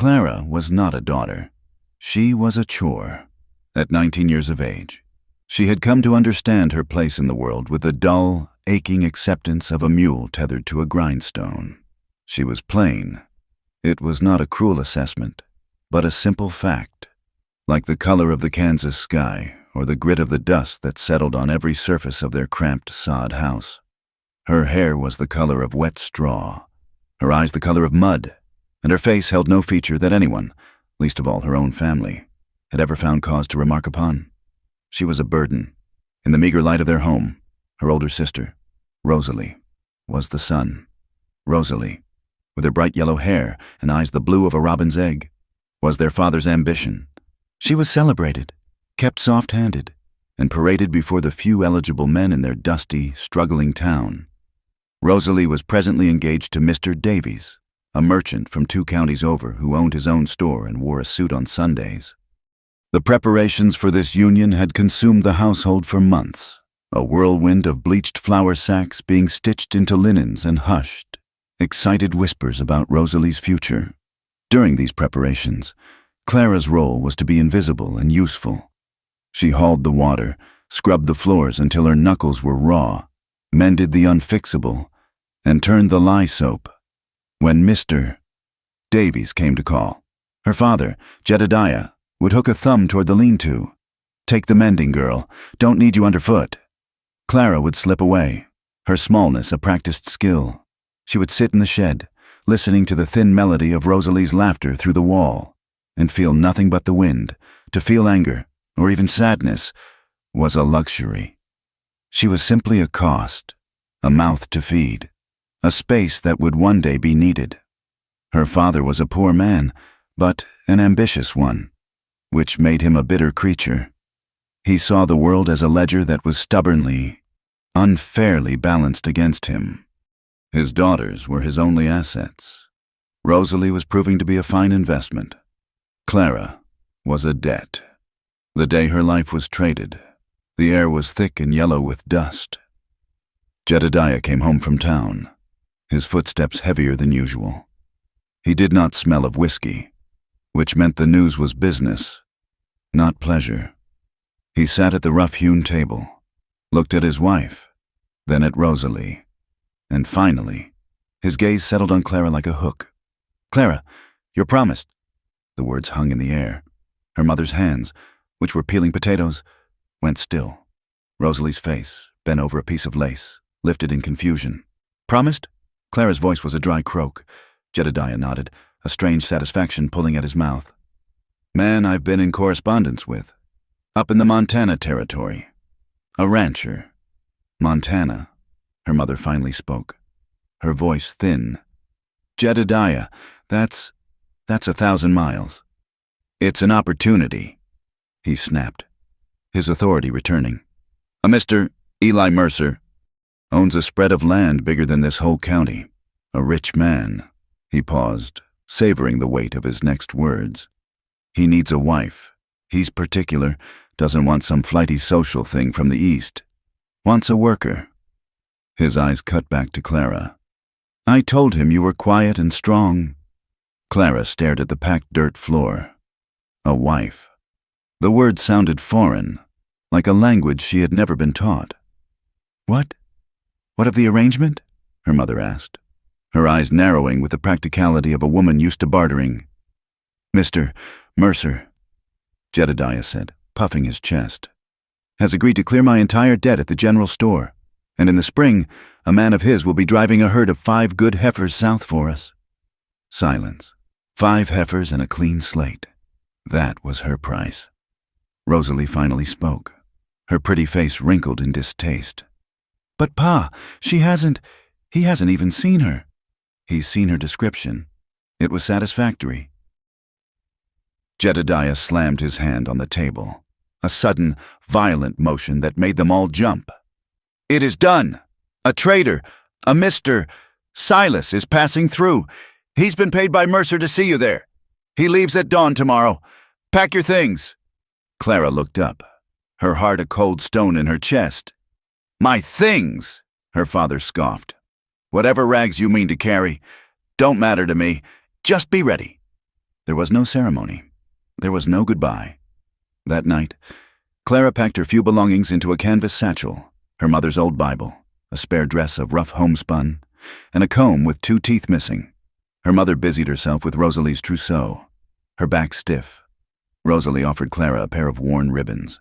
Clara was not a daughter. She was a chore. At 19 years of age, she had come to understand her place in the world with the dull, aching acceptance of a mule tethered to a grindstone. She was plain. It was not a cruel assessment, but a simple fact, like the color of the Kansas sky or the grit of the dust that settled on every surface of their cramped sod house. Her hair was the color of wet straw, her eyes the color of mud, and her face held no feature that anyone, least of all her own family, had ever found cause to remark upon. She was a burden. In the meager light of their home, her older sister, Rosalie, was the sun. Rosalie, with her bright yellow hair and eyes the blue of a robin's egg, was their father's ambition. She was celebrated, kept soft-handed, and paraded before the few eligible men in their dusty, struggling town. Rosalie was presently engaged to Mr. Davies, a merchant from 2 counties over who owned his own store and wore a suit on Sundays. The preparations for this union had consumed the household for months, a whirlwind of bleached flour sacks being stitched into linens and hushed, excited whispers about Rosalie's future. During these preparations, Clara's role was to be invisible and useful. She hauled the water, scrubbed the floors until her knuckles were raw, mended the unfixable, and turned the lye soap. When Mr. Davies came to call, her father, Jedediah, would hook a thumb toward the lean-to. "Take the mending, girl. Don't need you underfoot." Clara would slip away, her smallness a practiced skill. She would sit in the shed, listening to the thin melody of Rosalie's laughter through the wall, and feel nothing but the wind. To feel anger, or even sadness, was a luxury. She was simply a cost, a mouth to feed, a space that would one day be needed. Her father was a poor man, but an ambitious one, which made him a bitter creature. He saw the world as a ledger that was stubbornly, unfairly balanced against him. His daughters were his only assets. Rosalie was proving to be a fine investment. Clara was a debt. The day her life was traded, the air was thick and yellow with dust. Jedediah came home from town, his footsteps heavier than usual. He did not smell of whiskey, which meant the news was business, not pleasure. He sat at the rough-hewn table, looked at his wife, then at Rosalie, and finally, his gaze settled on Clara like a hook. "Clara, you're promised." The words hung in the air. Her mother's hands, which were peeling potatoes, went still. Rosalie's face, bent over a piece of lace, lifted in confusion. "Promised?" Clara's voice was a dry croak. Jedediah nodded, a strange satisfaction pulling at his mouth. "Man I've been in correspondence with. Up in the Montana territory. A rancher." "Montana," her mother finally spoke, her voice thin. "Jedediah, that's 1,000 miles. It's an opportunity," he snapped, his authority returning. "A Mr. Eli Mercer owns a spread of land bigger than this whole county. A rich man." He paused, savoring the weight of his next words. "He needs a wife. He's particular, doesn't want some flighty social thing from the East. Wants a worker." His eyes cut back to Clara. "I told him you were quiet and strong." Clara stared at the packed dirt floor. A wife. The word sounded foreign, like a language she had never been taught. What of the arrangement?" her mother asked, her eyes narrowing with the practicality of a woman used to bartering. "Mr. Mercer," Jedediah said, puffing his chest, "has agreed to clear my entire debt at the general store, and in the spring, a man of his will be driving a herd of 5 good heifers south for us." Silence. 5 heifers and a clean slate. That was her price. Rosalie finally spoke, her pretty face wrinkled in distaste. "But Pa, he hasn't even seen her." "He's seen her description. It was satisfactory." Jedediah slammed his hand on the table, a sudden, violent motion that made them all jump. "It is done! A trader, a Mr. Silas, is passing through. He's been paid by Mercer to see you there. He leaves at dawn tomorrow. Pack your things." Clara looked up, her heart a cold stone in her chest. "My things," her father scoffed. "Whatever rags you mean to carry, don't matter to me. Just be ready." There was no ceremony. There was no goodbye. That night, Clara packed her few belongings into a canvas satchel, her mother's old Bible, a spare dress of rough homespun, and a comb with 2 teeth missing. Her mother busied herself with Rosalie's trousseau, her back stiff. Rosalie offered Clara a pair of worn ribbons,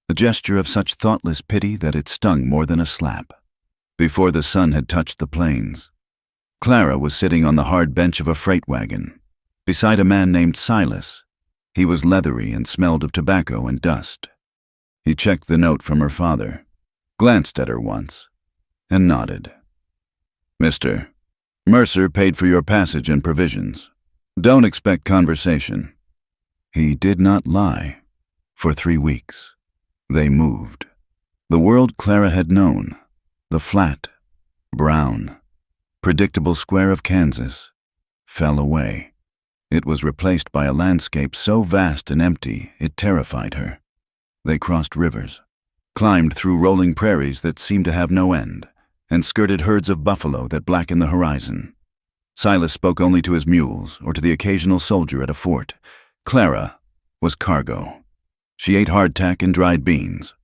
a gesture of such thoughtless pity that it stung more than a slap. Before the sun had touched the plains, Clara was sitting on the hard bench of a freight wagon, beside a man named Silas. He was leathery and smelled of tobacco and dust. He checked the note from her father, glanced at her once, and nodded. "Mr. Mercer paid for your passage and provisions. Don't expect conversation." He did not lie. For 3 weeks, they moved. The world Clara had known, the flat, brown, predictable square of Kansas, fell away. It was replaced by a landscape so vast and empty it terrified her. They crossed rivers, climbed through rolling prairies that seemed to have no end, and skirted herds of buffalo that blackened the horizon. Silas spoke only to his mules or to the occasional soldier at a fort. Clara was cargo. She ate hardtack and dried beans,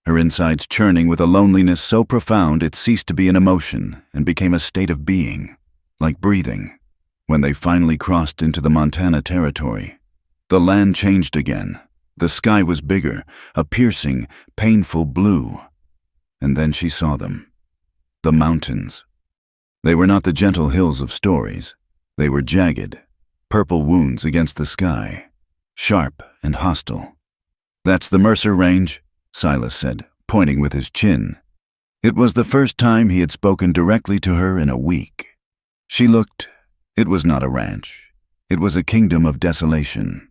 her insides churning with a loneliness so profound it ceased to be an emotion and became a state of being, like breathing. When they finally crossed into the Montana territory, the land changed again. The sky was bigger, a piercing, painful blue. And then she saw them. The mountains. They were not the gentle hills of stories. They were jagged, purple wounds against the sky, sharp and hostile. "That's the Mercer Range," Silas said, pointing with his chin. It was the first time he had spoken directly to her in a week. She looked. It was not a ranch. It was a kingdom of desolation.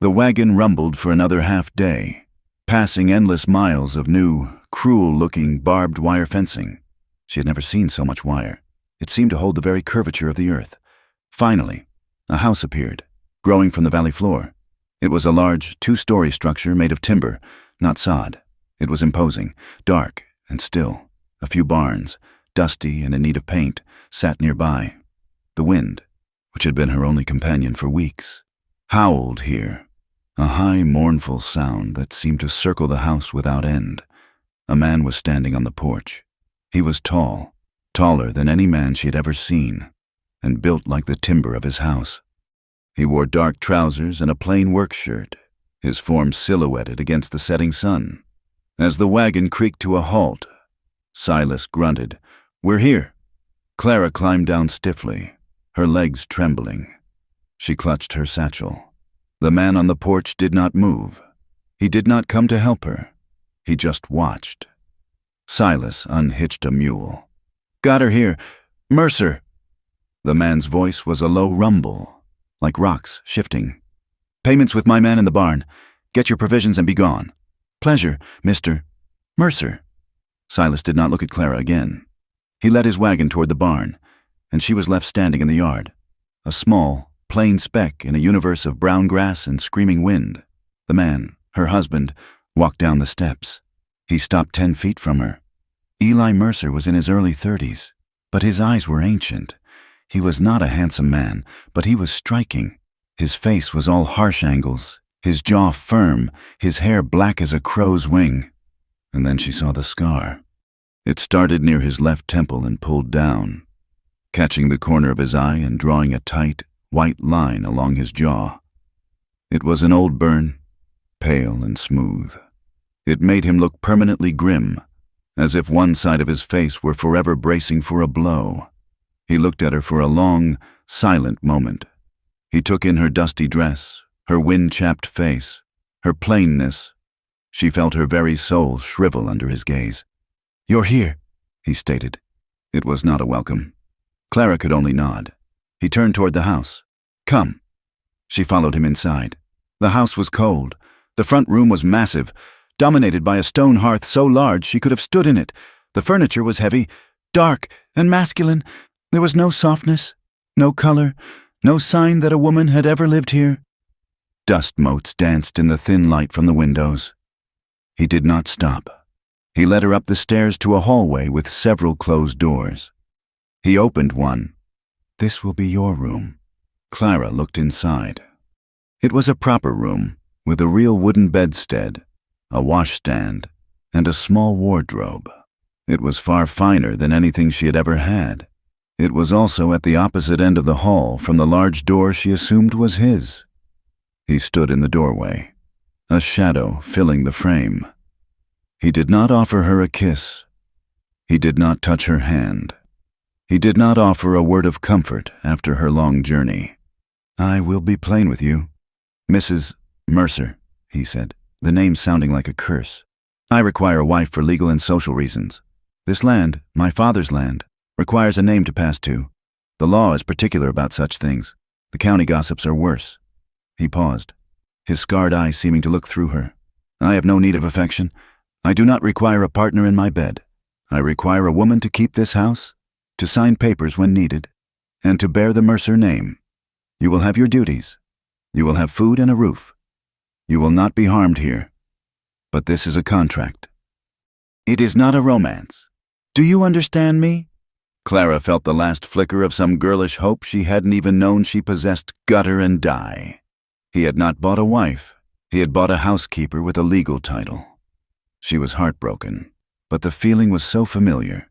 The wagon rumbled for another half-day, passing endless miles of new, cruel-looking barbed wire fencing. She had never seen so much wire. It seemed to hold the very curvature of the earth. Finally, a house appeared, growing from the valley floor. It was a large, 2-story structure made of timber, not sod. It was imposing, dark and still. A few barns, dusty and in need of paint, sat nearby. The wind, which had been her only companion for weeks, howled here, a high, mournful sound that seemed to circle the house without end. A man was standing on the porch. He was tall, taller than any man she had ever seen, and built like the timber of his house. He wore dark trousers and a plain work shirt, his form silhouetted against the setting sun. As the wagon creaked to a halt, Silas grunted, "We're here." Clara climbed down stiffly, her legs trembling. She clutched her satchel. The man on the porch did not move. He did not come to help her. He just watched. Silas unhitched a mule. "Got her here. Mercer." The man's voice was a low rumble, like rocks shifting. "Payment's with my man in the barn. Get your provisions and be gone." "Pleasure, Mr. Mercer." Silas did not look at Clara again. He led his wagon toward the barn, and she was left standing in the yard, a small, plain speck in a universe of brown grass and screaming wind. The man, her husband, walked down the steps. He stopped 10 feet from her. Eli Mercer was in his early 30s, but his eyes were ancient. He was not a handsome man, but he was striking. His face was all harsh angles, his jaw firm, his hair black as a crow's wing. And then she saw the scar. It started near his left temple and pulled down, catching the corner of his eye and drawing a tight, white line along his jaw. It was an old burn, pale and smooth. It made him look permanently grim, as if one side of his face were forever bracing for a blow. He looked at her for a long, silent moment. He took in her dusty dress, her wind-chapped face, her plainness. She felt her very soul shrivel under his gaze. "You're here," he stated. It was not a welcome. Clara could only nod. He turned toward the house. "Come." She followed him inside. The house was cold. The front room was massive, dominated by a stone hearth so large she could have stood in it. The furniture was heavy, dark, and masculine. There was no softness, no color, no sign that a woman had ever lived here. Dust motes danced in the thin light from the windows. He did not stop. He led her up the stairs to a hallway with several closed doors. He opened one. "This will be your room." Clara looked inside. It was a proper room, with a real wooden bedstead, a washstand, and a small wardrobe. It was far finer than anything she had ever had. It was also at the opposite end of the hall from the large door she assumed was his. He stood in the doorway, a shadow filling the frame. He did not offer her a kiss. He did not touch her hand. He did not offer a word of comfort after her long journey. "I will be plain with you. Mrs. Mercer," he said, the name sounding like a curse. "I require a wife for legal and social reasons. This land, my father's land, requires a name to pass to. The law is particular about such things. The county gossips are worse." He paused, his scarred eyes seeming to look through her. "I have no need of affection. I do not require a partner in my bed. I require a woman to keep this house, to sign papers when needed, and to bear the Mercer name. You will have your duties. You will have food and a roof. You will not be harmed here. But this is a contract. It is not a romance. Do you understand me?" Clara felt the last flicker of some girlish hope she hadn't even known she possessed. Gutter and die. He had not bought a wife. He had bought a housekeeper with a legal title. She was heartbroken, but the feeling was so familiar,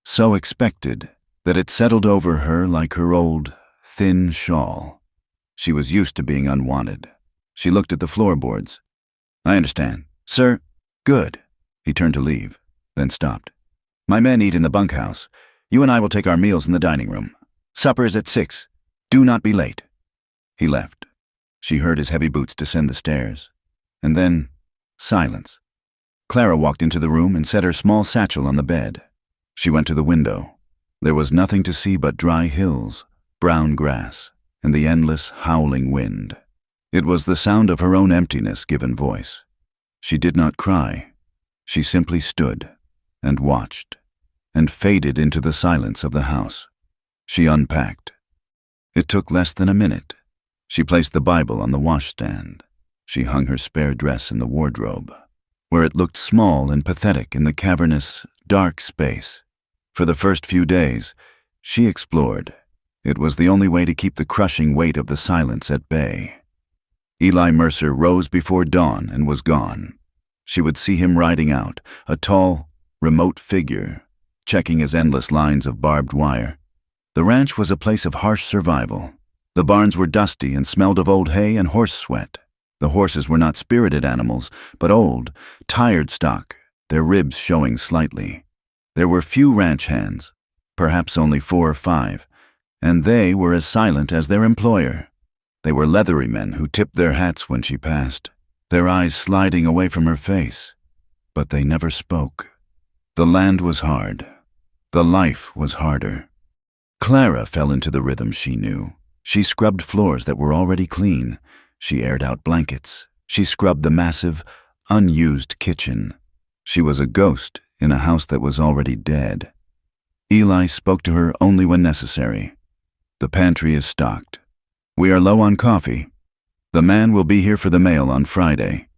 so expected, that it settled over her like her old, thin shawl. She was used to being unwanted. She looked at the floorboards. "I understand. Sir, good." He turned to leave, then stopped. "My men eat in the bunkhouse. You and I will take our meals in the dining room. Supper is at 6. Do not be late." He left. She heard his heavy boots descend the stairs. And then, silence. Clara walked into the room and set her small satchel on the bed. She went to the window. There was nothing to see but dry hills, brown grass, and the endless, howling wind. It was the sound of her own emptiness given voice. She did not cry. She simply stood and watched and faded into the silence of the house. She unpacked. It took less than a minute. She placed the Bible on the washstand. She hung her spare dress in the wardrobe, where it looked small and pathetic in the cavernous, dark space. For the first few days, she explored. It was the only way to keep the crushing weight of the silence at bay. Eli Mercer rose before dawn and was gone. She would see him riding out, a tall, remote figure, checking his endless lines of barbed wire. The ranch was a place of harsh survival. The barns were dusty and smelled of old hay and horse sweat. The horses were not spirited animals, but old, tired stock, their ribs showing slightly. There were few ranch hands, perhaps only 4 or 5, and they were as silent as their employer. They were leathery men who tipped their hats when she passed, their eyes sliding away from her face. But they never spoke. The land was hard. The life was harder. Clara fell into the rhythm she knew. She scrubbed floors that were already clean. She aired out blankets. She scrubbed the massive, unused kitchen. She was a ghost in a house that was already dead. Eli spoke to her only when necessary. "The pantry is stocked. We are low on coffee. The man will be here for the mail on Friday."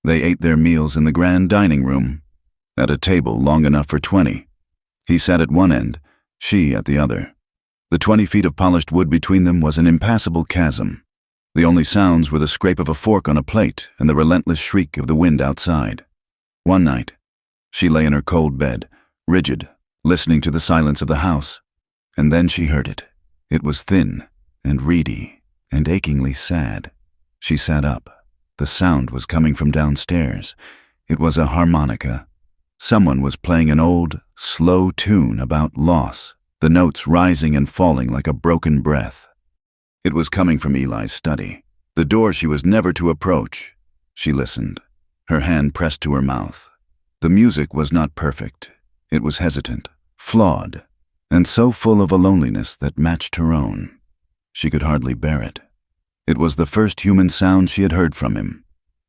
They ate their meals in the grand dining room, at a table long enough for 20. He sat at one end, she at the other. The 20 feet of polished wood between them was an impassable chasm. The only sounds were the scrape of a fork on a plate and the relentless shriek of the wind outside. One night, she lay in her cold bed, rigid, listening to the silence of the house. And then she heard it. It was thin and reedy and achingly sad. She sat up. The sound was coming from downstairs. It was a harmonica. Someone was playing an old, slow tune about loss, the notes rising and falling like a broken breath. It was coming from Eli's study, the door she was never to approach. She listened, her hand pressed to her mouth. The music was not perfect. It was hesitant, flawed, and so full of a loneliness that matched her own. She could hardly bear it. It was the first human sound she had heard from him.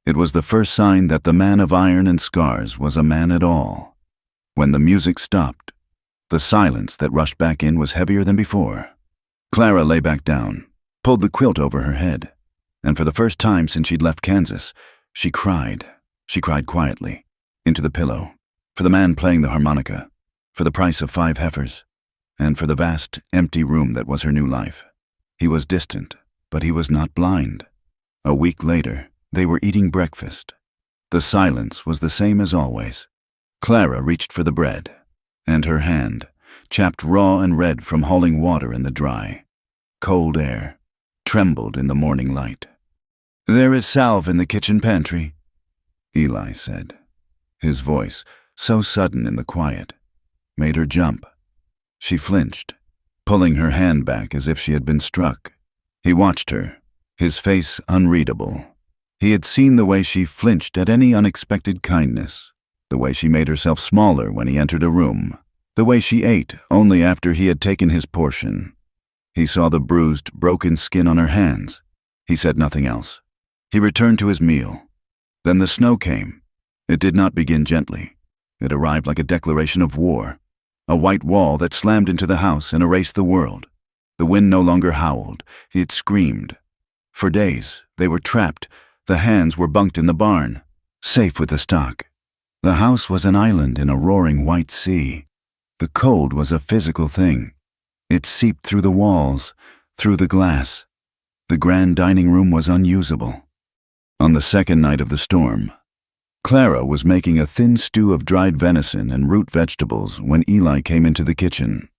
It was the first sign that the man of iron and scars was a man at all. When the music stopped, the silence that rushed back in was heavier than before. Clara lay back down, pulled the quilt over her head, and for the first time since she'd left Kansas, she cried. She cried quietly, into the pillow, for the man playing the harmonica, for the price of 5 heifers, and for the vast, empty room that was her new life. He was distant, but he was not blind. A week later, they were eating breakfast. The silence was the same as always. Clara reached for the bread, and her hand, chapped raw and red from hauling water in the dry, cold air, trembled in the morning light. "There is salve in the kitchen pantry," Eli said. His voice, so sudden in the quiet, made her jump. She flinched, pulling her hand back as if she had been struck. He watched her, his face unreadable. He had seen the way she flinched at any unexpected kindness, the way she made herself smaller when he entered a room, the way she ate only after he had taken his portion. He saw the bruised, broken skin on her hands. He said nothing else. He returned to his meal. Then the snow came. It did not begin gently. It arrived like a declaration of war, a white wall that slammed into the house and erased the world. The wind no longer howled. It screamed. For days, they were trapped. The hands were bunked in the barn, safe with the stock. The house was an island in a roaring white sea. The cold was a physical thing. It seeped through the walls, through the glass. The grand dining room was unusable. On the second night of the storm, Clara was making a thin stew of dried venison and root vegetables when Eli came into the kitchen.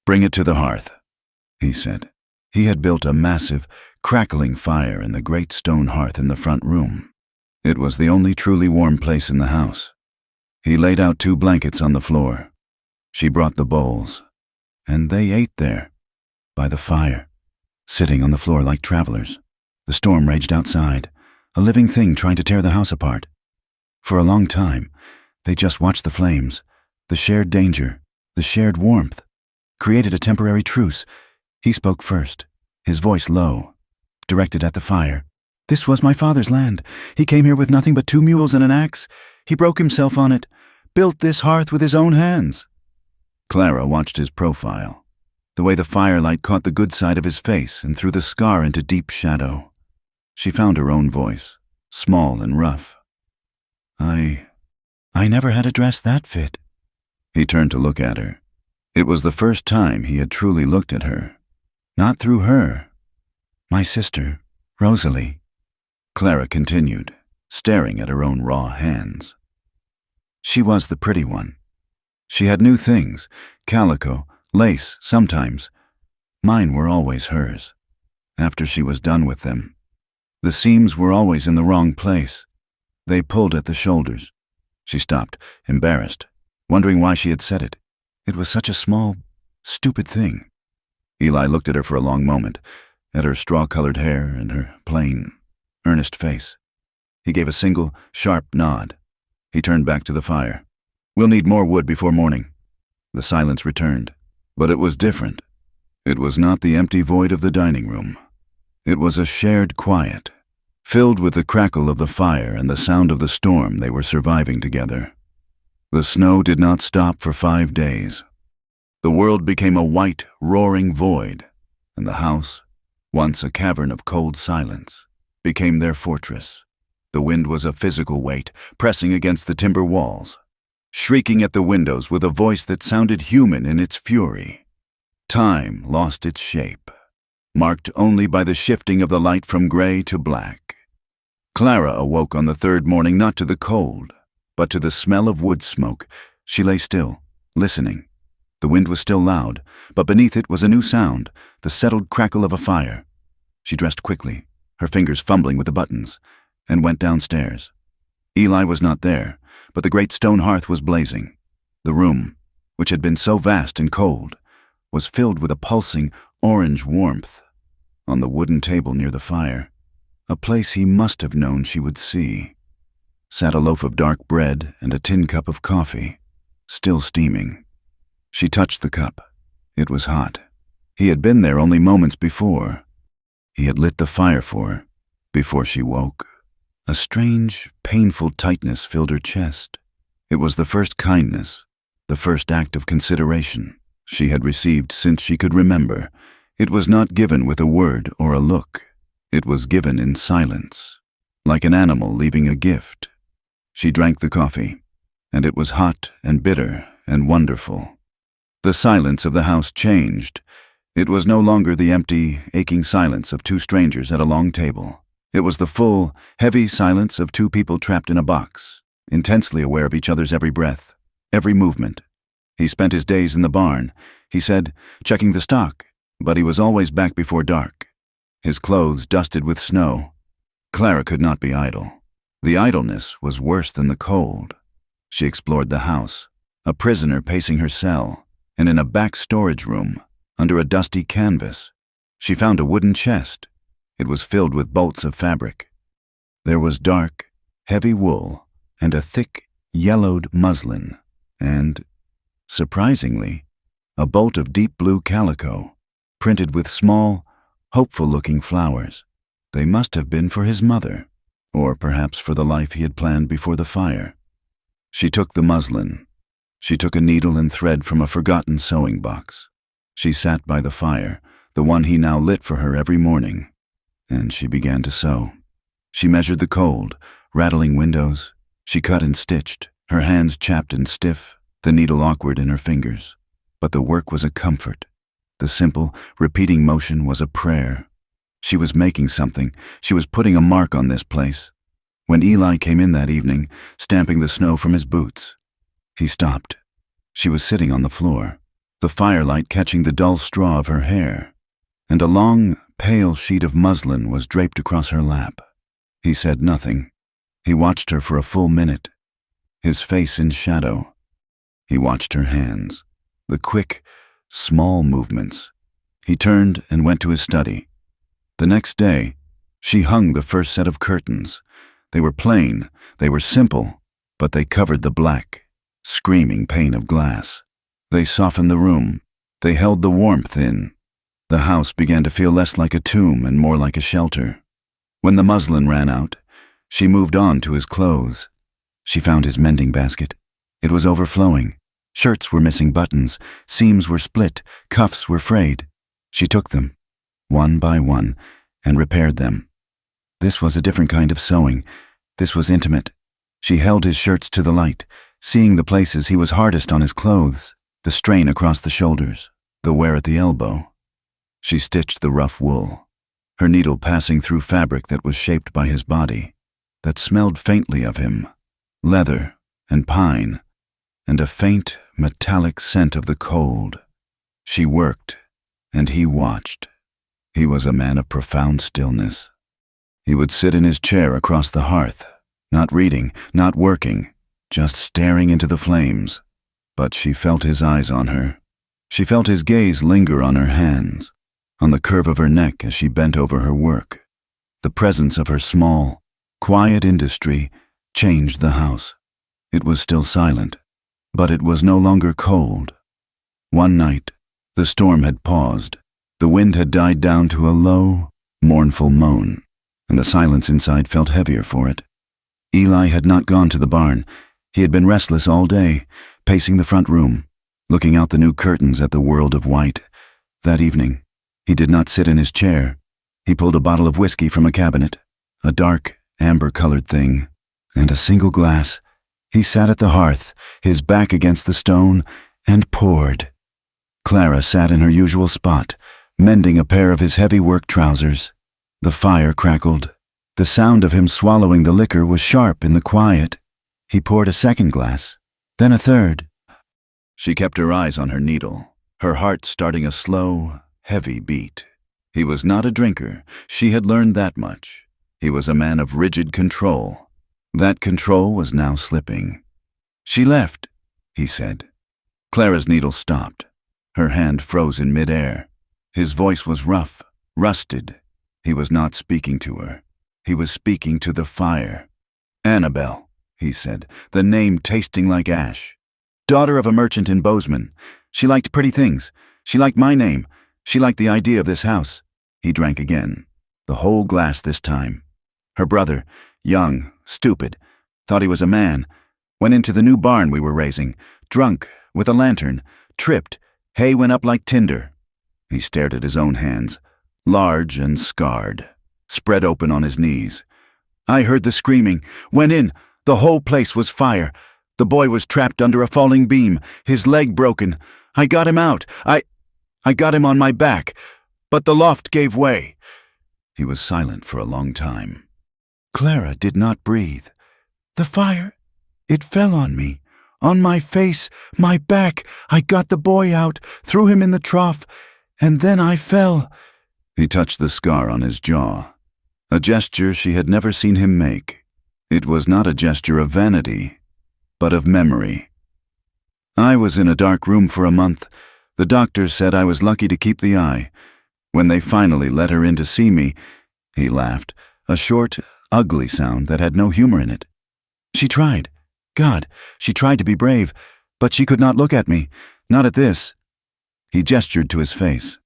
"Bring it to the hearth," he said. He had built a massive, crackling fire in the great stone hearth in the front room. It was the only truly warm place in the house. He laid out 2 blankets on the floor. She brought the bowls, and they ate there, by the fire, sitting on the floor like travelers. The storm raged outside, a living thing trying to tear the house apart. For a long time, they just watched the flames, the shared danger, the shared warmth, created a temporary truce. He spoke first, his voice low, directed at the fire. "This was my father's land. He came here with nothing but 2 mules and an axe. He broke himself on it, built this hearth with his own hands." Clara watched his profile, the way the firelight caught the good side of his face and threw the scar into deep shadow. She found her own voice, small and rough. I never had a dress that fit." He turned to look at her. It was the first time he had truly looked at her. Not through her. "My sister, Rosalie," Clara continued, staring at her own raw hands. "She was the pretty one. She had new things, calico, lace, sometimes. Mine were always hers, after she was done with them. The seams were always in the wrong place. They pulled at the shoulders." She stopped, embarrassed, wondering why she had said it. It was such a small, stupid thing. Eli looked at her for a long moment, at her straw-colored hair and her plain, earnest face. He gave a single, sharp nod. He turned back to the fire. "We'll need more wood before morning." The silence returned, but it was different. It was not the empty void of the dining room. It was a shared quiet, filled with the crackle of the fire and the sound of the storm they were surviving together. The snow did not stop for 5 days. The world became a white, roaring void, and the house, once a cavern of cold silence, became their fortress. The wind was a physical weight, pressing against the timber walls, shrieking at the windows with a voice that sounded human in its fury. Time lost its shape, marked only by the shifting of the light from gray to black. Clara awoke on the 3rd morning not to the cold, but to the smell of wood smoke. She lay still, listening. The wind was still loud, but beneath it was a new sound, the settled crackle of a fire. She dressed quickly, her fingers fumbling with the buttons, and went downstairs. Eli was not there, but the great stone hearth was blazing. The room, which had been so vast and cold, was filled with a pulsing, orange warmth. On the wooden table near the fire, a place he must have known she would see, sat a loaf of dark bread and a tin cup of coffee, still steaming. She touched the cup. It was hot. He had been there only moments before. He had lit the fire for her, before she woke. A strange, painful tightness filled her chest. It was the first kindness, the first act of consideration she had received since she could remember. It was not given with a word or a look. It was given in silence, like an animal leaving a gift. She drank the coffee, and it was hot and bitter and wonderful. The silence of the house changed. It was no longer the empty, aching silence of 2 strangers at a long table. It was the full, heavy silence of two people trapped in a box, intensely aware of each other's every breath, every movement. He spent his days in the barn, he said, checking the stock, but he was always back before dark. His clothes dusted with snow. Clara could not be idle. The idleness was worse than the cold. She explored the house, a prisoner pacing her cell, and in a back storage room, under a dusty canvas, she found a wooden chest. It was filled with bolts of fabric. There was dark, heavy wool and a thick, yellowed muslin, and, surprisingly, a bolt of deep blue calico, printed with small, hopeful-looking flowers. They must have been for his mother, or perhaps for the life he had planned before the fire. She took the muslin. She took a needle and thread from a forgotten sewing box. She sat by the fire, the one he now lit for her every morning, and she began to sew. She measured the cold, rattling windows. She cut and stitched, her hands chapped and stiff, the needle awkward in her fingers. But the work was a comfort. The simple, repeating motion was a prayer. She was making something. She was putting a mark on this place. When Eli came in that evening, stamping the snow from his boots, he stopped. She was sitting on the floor, the firelight catching the dull straw of her hair, and a long, pale sheet of muslin was draped across her lap. He said nothing. He watched her for a full minute, his face in shadow. He watched her hands, the quick, small movements. He turned and went to his study. The next day, she hung the first set of curtains. They were plain, they were simple, but they covered the black, screaming pane of glass. They softened the room. They held the warmth in. The house began to feel less like a tomb and more like a shelter. When the muslin ran out, she moved on to his clothes. She found his mending basket. It was overflowing. Shirts were missing buttons, seams were split, cuffs were frayed. She took them, one by one, and repaired them. This was a different kind of sewing. This was intimate. She held his shirts to the light, seeing the places he was hardest on his clothes, the strain across the shoulders, the wear at the elbow. She stitched the rough wool, her needle passing through fabric that was shaped by his body, that smelled faintly of him, leather and pine, and a faint, metallic scent of the cold. She worked, and he watched. He was a man of profound stillness. He would sit in his chair across the hearth, not reading, not working, just staring into the flames. But she felt his eyes on her. She felt his gaze linger on her hands, on the curve of her neck as she bent over her work. The presence of her small, quiet industry changed the house. It was still silent, but it was no longer cold. One night, the storm had paused. The wind had died down to a low, mournful moan, and the silence inside felt heavier for it. Eli had not gone to the barn. He had been restless all day, pacing the front room, looking out the new curtains at the world of white. That evening, he did not sit in his chair. He pulled a bottle of whiskey from a cabinet, a dark, amber-colored thing, and a single glass. He sat at the hearth, his back against the stone, and poured. Clara sat in her usual spot, mending a pair of his heavy work trousers. The fire crackled. The sound of him swallowing the liquor was sharp in the quiet. He poured a second glass, then a third. She kept her eyes on her needle, her heart starting a slow, heavy beat. He was not a drinker. She had learned that much. He was a man of rigid control. That control was now slipping. "She left," he said. Clara's needle stopped. Her hand froze in midair. His voice was rough, rusted. He was not speaking to her. He was speaking to the fire. "Annabelle," he said, the name tasting like ash. "Daughter of a merchant in Bozeman. She liked pretty things. She liked my name. She liked the idea of this house." He drank again, the whole glass this time. Her brother, young, stupid, thought he was a man, went into the new barn we were raising, drunk, with a lantern, tripped, hay went up like tinder. He stared at his own hands, large and scarred, spread open on his knees. "I heard the screaming, went in, the whole place was fire. The boy was trapped under a falling beam, his leg broken. I got him out, I got him on my back, but the loft gave way. He was silent for a long time. Clara did not breathe. The fire, it fell on me, on my face, my back. I got the boy out, threw him in the trough, and then I fell. He touched the scar on his jaw, a gesture she had never seen him make. It was not a gesture of vanity, but of memory. I was in a dark room for a month. The doctor said I was lucky to keep the eye. When they finally let her in to see me, he laughed, a short, ugly sound that had no humor in it. She tried. God, she tried to be brave, but she could not look at me, not at this. He gestured to his face.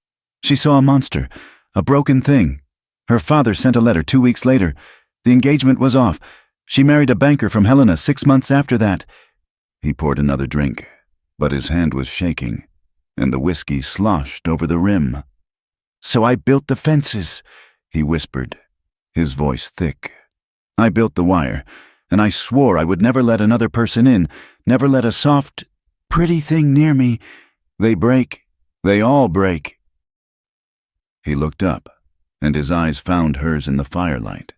She saw a monster, a broken thing. Her father sent a letter 2 weeks later. The engagement was off. She married a banker from Helena 6 months after that. He poured another drink, but his hand was shaking, and the whiskey sloshed over the rim. So I built the fences, he whispered, his voice thick. I built the wire, and I swore I would never let another person in, never let a soft, pretty thing near me. They break. They all break. He looked up, and his eyes found hers in the firelight.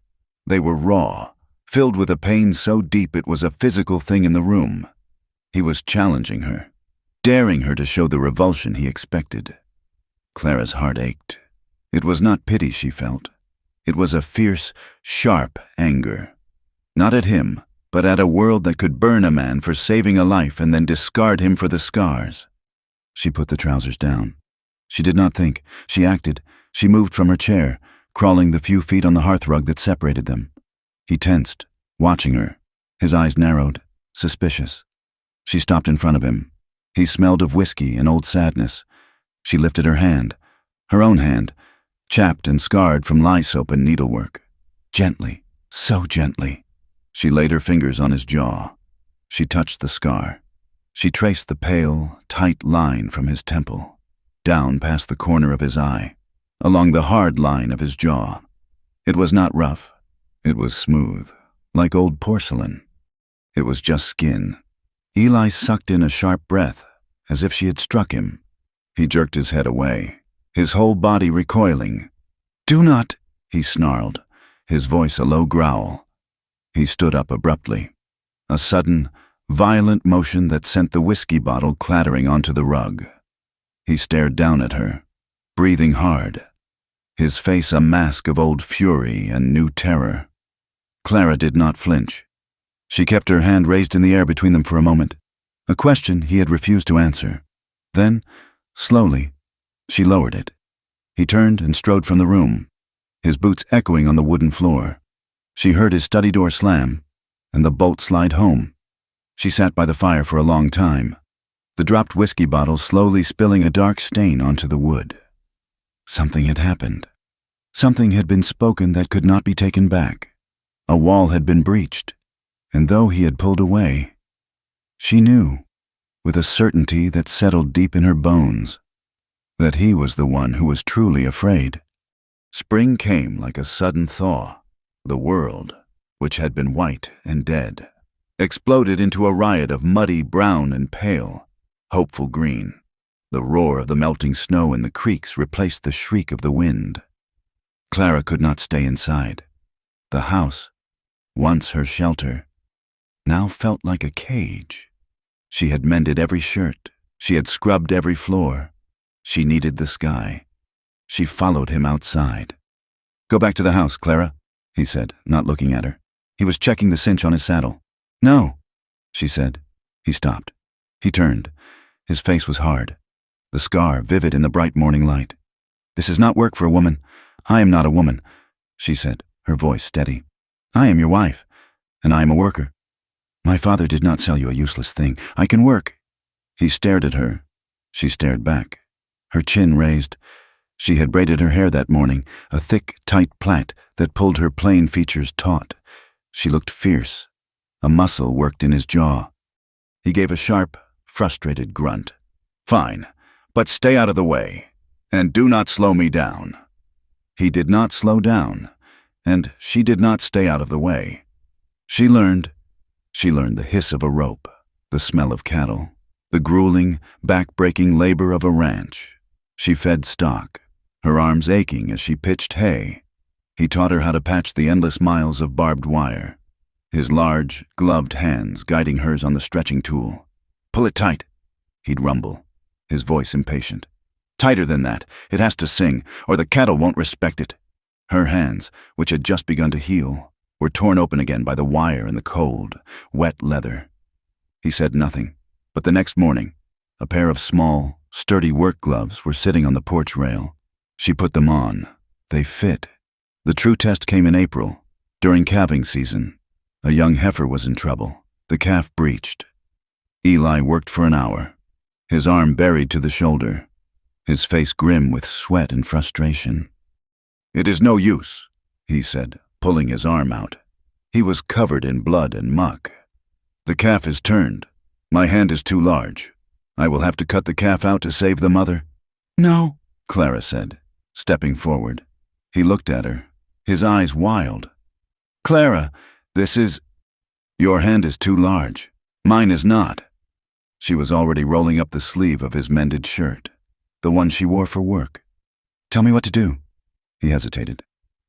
They were raw, filled with a pain so deep it was a physical thing in the room. He was challenging her, daring her to show the revulsion he expected. Clara's heart ached. It was not pity she felt. It was a fierce, sharp anger. Not at him, but at a world that could burn a man for saving a life and then discard him for the scars. She put the trousers down. She did not think. She acted. She moved from her chair, crawling the few feet on the hearthrug that separated them. He tensed, watching her, his eyes narrowed, suspicious. She stopped in front of him. He smelled of whiskey and old sadness. She lifted her hand, her own hand, chapped and scarred from lye soap and needlework. Gently, so gently. She laid her fingers on his jaw. She touched the scar. She traced the pale, tight line from his temple, down past the corner of his eye, along the hard line of his jaw. It was not rough. It was smooth, like old porcelain. It was just skin. Eli sucked in a sharp breath, as if she had struck him. He jerked his head away, his whole body recoiling. "Do not," he snarled, his voice a low growl. He stood up abruptly, a sudden, violent motion that sent the whiskey bottle clattering onto the rug. He stared down at her, breathing hard, his face a mask of old fury and new terror. Clara did not flinch. She kept her hand raised in the air between them for a moment, a question he had refused to answer. Then, slowly, she lowered it. He turned and strode from the room, his boots echoing on the wooden floor. She heard his study door slam, and the bolt slide home. She sat by the fire for a long time, the dropped whiskey bottle slowly spilling a dark stain onto the wood. Something had happened. Something had been spoken that could not be taken back. A wall had been breached, and though he had pulled away, she knew, with a certainty that settled deep in her bones, that he was the one who was truly afraid. Spring came like a sudden thaw. The world, which had been white and dead, exploded into a riot of muddy brown and pale, hopeful green. The roar of the melting snow in the creeks replaced the shriek of the wind. Clara could not stay inside. The house, once her shelter, now felt like a cage. She had mended every shirt. She had scrubbed every floor. She needed the sky. She followed him outside. "Go back to the house, Clara," he said, not looking at her. He was checking the cinch on his saddle. "No," she said. He stopped. He turned. His face was hard, the scar vivid in the bright morning light. "This is not work for a woman. I am not a woman," she said, her voice steady. "I am your wife, and I am a worker. My father did not sell you a useless thing. I can work." He stared at her. She stared back, her chin raised. She had braided her hair that morning, a thick, tight plait that pulled her plain features taut. She looked fierce. A muscle worked in his jaw. He gave a sharp, frustrated grunt. "Fine, but stay out of the way, and do not slow me down." He did not slow down, and she did not stay out of the way. She learned the hiss of a rope, the smell of cattle, the grueling, back-breaking labor of a ranch. She fed stock, her arms aching as she pitched hay. He taught her how to patch the endless miles of barbed wire, his large, gloved hands guiding hers on the stretching tool. "Pull it tight," he'd rumble, his voice impatient. "Tighter than that. It has to sing, or the cattle won't respect it." Her hands, which had just begun to heal, were torn open again by the wire and the cold, wet leather. He said nothing, but the next morning, a pair of small, sturdy work gloves were sitting on the porch rail. She put them on. They fit. The true test came in April, during calving season. A young heifer was in trouble. The calf breached. Eli worked for an hour, his arm buried to the shoulder, his face grim with sweat and frustration. "It is no use," he said, pulling his arm out. He was covered in blood and muck. "The calf is turned. My hand is too large. I will have to cut the calf out to save the mother." "No," Clara said, stepping forward. He looked at her, his eyes wild. "Clara, this is... Your hand is too large. Mine is not." She was already rolling up the sleeve of his mended shirt, the one she wore for work. "Tell me what to do." He hesitated,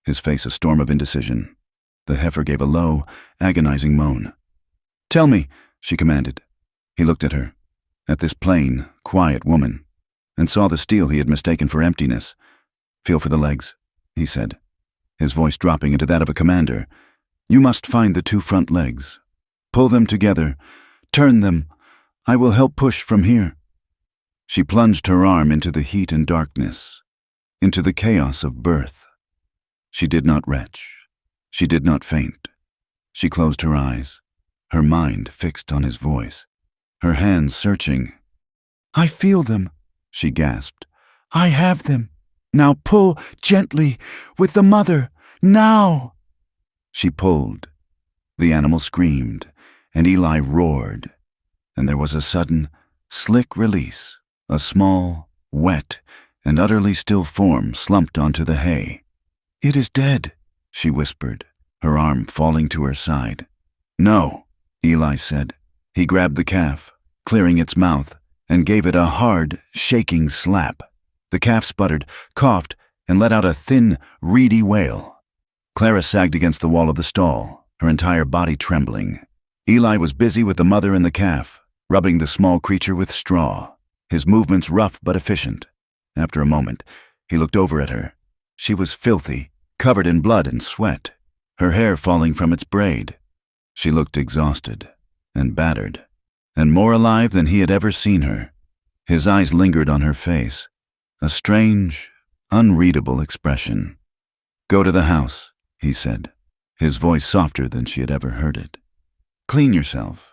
his face a storm of indecision. The heifer gave a low, agonizing moan. "Tell me," she commanded. He looked at her, at this plain, quiet woman, and saw the steel he had mistaken for emptiness. "Feel for the legs," he said, his voice dropping into that of a commander. "You must find the two front legs. Pull them together. Turn them. I will help push from here." She plunged her arm into the heat and darkness, into the chaos of birth. She did not retch. She did not faint. She closed her eyes, her mind fixed on his voice, her hands searching. "I feel them," she gasped. "I have them. Now pull gently, with the mother, now." She pulled. The animal screamed, and Eli roared, and there was a sudden, slick release. A small, wet, and utterly still form slumped onto the hay. "It is dead," she whispered, her arm falling to her side. "No," Eli said. He grabbed the calf, clearing its mouth, and gave it a hard, shaking slap. The calf sputtered, coughed, and let out a thin, reedy wail. Clara sagged against the wall of the stall, her entire body trembling. Eli was busy with the mother and the calf, rubbing the small creature with straw, his movements rough but efficient. After a moment, he looked over at her. She was filthy, covered in blood and sweat, her hair falling from its braid. She looked exhausted and battered, and more alive than he had ever seen her. His eyes lingered on her face, a strange, unreadable expression. "Go to the house," he said, his voice softer than she had ever heard it. "Clean yourself."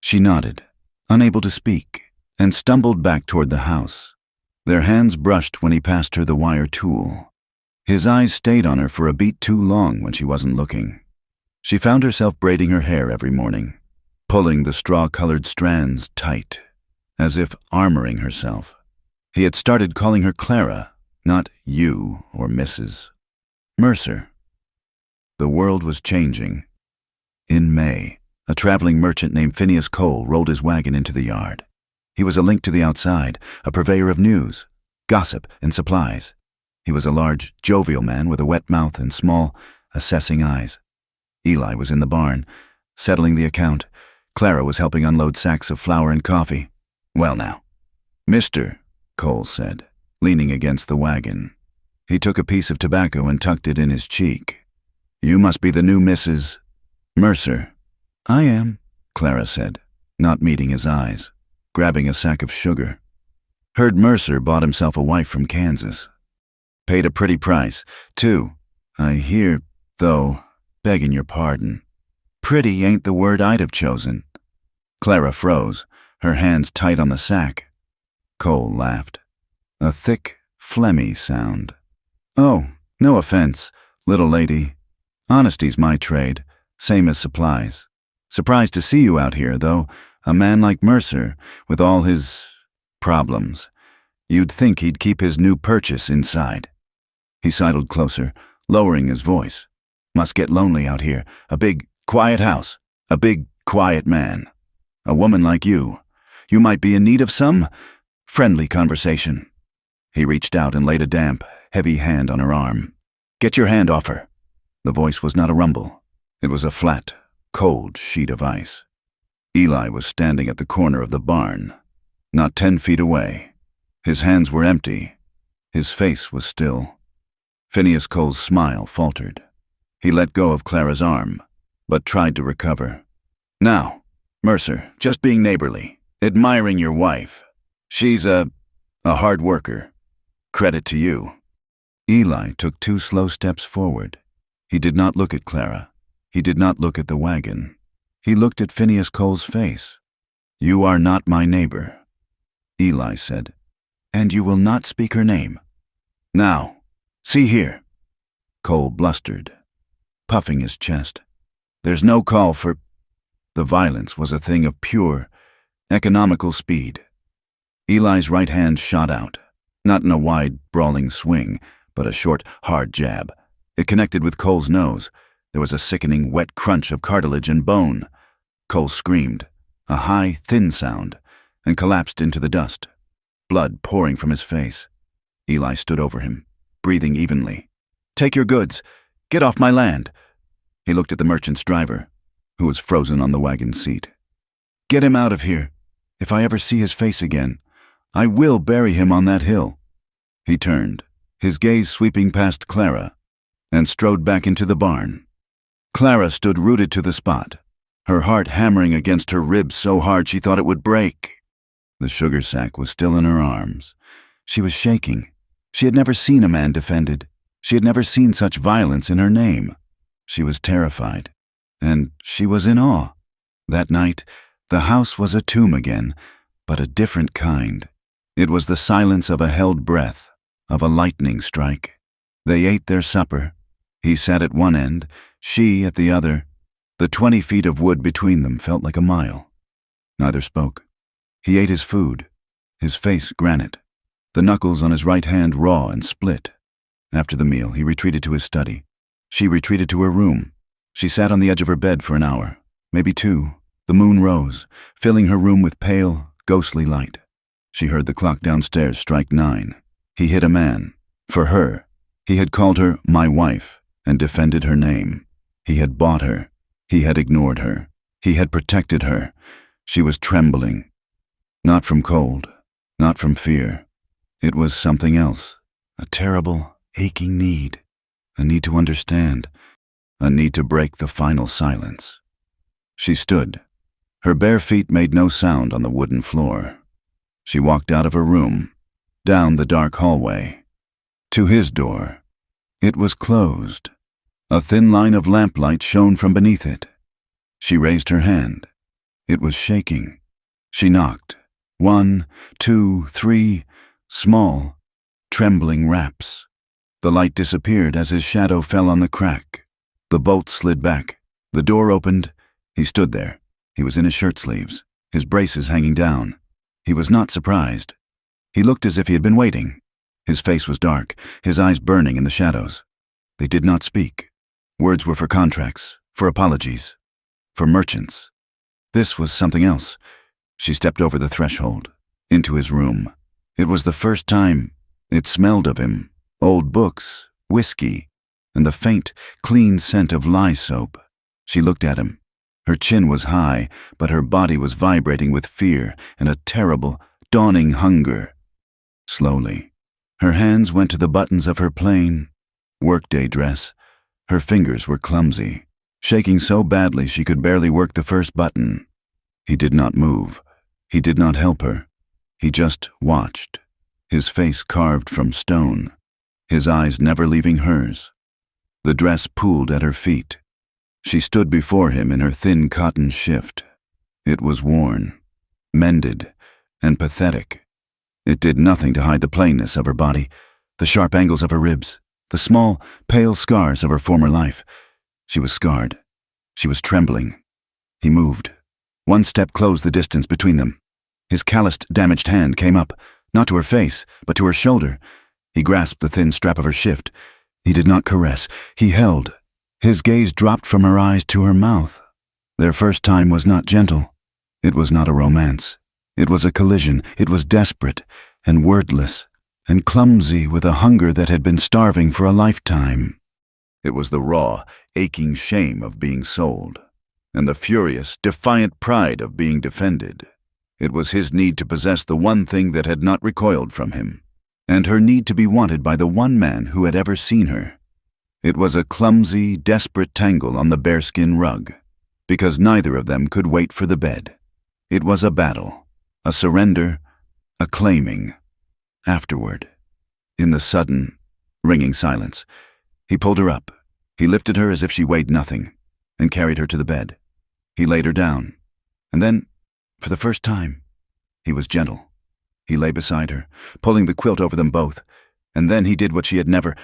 She nodded, unable to speak, and stumbled back toward the house. Their hands brushed when he passed her the wire tool. His eyes stayed on her for a beat too long when she wasn't looking. She found herself braiding her hair every morning, pulling the straw-colored strands tight, as if armoring herself. He had started calling her Clara, not you or Mrs. Mercer. The world was changing. In May, a traveling merchant named Phineas Cole rolled his wagon into the yard. He was a link to the outside, a purveyor of news, gossip, and supplies. He was a large, jovial man with a wet mouth and small, assessing eyes. Eli was in the barn, settling the account. Clara was helping unload sacks of flour and coffee. "Well now, Mr. Cole said, leaning against the wagon. He took a piece of tobacco and tucked it in his cheek. "You must be the new Mrs. Mercer." "I am," Clara said, not meeting his eyes, grabbing a sack of sugar. "Heard Mercer bought himself a wife from Kansas. Paid a pretty price, too. I hear, though, begging your pardon. Pretty ain't the word I'd have chosen." Clara froze, her hands tight on the sack. Cole laughed. A thick, phlegmy sound. "Oh, no offense, little lady. Honesty's my trade, same as supplies. Surprised to see you out here, though. A man like Mercer, with all his problems. You'd think he'd keep his new purchase inside." He sidled closer, lowering his voice. "Must get lonely out here. A big, quiet house. A big, quiet man. A woman like you. You might be in need of some friendly conversation." He reached out and laid a damp, heavy hand on her arm. Get your hand off her." The voice was not a rumble. It was a flat, cold sheet of ice. Eli was standing at the corner of the barn, not 10 feet away. His hands were empty. His face was still. Phineas Cole's smile faltered. He let go of Clara's arm, but tried to recover. "Now, Mercer, just being neighborly, admiring your wife. She's a hard worker. Credit to you." Eli took 2 slow steps forward. He did not look at Clara. He did not look at the wagon. He looked at Phineas Cole's face. "You are not my neighbor," Eli said, "and you will not speak her name. Now, see here." Cole blustered, puffing his chest. "There's no call for—" The violence was a thing of pure, economical speed. Eli's right hand shot out, not in a wide, brawling swing, but a short, hard jab. It connected with Cole's nose. There was a sickening, wet crunch of cartilage and bone. Cole screamed, a high, thin sound, and collapsed into the dust, blood pouring from his face. Eli stood over him, breathing evenly. "Take your goods. Get off my land." He looked at the merchant's driver, who was frozen on the wagon seat. "Get him out of here. If I ever see his face again, I will bury him on that hill." He turned, his gaze sweeping past Clara, and strode back into the barn. Clara stood rooted to the spot, her heart hammering against her ribs so hard she thought it would break. The sugar sack was still in her arms. She was shaking. She had never seen a man defended. She had never seen such violence in her name. She was terrified, and she was in awe. That night, the house was a tomb again, but a different kind. It was the silence of a held breath, of a lightning strike. They ate their supper. He sat at one end, she at the other. The 20 feet of wood between them felt like a mile. Neither spoke. He ate his food, his face granite, the knuckles on his right hand raw and split. After the meal, he retreated to his study. She retreated to her room. She sat on the edge of her bed for an hour, maybe 2. The moon rose, filling her room with pale, ghostly light. She heard the clock downstairs strike 9. He hit a man. For her. He had called her my wife and defended her name. He had bought her. He had ignored her. He had protected her. She was trembling. Not from cold, not from fear. It was something else, a terrible, aching need, a need to understand, a need to break the final silence. She stood. Her bare feet made no sound on the wooden floor. She walked out of her room, down the dark hallway, to his door. It was closed. A thin line of lamplight shone from beneath it. She raised her hand. It was shaking. She knocked. 1, 2, 3, small, trembling raps. The light disappeared as his shadow fell on the crack. The bolt slid back. The door opened. He stood there. He was in his shirt sleeves, his braces hanging down. He was not surprised. He looked as if he had been waiting. His face was dark, his eyes burning in the shadows. They did not speak. Words were for contracts, for apologies, for merchants. This was something else. She stepped over the threshold, into his room. It was the first time. It smelled of him, old books, whiskey, and the faint, clean scent of lye soap. She looked at him. Her chin was high, but her body was vibrating with fear and a terrible, dawning hunger. Slowly, her hands went to the buttons of her plain, workday dress. Her fingers were clumsy, shaking so badly she could barely work the first button. He did not move. He did not help her. He just watched, his face carved from stone, his eyes never leaving hers. The dress pooled at her feet. She stood before him in her thin cotton shift. It was worn, mended, and pathetic. It did nothing to hide the plainness of her body, the sharp angles of her ribs, the small, pale scars of her former life. She was scarred. She was trembling. He moved. One step closed the distance between them. His calloused, damaged hand came up, not to her face, but to her shoulder. He grasped the thin strap of her shift. He did not caress. He held. His gaze dropped from her eyes to her mouth. Their first time was not gentle. It was not a romance. It was a collision. It was desperate and wordless and clumsy with a hunger that had been starving for a lifetime. It was the raw, aching shame of being sold, and the furious, defiant pride of being defended. It was his need to possess the one thing that had not recoiled from him, and her need to be wanted by the one man who had ever seen her. It was a clumsy, desperate tangle on the bearskin rug, because neither of them could wait for the bed. It was a battle, a surrender, a claiming. Afterward, in the sudden, ringing silence, he pulled her up. He lifted her as if she weighed nothing, and carried her to the bed. He laid her down, and then, for the first time, he was gentle. He lay beside her, pulling the quilt over them both, and then he did what she had never,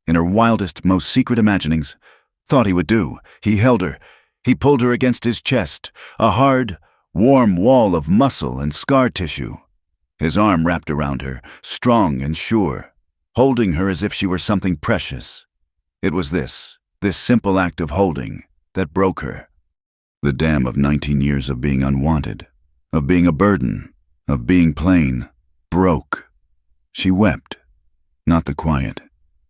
in her wildest, most secret imaginings, thought he would do. He held her. He pulled her against his chest, a hard, warm wall of muscle and scar tissue. His arm wrapped around her, strong and sure, holding her as if she were something precious. It was this simple act of holding, that broke her. The dam of 19 years of being unwanted, of being a burden, of being plain, broke. She wept, not the quiet,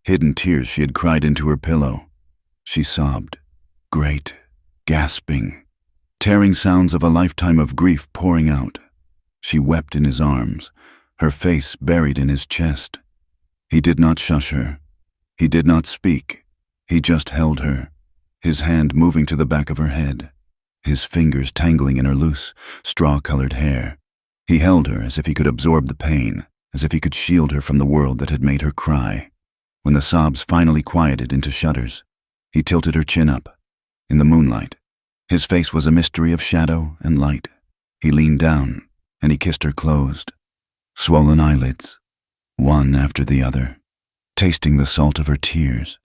hidden tears she had cried into her pillow. She sobbed, great, gasping, tearing sounds of a lifetime of grief pouring out. She wept in his arms, her face buried in his chest. He did not shush her. He did not speak. He just held her, his hand moving to the back of her head, his fingers tangling in her loose, straw-colored hair. He held her as if he could absorb the pain, as if he could shield her from the world that had made her cry. When the sobs finally quieted into shudders, he tilted her chin up. In the moonlight, his face was a mystery of shadow and light. He leaned down, and he kissed her closed, swollen eyelids, one after the other, tasting the salt of her tears.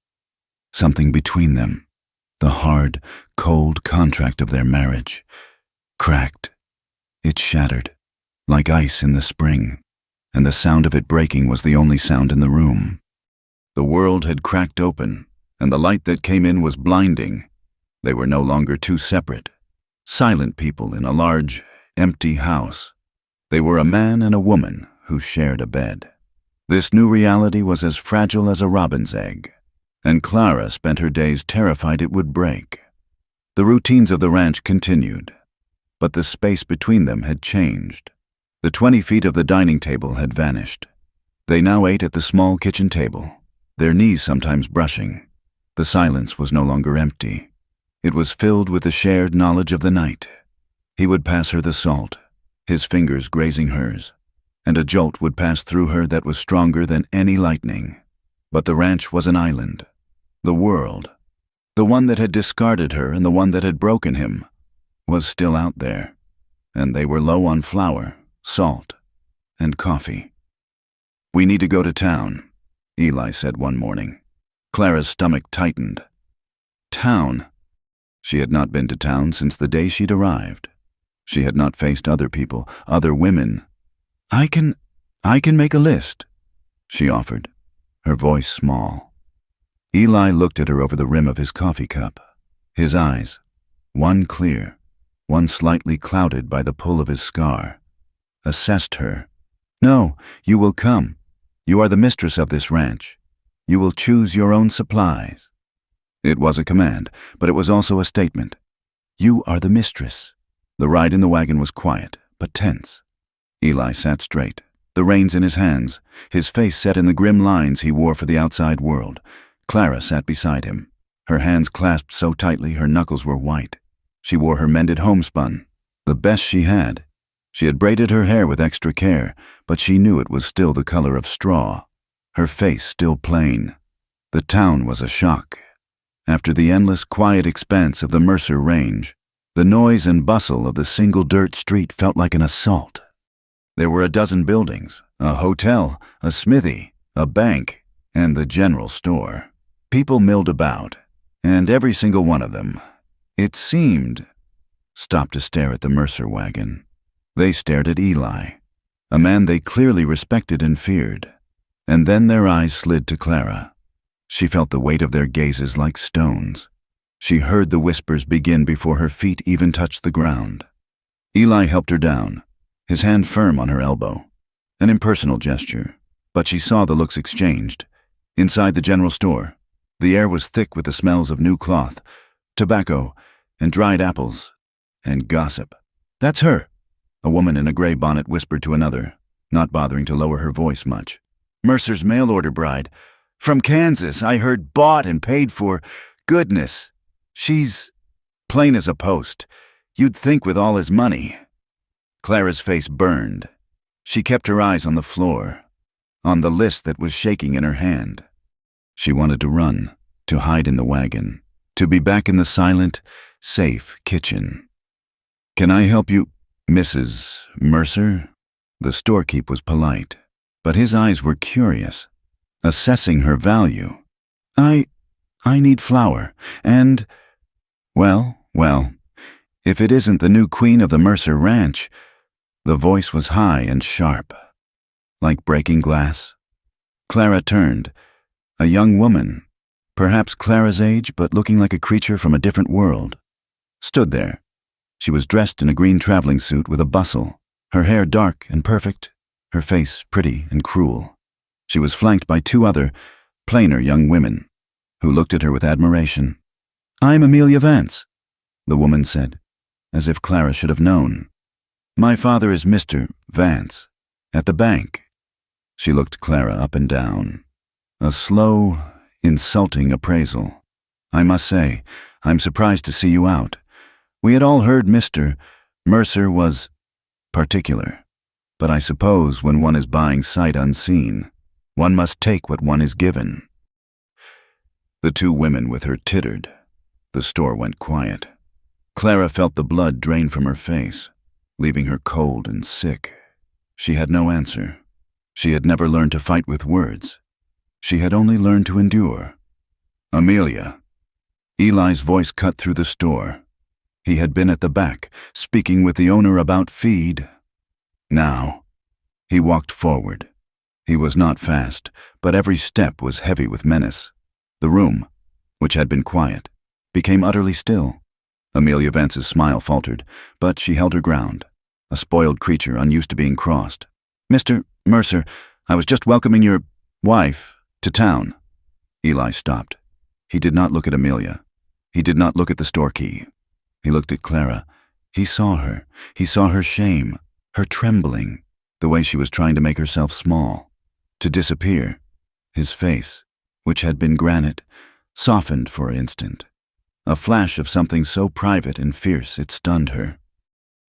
Something between them, the hard, cold contract of their marriage, cracked. It shattered, like ice in the spring, and the sound of it breaking was the only sound in the room. The world had cracked open, and the light that came in was blinding. They were no longer two separate, silent people in a large, empty house. They were a man and a woman who shared a bed. This new reality was as fragile as a robin's egg, and Clara spent her days terrified it would break. The routines of the ranch continued, but the space between them had changed. The 20 feet of the dining table had vanished. They now ate at the small kitchen table, their knees sometimes brushing. The silence was no longer empty. It was filled with the shared knowledge of the night. He would pass her the salt, his fingers grazing hers, and a jolt would pass through her that was stronger than any lightning. But the ranch was an island. The world, the one that had discarded her and the one that had broken him, was still out there, and they were low on flour, salt, and coffee. "We need to go to town," Eli said one morning. Clara's stomach tightened. Town. She had not been to town since the day she'd arrived. She had not faced other people, other women. I can make a list," she offered, her voice small. Eli looked at her over the rim of his coffee cup. His eyes, one clear, one slightly clouded by the pull of his scar, assessed her. "No, you will come. You are the mistress of this ranch. You will choose your own supplies." It was a command, but it was also a statement. You are the mistress. The ride in the wagon was quiet, but tense. Eli sat straight, the reins in his hands, his face set in the grim lines he wore for the outside world. Clara sat beside him, her hands clasped so tightly her knuckles were white. She wore her mended homespun, the best she had. She had braided her hair with extra care, but she knew it was still the color of straw, her face still plain. The town was a shock. After the endless, quiet expanse of the Mercer Range, the noise and bustle of the single dirt street felt like an assault. There were a dozen buildings, a hotel, a smithy, a bank, and the general store. People milled about, and every single one of them, it seemed, stopped to stare at the Mercer wagon. They stared at Eli, a man they clearly respected and feared, and then their eyes slid to Clara. She felt the weight of their gazes like stones. She heard the whispers begin before her feet even touched the ground. Eli helped her down, his hand firm on her elbow. An impersonal gesture, but she saw the looks exchanged. Inside the general store, The air was thick with the smells of new cloth, tobacco, and dried apples, and gossip. "That's her," a woman in a gray bonnet whispered to another, not bothering to lower her voice much. "Mercer's mail-order bride. From Kansas, I heard, bought and paid for. Goodness, she's plain as a post. You'd think with all his money." Clara's face burned. She kept her eyes on the floor, on the list that was shaking in her hand. She wanted to run, to hide in the wagon, to be back in the silent, safe kitchen. "Can I help you, Mrs. Mercer?" The storekeep was polite, but his eyes were curious, assessing her value. I need flour, and, well, if it isn't the new queen of the Mercer Ranch." The voice was high and sharp, like breaking glass. Clara turned. A young woman, perhaps Clara's age, but looking like a creature from a different world, stood there. She was dressed in a green traveling suit with a bustle, her hair dark and perfect, her face pretty and cruel. She was flanked by two other, plainer young women, who looked at her with admiration. "I'm Amelia Vance," the woman said, as if Clara should have known. "My father is Mr. Vance, at the bank." She looked Clara up and down. A slow, insulting appraisal. "I must say, I'm surprised to see you out. We had all heard Mr. Mercer was particular, but I suppose when one is buying sight unseen, one must take what one is given." The two women with her tittered. The store went quiet. Clara felt the blood drain from her face, leaving her cold and sick. She had no answer. She had never learned to fight with words. She had only learned to endure. "Amelia." Eli's voice cut through the store. He had been at the back, speaking with the owner about feed. Now, he walked forward. He was not fast, but every step was heavy with menace. The room, which had been quiet, became utterly still. Amelia Vance's smile faltered, but she held her ground, a spoiled creature unused to being crossed. "Mr. Mercer, I was just welcoming your wife to town." Eli stopped. He did not look at Amelia. He did not look at the store key. He looked at Clara. He saw her. He saw her shame, her trembling, the way she was trying to make herself small, to disappear. His face, which had been granite, softened for an instant. A flash of something so private and fierce it stunned her.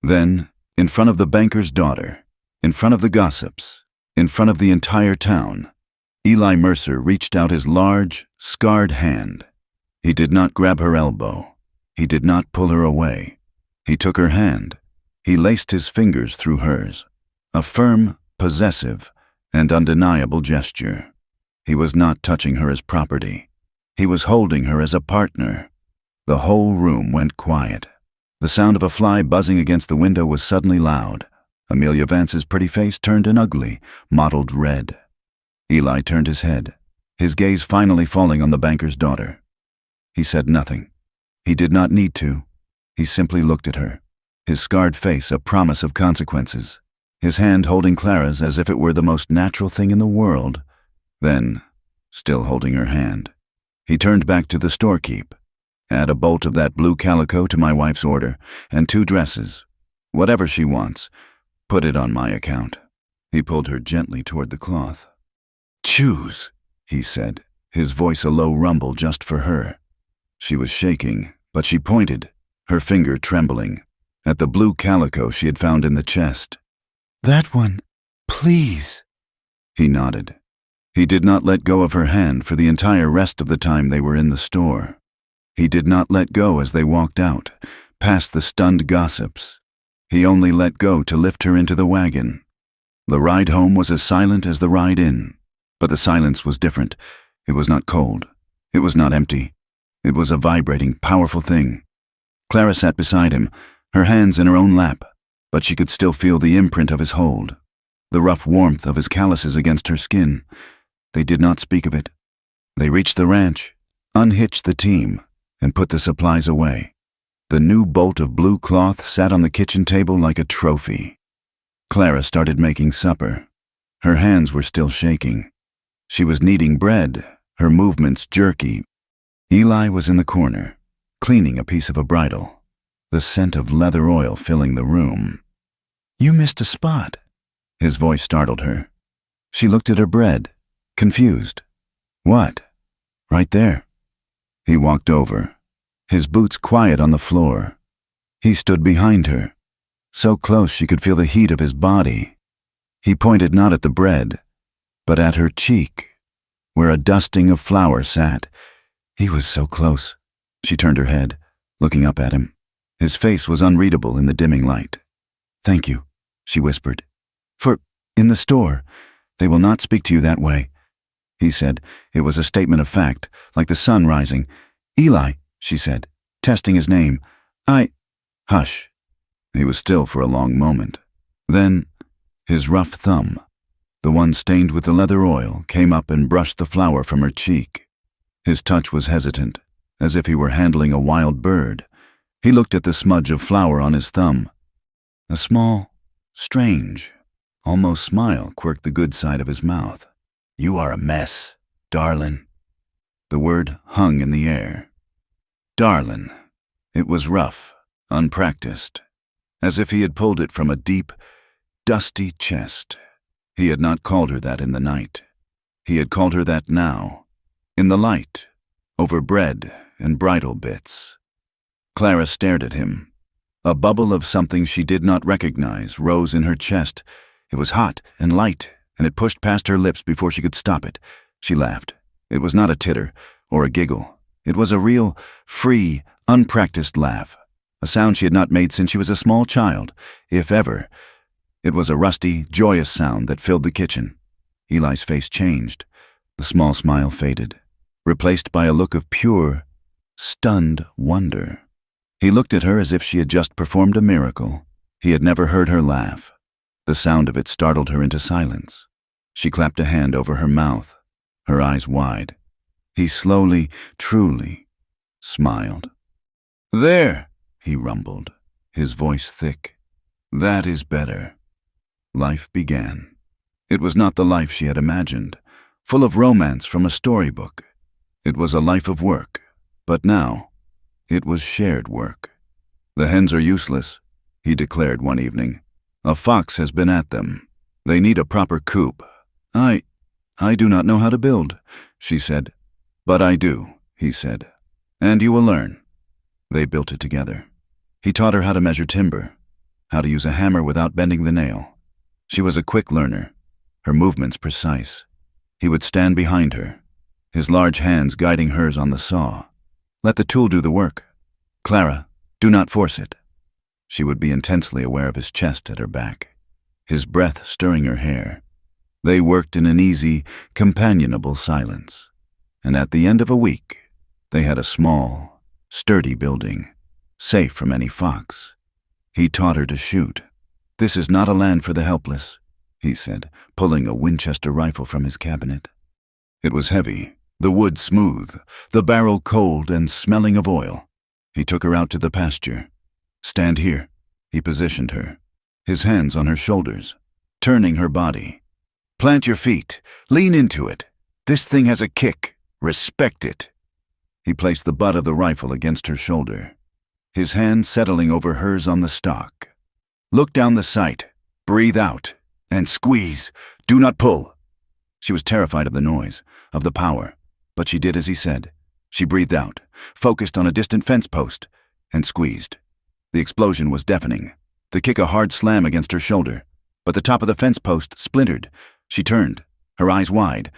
Then, in front of the banker's daughter, in front of the gossips, in front of the entire town, Eli Mercer reached out his large, scarred hand. He did not grab her elbow. He did not pull her away. He took her hand. He laced his fingers through hers. A firm, possessive, and undeniable gesture. He was not touching her as property. He was holding her as a partner. The whole room went quiet. The sound of a fly buzzing against the window was suddenly loud. Amelia Vance's pretty face turned an ugly, mottled red. Eli turned his head, his gaze finally falling on the banker's daughter. He said nothing. He did not need to. He simply looked at her, his scarred face a promise of consequences, his hand holding Clara's as if it were the most natural thing in the world. Then, still holding her hand, he turned back to the storekeep. "Add a bolt of that blue calico to my wife's order, and 2 dresses. Whatever she wants, put it on my account." He pulled her gently toward the cloth. "Choose," he said, his voice a low rumble just for her. She was shaking, but she pointed, her finger trembling, at the blue calico she had found in the chest. "That one, please." He nodded. He did not let go of her hand for the entire rest of the time they were in the store. He did not let go as they walked out, past the stunned gossips. He only let go to lift her into the wagon. The ride home was as silent as the ride in, but the silence was different. It was not cold. It was not empty. It was a vibrating, powerful thing. Clara sat beside him, her hands in her own lap, but she could still feel the imprint of his hold, the rough warmth of his calluses against her skin. They did not speak of it. They reached the ranch, unhitched the team, and put the supplies away. The new bolt of blue cloth sat on the kitchen table like a trophy. Clara started making supper. Her hands were still shaking. She was kneading bread, her movements jerky, Eli was in the corner, cleaning a piece of a bridle, the scent of leather oil filling the room. "You missed a spot." His voice startled her. She looked at her bread, confused. "What?" "Right there." He walked over, his boots quiet on the floor. He stood behind her, so close she could feel the heat of his body. He pointed not at the bread, but at her cheek, where a dusting of flour sat. He was so close. She turned her head, looking up at him. His face was unreadable in the dimming light. "Thank you," she whispered. In the store, they will not speak to you that way." He said. It was a statement of fact, like the sun rising. "Eli," she said, testing his name. Hush." He was still for a long moment. Then, his rough thumb, the one stained with the leather oil, came up and brushed the flour from her cheek. His touch was hesitant, as if he were handling a wild bird. He looked at the smudge of flour on his thumb. A small, strange, almost smile quirked the good side of his mouth. "You are a mess, darlin'." The word hung in the air. Darlin'. It was rough, unpracticed, as if he had pulled it from a deep, dusty chest. He had not called her that in the night. He had called her that now, in the light, over bread and bridle bits. Clara stared at him. A bubble of something she did not recognize rose in her chest. It was hot and light, and it pushed past her lips before she could stop it. She laughed. It was not a titter or a giggle. It was a real, free, unpracticed laugh, a sound she had not made since she was a small child, if ever. It was a rusty, joyous sound that filled the kitchen. Eli's face changed. The small smile faded, replaced by a look of pure, stunned wonder. He looked at her as if she had just performed a miracle. He had never heard her laugh. The sound of it startled her into silence. She clapped a hand over her mouth, her eyes wide. He slowly, truly smiled. "There," he rumbled, his voice thick. "That is better." Life began. It was not the life she had imagined, full of romance from a storybook. It was a life of work, but now it was shared work. "The hens are useless," he declared one evening. "A fox has been at them. They need a proper coop." I do not know how to build," she said. "But I do," he said. "And you will learn." They built it together. He taught her how to measure timber, how to use a hammer without bending the nail. She was a quick learner, her movements precise. He would stand behind her, his large hands guiding hers on the saw. Let the tool do the work. "Clara, do not force it." She would be intensely aware of his chest at her back, his breath stirring her hair. They worked in an easy, companionable silence. And at the end of a week, they had a small, sturdy building, safe from any fox. He taught her to shoot. "This is not a land for the helpless," he said, pulling a Winchester rifle from his cabinet. It was heavy, the wood smooth, the barrel cold and smelling of oil. He took her out to the pasture. "Stand here," he positioned her, his hands on her shoulders, turning her body. "Plant your feet, lean into it. This thing has a kick. Respect it." He placed the butt of the rifle against her shoulder, his hand settling over hers on the stock. "Look down the sight, breathe out, and squeeze. Do not pull." She was terrified of the noise, of the power, but she did as he said. She breathed out, focused on a distant fence post, and squeezed. The explosion was deafening, the kick a hard slam against her shoulder, but the top of the fence post splintered. She turned, her eyes wide.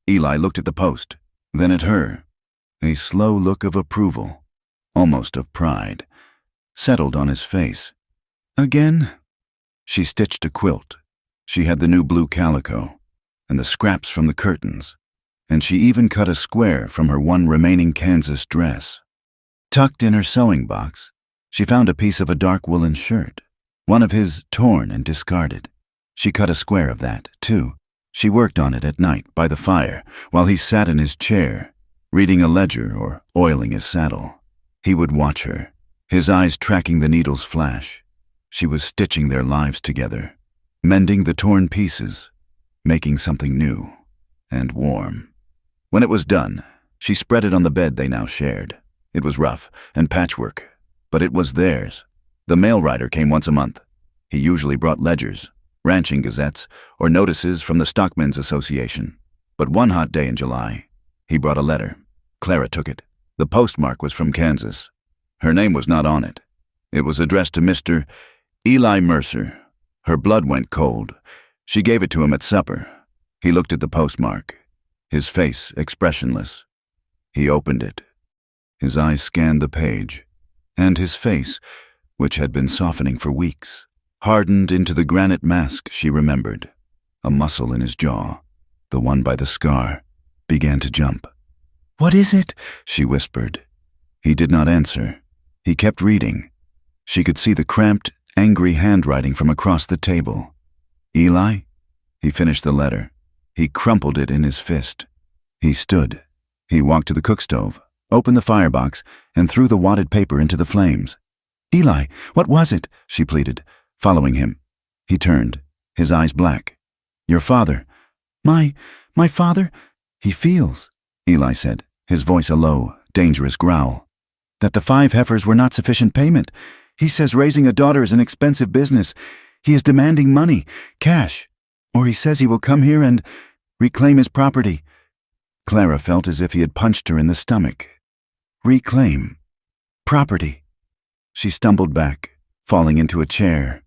Eli looked at the post, then at her. A slow look of approval, almost of pride, settled on his face. "Again?" She stitched a quilt. She had the new blue calico, and the scraps from the curtains, and she even cut a square from her one remaining Kansas dress. Tucked in her sewing box, she found a piece of a dark woolen shirt, one of his torn and discarded. She cut a square of that, too. She worked on it at night by the fire while he sat in his chair, reading a ledger or oiling his saddle. He would watch her, his eyes tracking the needle's flash. She was stitching their lives together, mending the torn pieces, making something new and warm. When it was done, She spread it on the bed they now shared. It was rough and patchwork, but it was theirs. The mail rider came once a month. He usually brought ledgers, ranching gazettes, or notices from the Stockmen's Association. But one hot day in July, he brought a letter. Clara took it. The postmark was from Kansas. Her name was not on it. It was addressed to Mr. Eli Mercer. Her blood went cold. She gave it to him at supper. He looked at the postmark, his face expressionless. He opened it. His eyes scanned the page, and his face, which had been softening for weeks, hardened into the granite mask she remembered. A muscle in his jaw, the one by the scar, began to jump. "What is it?" she whispered. He did not answer. He kept reading. She could see the cramped, angry handwriting from across the table. "Eli?" He finished the letter. He crumpled it in his fist. He stood. He walked to the cook stove, opened the firebox, and threw the wadded paper into the flames. "Eli, what was it?" she pleaded, following him. He turned, his eyes black. "Your father." My father? He feels," Eli said, his voice a low, dangerous growl, "that the 5 heifers were not sufficient payment. He says raising a daughter is an expensive business. He is demanding money, cash, or he says he will come here and reclaim his property." Clara felt as if he had punched her in the stomach. Reclaim. Property. She stumbled back, falling into a chair.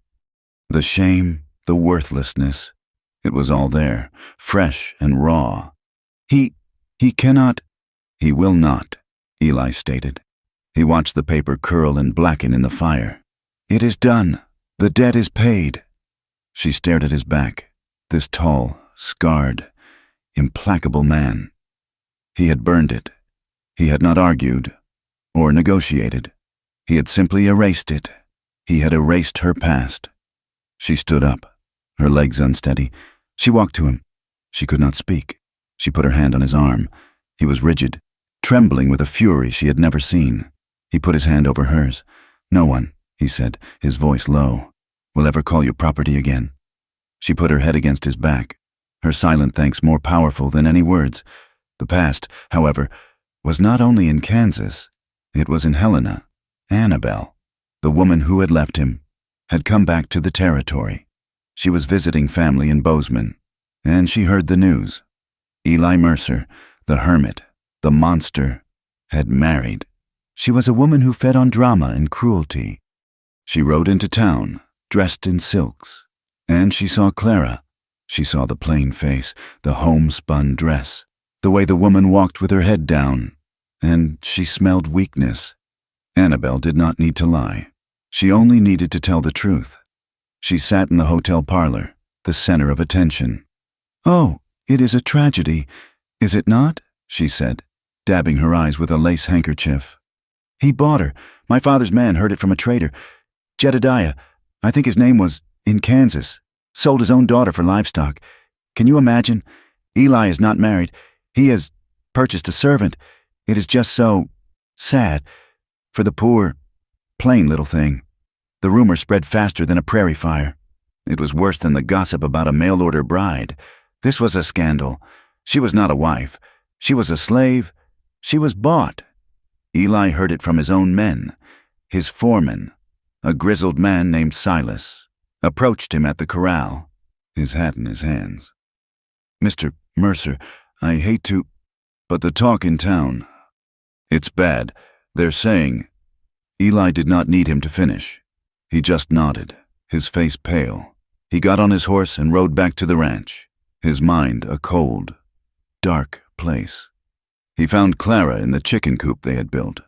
The shame, the worthlessness. It was all there, fresh and raw. He cannot. He will not, Eli stated. He watched the paper curl and blacken in the fire. "It is done. The debt is paid." She stared at his back, this tall, scarred, implacable man. He had burned it. He had not argued or negotiated. He had simply erased it. He had erased her past. She stood up, her legs unsteady. She walked to him. She could not speak. She put her hand on his arm. He was rigid, trembling with a fury she had never seen. He put his hand over hers. "No one," he said, his voice low, "will ever call you property again." She put her head against his back, her silent thanks more powerful than any words. The past, however, was not only in Kansas. It was in Helena. Annabelle, the woman who had left him, had come back to the territory. She was visiting family in Bozeman, and she heard the news. Eli Mercer, the hermit, the monster, had married. She was a woman who fed on drama and cruelty. She rode into town, dressed in silks, and she saw Clara. She saw the plain face, the homespun dress, the way the woman walked with her head down, and she smelled weakness. Annabelle did not need to lie. She only needed to tell the truth. She sat in the hotel parlor, the center of attention. "Oh, it is a tragedy, is it not?" she said, dabbing her eyes with a lace handkerchief. "He bought her. My father's man heard it from a trader. Jedediah, I think his name was, in Kansas. Sold his own daughter for livestock. Can you imagine? Eli is not married. He has purchased a servant. It is just so sad. For the poor, plain little thing. The rumor spread faster than a prairie fire. It was worse than the gossip about a mail-order bride. This was a scandal. She was not a wife. She was a slave. She was bought. Eli heard it from his own men. His foreman, a grizzled man named Silas, approached him at the corral, his hat in his hands. "Mr. Mercer, I hate to, but the talk in town, it's bad. They're saying..." Eli did not need him to finish. He just nodded, his face pale. He got on his horse and rode back to the ranch, his mind a cold, dark place. He found Clara in the chicken coop they had built.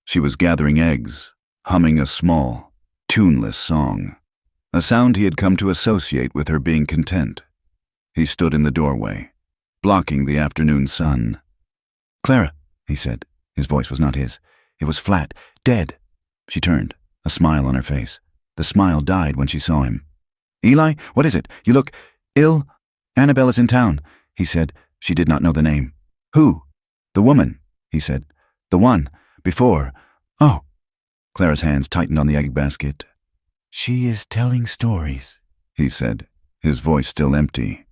She was gathering eggs, humming a small, tuneless song, a sound he had come to associate with her being content. He stood in the doorway, blocking the afternoon sun. "Clara," he said. His voice was not his. It was flat, dead. She turned, a smile on her face. The smile died when she saw him. "Eli, what is it? You look ill." "Annabelle is in town," he said. She did not know the name. "Who?" "The woman," he said. "The one, before." "Oh." Clara's hands tightened on the egg basket. "She is telling stories," he said, his voice still empty.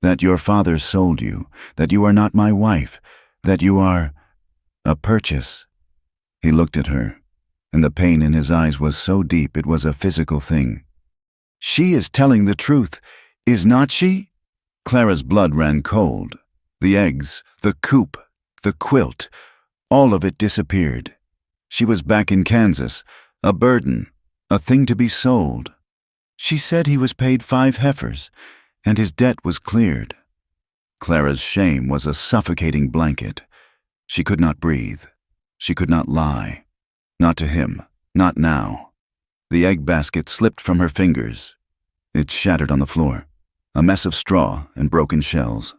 "That your father sold you, that you are not my wife, that you are..." a purchase. He looked at her, and the pain in his eyes was so deep it was a physical thing. She is telling the truth, is not she? Clara's blood ran cold. The eggs, the coop, the quilt, all of it disappeared. She was back in Kansas, a burden, a thing to be sold. She said he was paid 5 heifers, and his debt was cleared. Clara's shame was a suffocating blanket. She could not breathe. She could not lie. Not to him, not now. The egg basket slipped from her fingers. It shattered on the floor, a mess of straw and broken shells.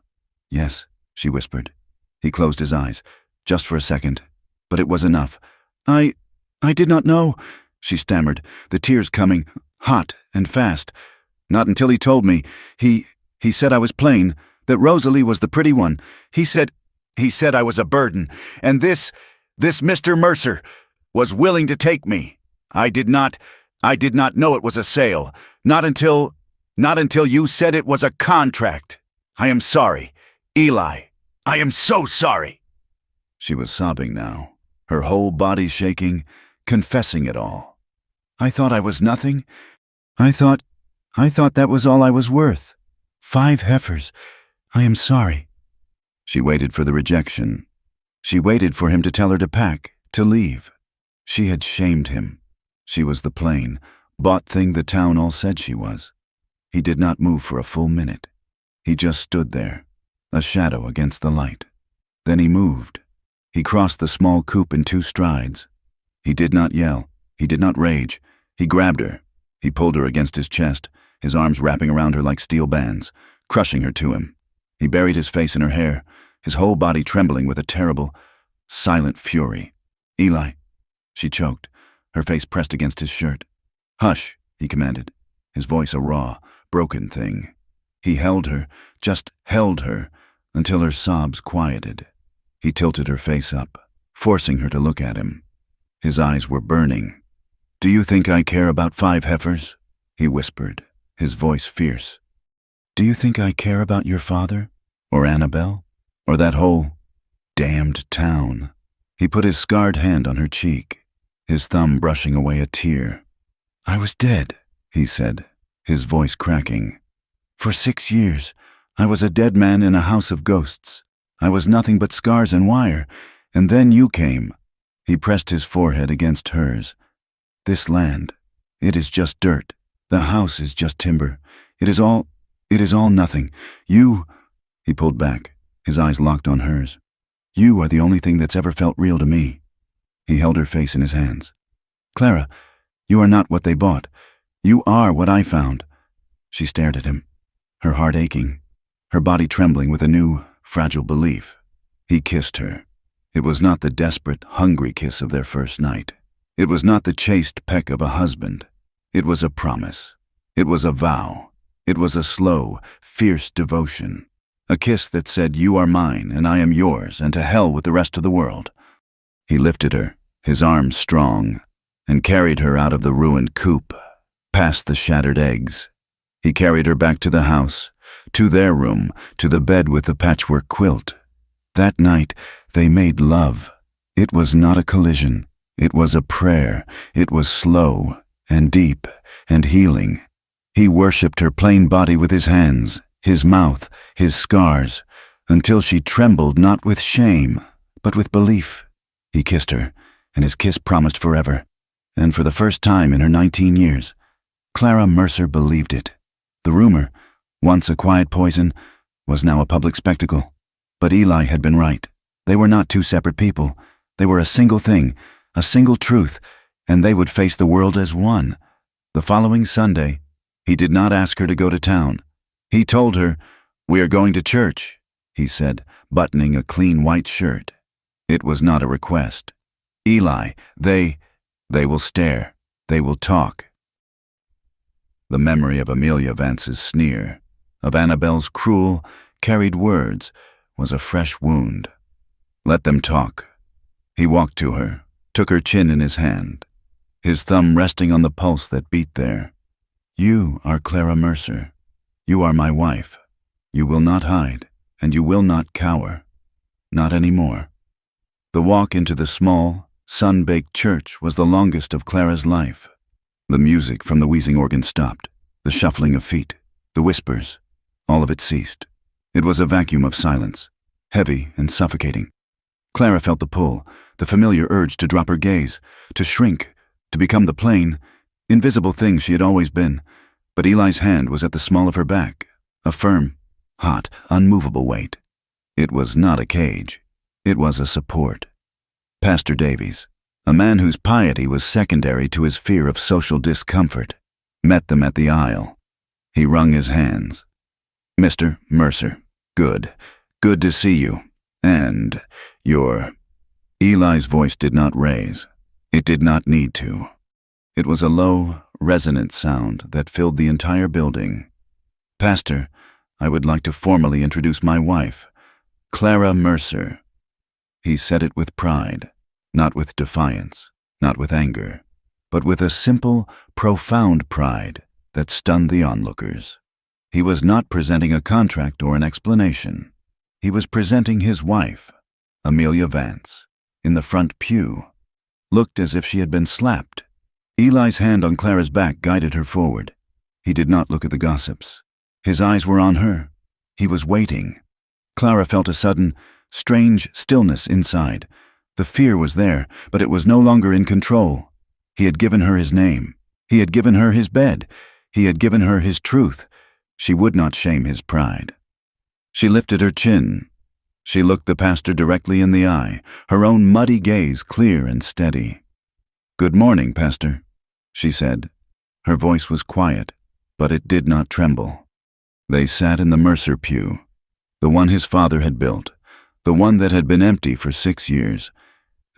Yes, she whispered. He closed his eyes, just for a second, but it was enough. I did not know, she stammered, the tears coming, hot and fast. Not until he told me. He said I was plain, that Rosalie was the pretty one. He said I was a burden, and this Mr. Mercer was willing to take me. I did not know it was a sale, not until you said it was a contract. I am sorry, Eli. I am so sorry. She was sobbing now, her whole body shaking, confessing it all. I thought I was nothing. I thought that was all I was worth. 5 heifers. I am sorry. She waited for the rejection. She waited for him to tell her to pack, to leave. She had shamed him. She was the plain, bought thing the town all said she was. He did not move for a full minute. He just stood there, a shadow against the light. Then he moved. He crossed the small coop in 2 strides. He did not yell. He did not rage. He grabbed her. He pulled her against his chest, his arms wrapping around her like steel bands, crushing her to him. He buried his face in her hair, his whole body trembling with a terrible, silent fury. Eli, she choked, her face pressed against his shirt. Hush, he commanded, his voice a raw, broken thing. He held her, just held her, until her sobs quieted. He tilted her face up, forcing her to look at him. His eyes were burning. Do you think I care about 5 heifers? He whispered, his voice fierce. Do you think I care about your father? Or Annabelle? Or that whole damned town? He put his scarred hand on her cheek, his thumb brushing away a tear. I was dead, he said, his voice cracking. For 6 years, I was a dead man in a house of ghosts. I was nothing but scars and wire, and then you came. He pressed his forehead against hers. This land, it is just dirt. The house is just timber. It is all nothing. He pulled back, his eyes locked on hers. You are the only thing that's ever felt real to me. He held her face in his hands. Clara, you are not what they bought. You are what I found. She stared at him, her heart aching, her body trembling with a new, fragile belief. He kissed her. It was not the desperate, hungry kiss of their first night. It was not the chaste peck of a husband. It was a promise. It was a vow. It was a slow, fierce devotion. A kiss that said, you are mine, and I am yours, and to hell with the rest of the world. He lifted her, his arms strong, and carried her out of the ruined coop, past the shattered eggs. He carried her back to the house, to their room, to the bed with the patchwork quilt. That night, they made love. It was not a collision. It was a prayer. It was slow and deep and healing. He worshipped her plain body with his hands, his mouth, his scars, until she trembled not with shame, but with belief. He kissed her, and his kiss promised forever. And for the first time in her 19 years, Clara Mercer believed it. The rumor, once a quiet poison, was now a public spectacle. But Eli had been right. They were not 2 separate people. They were a single thing, a single truth, and they would face the world as one. The following Sunday, he did not ask her to go to town. He told her, we are going to church, he said, buttoning a clean white shirt. It was not a request. Eli, they will stare. They will talk. The memory of Amelia Vance's sneer, of Annabelle's cruel, carried words, was a fresh wound. Let them talk. He walked to her, took her chin in his hand, his thumb resting on the pulse that beat there. You are Clara Mercer. You are my wife. You will not hide, and you will not cower. Not anymore. The walk into the small, sun-baked church was the longest of Clara's life. The music from the wheezing organ stopped, the shuffling of feet, the whispers, all of it ceased. It was a vacuum of silence, heavy and suffocating. Clara felt the pull, the familiar urge to drop her gaze, to shrink, to become the plain, invisible thing she had always been. But Eli's hand was at the small of her back, a firm, hot, unmovable weight. It was not a cage. It was a support. Pastor Davies, a man whose piety was secondary to his fear of social discomfort, met them at the aisle. He wrung his hands. "Mr. Mercer, good to see you. And your—" Eli's voice did not raise. It did not need to. It was a low, resonant sound that filled the entire building. "Pastor, I would like to formally introduce my wife, Clara Mercer." He said it with pride, not with defiance, not with anger, but with a simple, profound pride that stunned the onlookers. He was not presenting a contract or an explanation. He was presenting his wife, Amelia Vance, in the front pew, looked as if she had been slapped. Eli's hand on Clara's back guided her forward. He did not look at the gossips. His eyes were on her. He was waiting. Clara felt a sudden, strange stillness inside. The fear was there, but it was no longer in control. He had given her his name. He had given her his bed. He had given her his truth. She would not shame his pride. She lifted her chin. She looked the pastor directly in the eye, her own muddy gaze clear and steady. "Good morning, Pastor," she said. Her voice was quiet, but it did not tremble. They sat in the Mercer pew, the one his father had built, the one that had been empty for 6 years.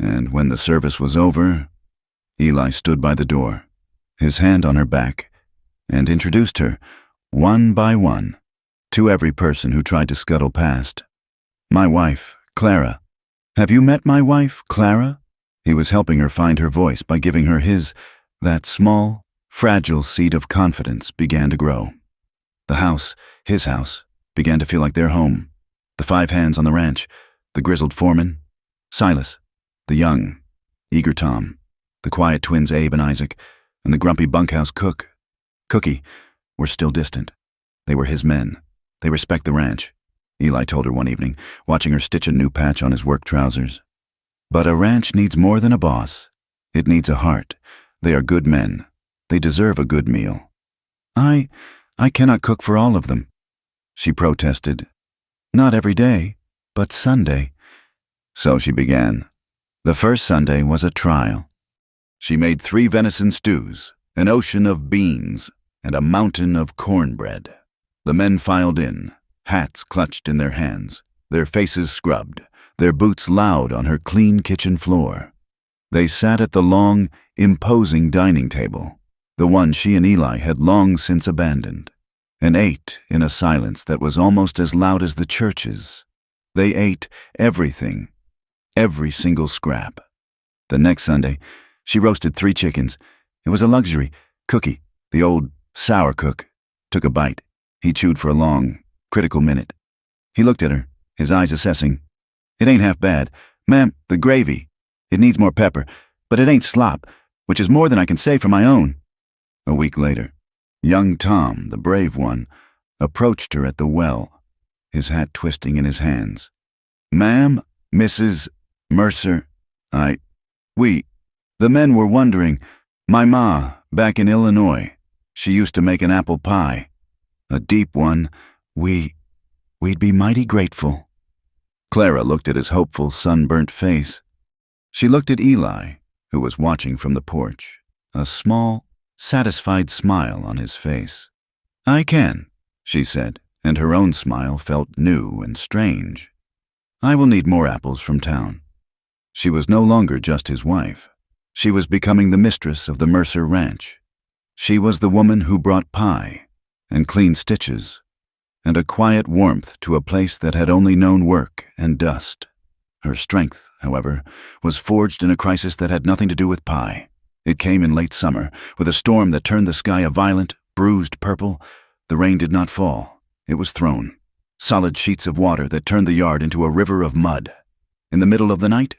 And when the service was over, Eli stood by the door, his hand on her back, and introduced her, one by one, to every person who tried to scuttle past. "My wife, Clara. Have you met my wife, Clara?" He was helping her find her voice by giving her that small, fragile seed of confidence began to grow. The house, his house, began to feel like their home. The 5 hands on the ranch, the grizzled foreman, Silas, the young, eager Tom, the quiet twins Abe and Isaac, and the grumpy bunkhouse cook, Cookie, were still distant. They were his men. They respect the ranch, Eli told her one evening, watching her stitch a new patch on his work trousers. But a ranch needs more than a boss. It needs a heart. They are good men. They deserve a good meal. I cannot cook for all of them," she protested. "Not every day, but Sunday." So she began. The first Sunday was a trial. She made 3 venison stews, an ocean of beans, and a mountain of cornbread. The men filed in, hats clutched in their hands, their faces scrubbed, their boots loud on her clean kitchen floor. They sat at the long, imposing dining table, the one she and Eli had long since abandoned, and ate in a silence that was almost as loud as the church's. They ate everything, every single scrap. The next Sunday, she roasted 3 chickens. It was a luxury. Cookie, the old sour cook, took a bite. He chewed for a long, critical minute. He looked at her, his eyes assessing. "It ain't half bad. Ma'am, the gravy. It needs more pepper, but it ain't slop, which is more than I can say for my own." A week later, young Tom, the brave one, approached her at the well, his hat twisting in his hands. "Ma'am, Mrs. Mercer, the men were wondering. My ma, back in Illinois, she used to make an apple pie. A deep one. We'd be mighty grateful." Clara looked at his hopeful, sunburnt face. She looked at Eli, who was watching from the porch, a small, satisfied smile on his face. "I can," she said, and her own smile felt new and strange. "I will need more apples from town." She was no longer just his wife. She was becoming the mistress of the Mercer Ranch. She was the woman who brought pie, and clean stitches, and a quiet warmth to a place that had only known work and dust. Her strength, however, was forged in a crisis that had nothing to do with pie. It came in late summer, with a storm that turned the sky a violent, bruised purple. The rain did not fall. It was thrown. Solid sheets of water that turned the yard into a river of mud. In the middle of the night,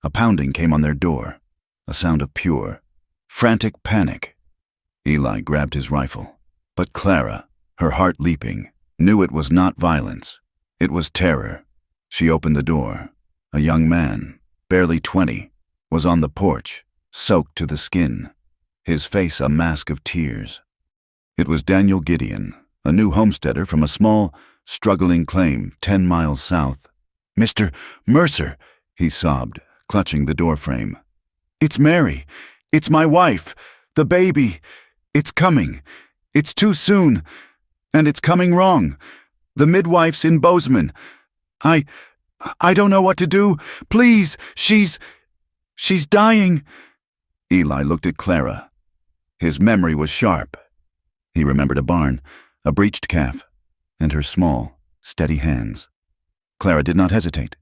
A pounding came on their door, a sound of pure, frantic panic. Eli grabbed his rifle, but Clara, her heart leaping, knew it was not violence. It was terror. She opened the door. A young man, barely 20, was on the porch, soaked to the skin, his face a mask of tears. It was Daniel Gideon, a new homesteader from a small, struggling claim 10 miles south. "Mr. Mercer," he sobbed, clutching the doorframe. "It's Mary. It's my wife. The baby. It's coming. It's too soon. And it's coming wrong. The midwife's in Bozeman. I don't know what to do. Please, she's dying." Eli looked at Clara. His memory was sharp. He remembered a barn, a breeched calf, and her small, steady hands. Clara did not hesitate.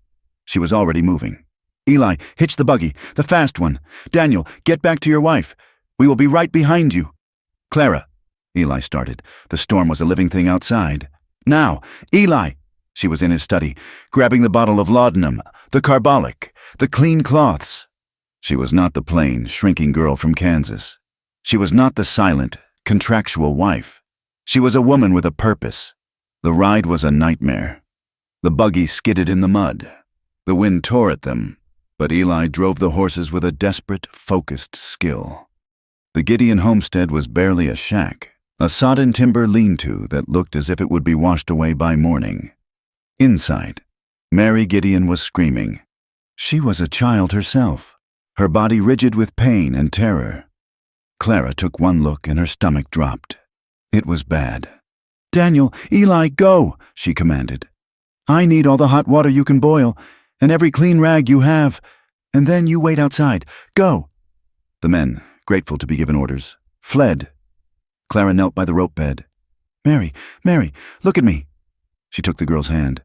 She was already moving. "Eli, hitch the buggy, the fast one. Daniel, get back to your wife. We will be right behind you." "Clara," Eli started. The storm was a living thing outside. "Now, Eli!" She was in his study, grabbing the bottle of laudanum, the carbolic, the clean cloths. She was not the plain, shrinking girl from Kansas. She was not the silent, contractual wife. She was a woman with a purpose. The ride was a nightmare. The buggy skidded in the mud. The wind tore at them, but Eli drove the horses with a desperate, focused skill. The Gideon homestead was barely a shack, a sodden timber lean-to that looked as if it would be washed away by morning. Inside, Mary Gideon was screaming. She was a child herself, her body rigid with pain and terror. Clara took one look and her stomach dropped. It was bad. "Daniel, Eli, go," she commanded. "I need all the hot water you can boil, and every clean rag you have, and then you wait outside. Go." The men, grateful to be given orders, fled. Clara knelt by the rope bed. Mary, look at me." She took the girl's hand.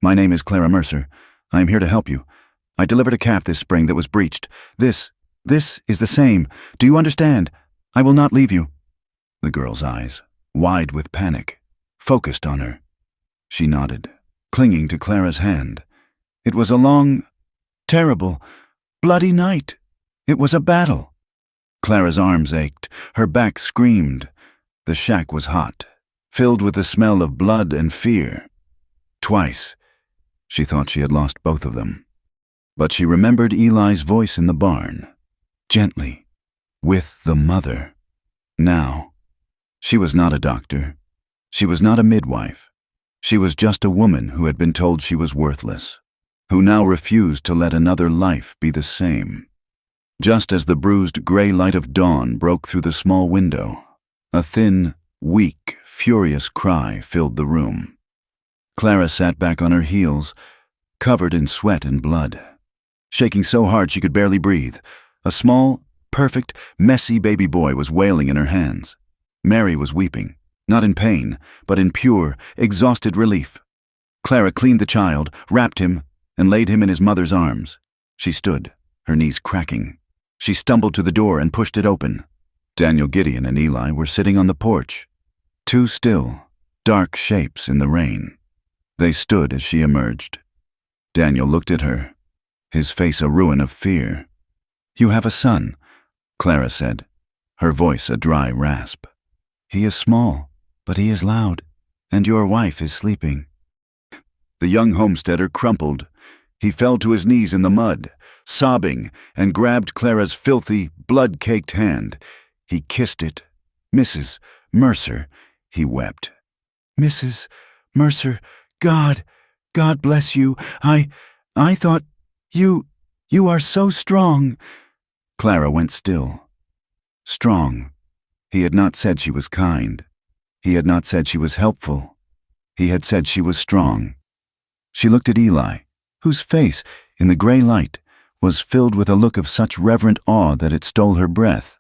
"My name is Clara Mercer. I am here to help you. I delivered a calf this spring that was breeched. This is the same. Do you understand? I will not leave you." The girl's eyes, wide with panic, focused on her. She nodded, clinging to Clara's hand. It was a long, terrible, bloody night. It was a battle. Clara's arms ached, her back screamed. The shack was hot, filled with the smell of blood and fear. Twice, she thought she had lost both of them. But she remembered Eli's voice in the barn, gently, with the mother. Now, she was not a doctor. She was not a midwife. She was just a woman who had been told she was worthless, who now refused to let another life be the same. Just as the bruised gray light of dawn broke through the small window, a thin, weak, furious cry filled the room. Clara sat back on her heels, covered in sweat and blood, shaking so hard she could barely breathe. A small, perfect, messy baby boy was wailing in her hands. Mary was weeping, not in pain, but in pure, exhausted relief. Clara cleaned the child, wrapped him, and laid him in his mother's arms. She stood, her knees cracking. She stumbled to the door and pushed it open. Daniel Gideon and Eli were sitting on the porch, two still, dark shapes in the rain. They stood as she emerged. Daniel looked at her, his face a ruin of fear. "You have a son," Clara said, her voice a dry rasp. "He is small, but he is loud, and your wife is sleeping." The young homesteader crumpled. He fell to his knees in the mud, sobbing, and grabbed Clara's filthy, blood-caked hand. He kissed it. "Mrs. Mercer," he wept. "Mrs. Mercer, God bless you. I thought you are so strong." Clara went still. Strong. He had not said she was kind. He had not said she was helpful. He had said she was strong. She looked at Eli, whose face, in the gray light, was filled with a look of such reverent awe that it stole her breath.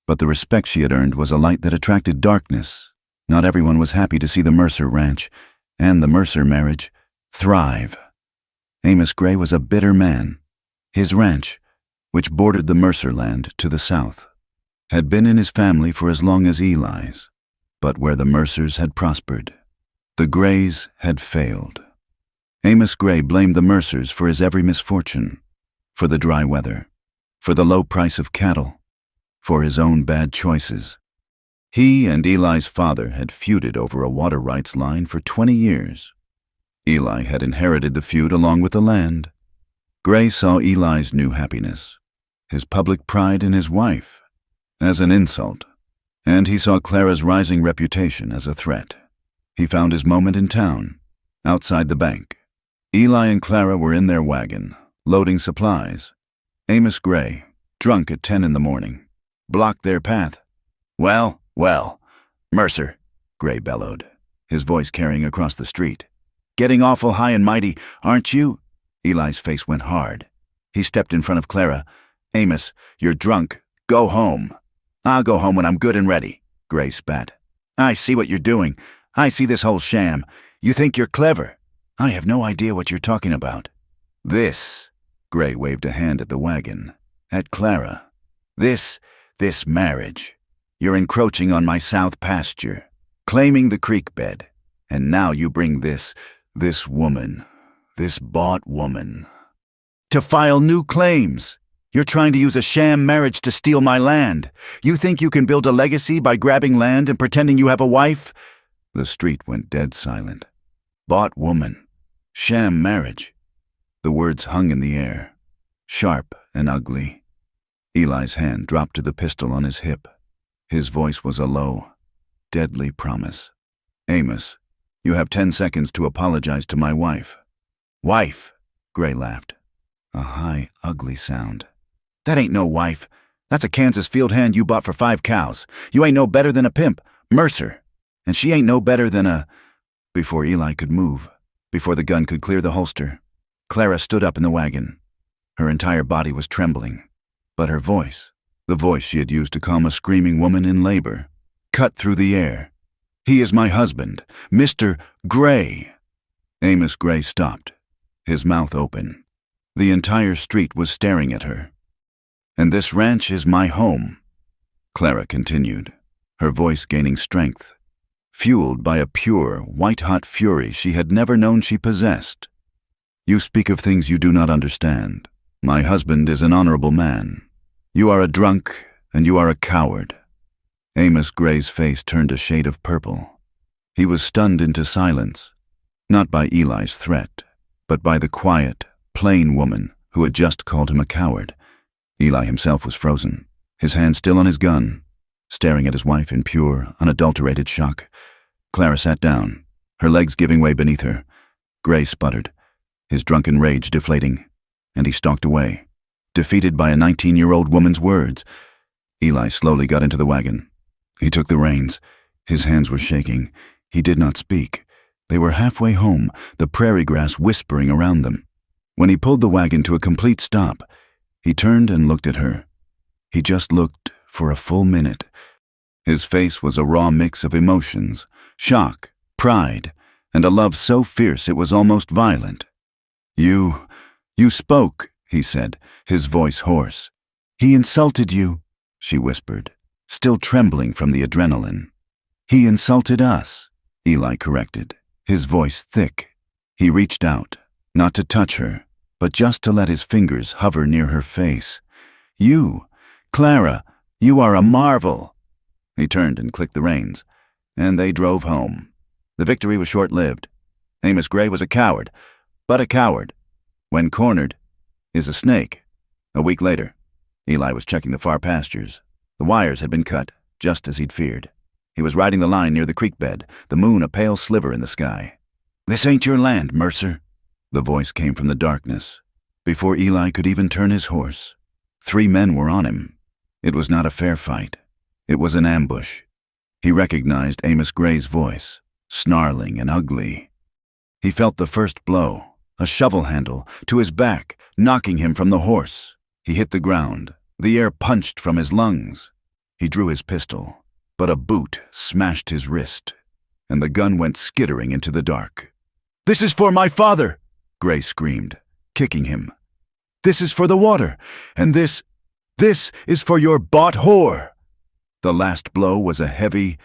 But the respect she had earned was a light that attracted darkness. Not everyone was happy to see the Mercer ranch, and the Mercer marriage, thrive. Amos Gray was a bitter man. His ranch, which bordered the Mercer land to the south, had been in his family for as long as Eli's, but where the Mercers had prospered, the Grays had failed. Amos Gray blamed the Mercers for his every misfortune, For the dry weather, for the low price of cattle, for his own bad choices. He and Eli's father had feuded over a water rights line for 20 years. Eli had inherited the feud along with the land. Gray saw Eli's new happiness, his public pride in his wife, as an insult, and he saw Clara's rising reputation as a threat. He found his moment in town, outside the bank. Eli and Clara were in their wagon, loading supplies. Amos Gray, drunk at 10 in the morning, blocked their path. "Well, Mercer," Gray bellowed, his voice carrying across the street. "Getting awful high and mighty, aren't you?" Eli's face went hard. He stepped in front of Clara. "Amos, you're drunk. Go home." "I'll go home when I'm good and ready," Gray spat. "I see what you're doing. I see this whole sham. You think you're clever. I have no idea what you're talking about. This," Gray waved a hand at the wagon, at Clara. This marriage. You're encroaching on my south pasture, claiming the creek bed, and now you bring this woman, this bought woman, to file new claims. You're trying to use a sham marriage to steal my land. You think you can build a legacy by grabbing land and pretending you have a wife?" The street went dead silent. Bought woman. Sham marriage. The words hung in the air, sharp and ugly. Eli's hand dropped to the pistol on his hip. His voice was a low, deadly promise. "Amos, you have 10 seconds to apologize to my wife." "Wife," Gray laughed. A high, ugly sound. "That ain't no wife. That's a Kansas field hand you bought for 5 cows. You ain't no better than a pimp, Mercer. And she ain't no better than a—" Before Eli could move, before the gun could clear the holster, Clara stood up in the wagon. Her entire body was trembling, but her voice, the voice she had used to calm a screaming woman in labor, cut through the air. "He is my husband, Mr. Gray." Amos Gray stopped, his mouth open. The entire street was staring at her. "And this ranch is my home," Clara continued, her voice gaining strength, fueled by a pure, white-hot fury she had never known she possessed. "You speak of things you do not understand. My husband is an honorable man. You are a drunk, and you are a coward." Amos Gray's face turned a shade of purple. He was stunned into silence, not by Eli's threat, but by the quiet, plain woman who had just called him a coward. Eli himself was frozen, his hand still on his gun, staring at his wife in pure, unadulterated shock. Clara sat down, her legs giving way beneath her. Gray sputtered, his drunken rage deflating, and he stalked away, defeated by a 19-year-old woman's words. Eli slowly got into the wagon. He took the reins. His hands were shaking. He did not speak. They were halfway home, the prairie grass whispering around them. When he pulled the wagon to a complete stop, he turned and looked at her. He just looked for a full minute. His face was a raw mix of emotions, shock, pride, and a love so fierce it was almost violent. You spoke," he said, his voice hoarse. "He insulted you," she whispered, still trembling from the adrenaline. "He insulted us," Eli corrected, his voice thick. He reached out, not to touch her, but just to let his fingers hover near her face. "You, Clara, you are a marvel." He turned and clicked the reins, and they drove home. The victory was short-lived. Amos Gray was a coward, but a coward, when cornered, is a snake. A week later, Eli was checking the far pastures. The wires had been cut, just as he'd feared. He was riding the line near the creek bed, the moon a pale sliver in the sky. "This ain't your land, Mercer." The voice came from the darkness. Before Eli could even turn his horse, 3 men were on him. It was not a fair fight. It was an ambush. He recognized Amos Gray's voice, snarling and ugly. He felt the first blow, a shovel handle, to his back, knocking him from the horse. He hit the ground. The air punched from his lungs. He drew his pistol, but a boot smashed his wrist, and the gun went skittering into the dark. "This is for my father!" Gray screamed, kicking him. "This is for the water, and this is for your bought whore!" The last blow was a heavy,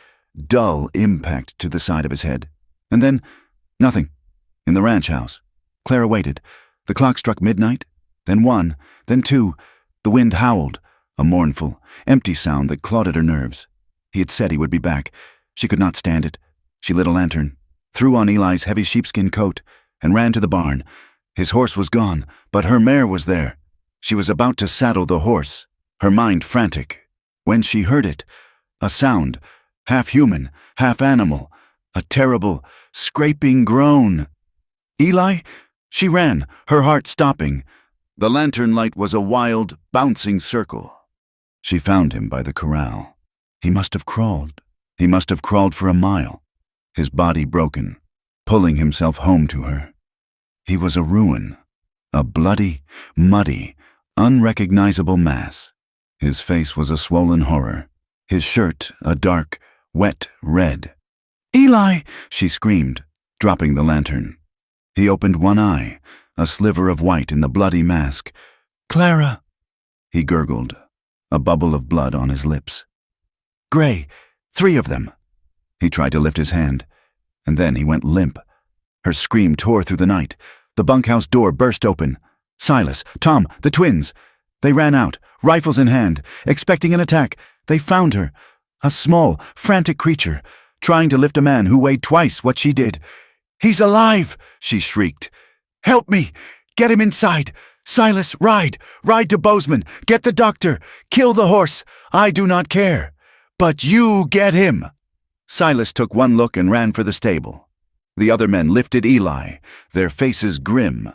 dull impact to the side of his head. And then, nothing. In the ranch house, Clara waited. The clock struck midnight, Then one, then two. The wind howled, a mournful, empty sound that clawed at her nerves. He had said he would be back. She could not stand it. She lit a lantern, threw on Eli's heavy sheepskin coat, and ran to the barn. His horse was gone, but her mare was there. She was about to saddle the horse, her mind frantic, when she heard it. A sound, half human, half animal, a terrible, scraping groan. Eli? She ran, her heart stopping. The lantern light was a wild, bouncing circle. She found him by the corral. He must have crawled. He must have crawled for a mile, his body broken, pulling himself home to her. He was a ruin, a bloody, muddy, unrecognizable mass. His face was a swollen horror, his shirt a dark, wet red. "Eli!" she screamed, dropping the lantern. He opened one eye, a sliver of white in the bloody mask. "Clara!" he gurgled, a bubble of blood on his lips. "Gray, 3 of them." He tried to lift his hand, and then he went limp. Her scream tore through the night. The bunkhouse door burst open. Silas, Tom, the twins. They ran out, rifles in hand, expecting an attack. They found her, a small, frantic creature, trying to lift a man who weighed twice what she did. "He's alive!" she shrieked. "Help me! Get him inside! Silas, ride! Ride to Bozeman! Get the doctor! Kill the horse! I do not care! But you get him!" Silas took one look and ran for the stable. The other men lifted Eli, their faces grim,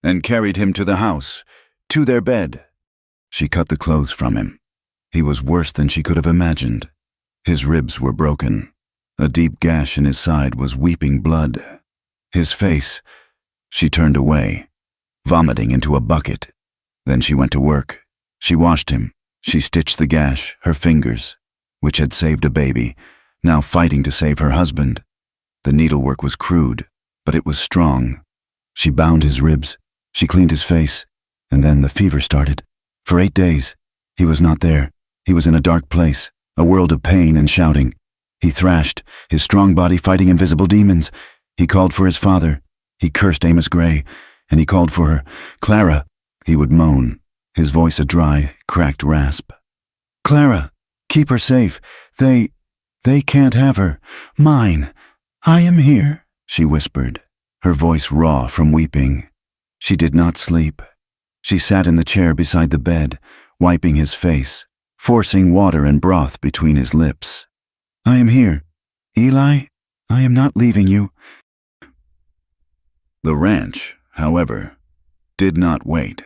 and carried him to the house, to their bed. She cut the clothes from him. He was worse than she could have imagined. His ribs were broken. A deep gash in his side was weeping blood. His face. She turned away, vomiting into a bucket. Then she went to work. She washed him. She stitched the gash, her fingers, which had saved a baby, now fighting to save her husband. The needlework was crude, but it was strong. She bound his ribs. She cleaned his face. And then the fever started. For 8 days, he was not there. He was in a dark place, a world of pain and shouting. He thrashed, his strong body fighting invisible demons. He called for his father. He cursed Amos Gray, and he called for her. "Clara," he would moan, his voice a dry, cracked rasp. "Clara, keep her safe. They can't have her. Mine. I am here," she whispered, her voice raw from weeping. She did not sleep. She sat in the chair beside the bed, wiping his face, forcing water and broth between his lips. "I am here. Eli, I am not leaving you." The ranch, however, did not wait.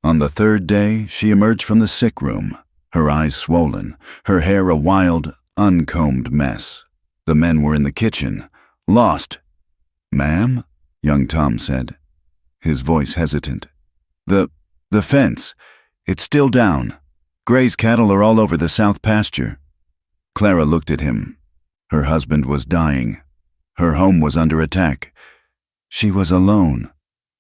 On the 3rd day, she emerged from the sick room, her eyes swollen, her hair a wild, uncombed mess. The men were in the kitchen, lost. "Ma'am?" young Tom said, his voice hesitant. The fence. It's still down. Gray's cattle are all over the south pasture." Clara looked at him. Her husband was dying. Her home was under attack. She was alone.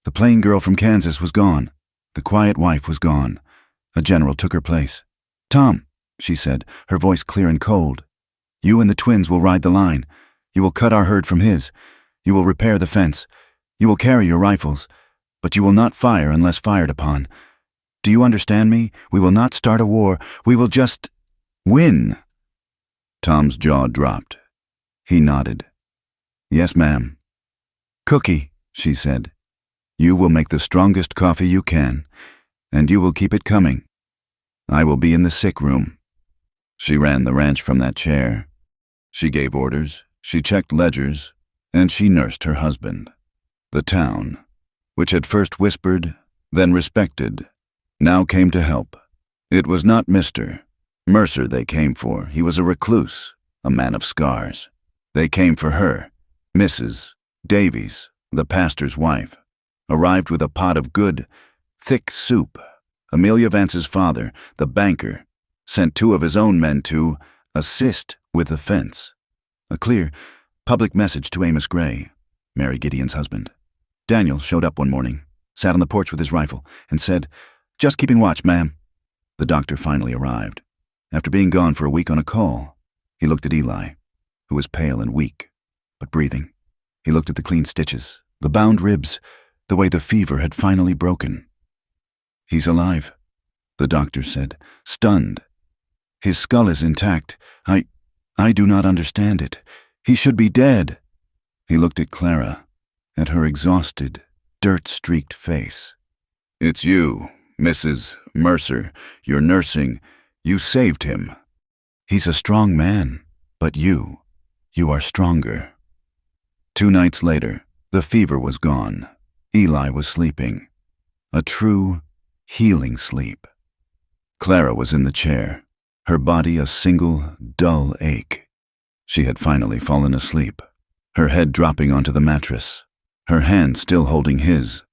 The plain girl from Kansas was gone. The quiet wife was gone. A general took her place. "Tom," she said, her voice clear and cold, "you and the twins will ride the line. You will cut our herd from his. You will repair the fence. You will carry your rifles. But you will not fire unless fired upon. Do you understand me? We will not start a war. We will just win." Tom's jaw dropped. He nodded. "Yes, ma'am." "Cookie," she said. "You will make the strongest coffee you can, and you will keep it coming. I will be in the sick room." She ran the ranch from that chair. She gave orders, she checked ledgers, and she nursed her husband. The town, which had first whispered, then respected, now came to help. It was not Mr. Mercer they came for. He was a recluse, a man of scars. They came for her, Mrs. Davies, the pastor's wife, arrived with a pot of good, thick soup. Amelia Vance's father, the banker, sent 2 of his own men to assist with the fence. A clear, public message to Amos Gray, Mary Gideon's husband. Daniel showed up one morning, sat on the porch with his rifle, and said, "Just keeping watch, ma'am." The doctor finally arrived. After being gone for a week on a call, he looked at Eli, who was pale and weak, but breathing. He looked at the clean stitches, the bound ribs, the way the fever had finally broken. He's alive, the doctor said, stunned. His skull is intact. I do not understand it. He should be dead. He looked at Clara, at her exhausted, dirt-streaked face. It's you, Mrs. Mercer. You're nursing. You saved him. He's a strong man, but you are stronger. 2 nights later, the fever was gone. Eli was sleeping. A true, healing sleep. Clara was in the chair, her body a single, dull ache. She had finally fallen asleep, her head dropping onto the mattress, her hand still holding his.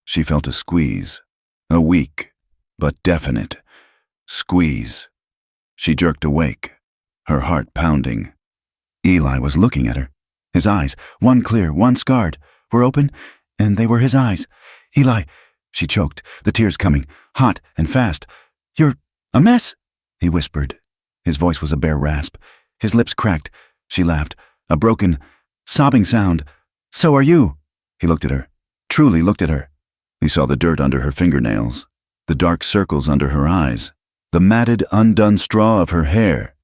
She felt a squeeze, a weak, but definite squeeze. She jerked awake, her heart pounding. Eli was looking at her. His eyes, one clear, one scarred, were open, and they were his eyes. Eli, she choked, the tears coming, hot and fast. You're a mess, he whispered. His voice was a bare rasp. His lips cracked. She laughed, a broken, sobbing sound. So are you. He looked at her, truly looked at her. He saw the dirt under her fingernails, the dark circles under her eyes, the matted, undone straw of her hair.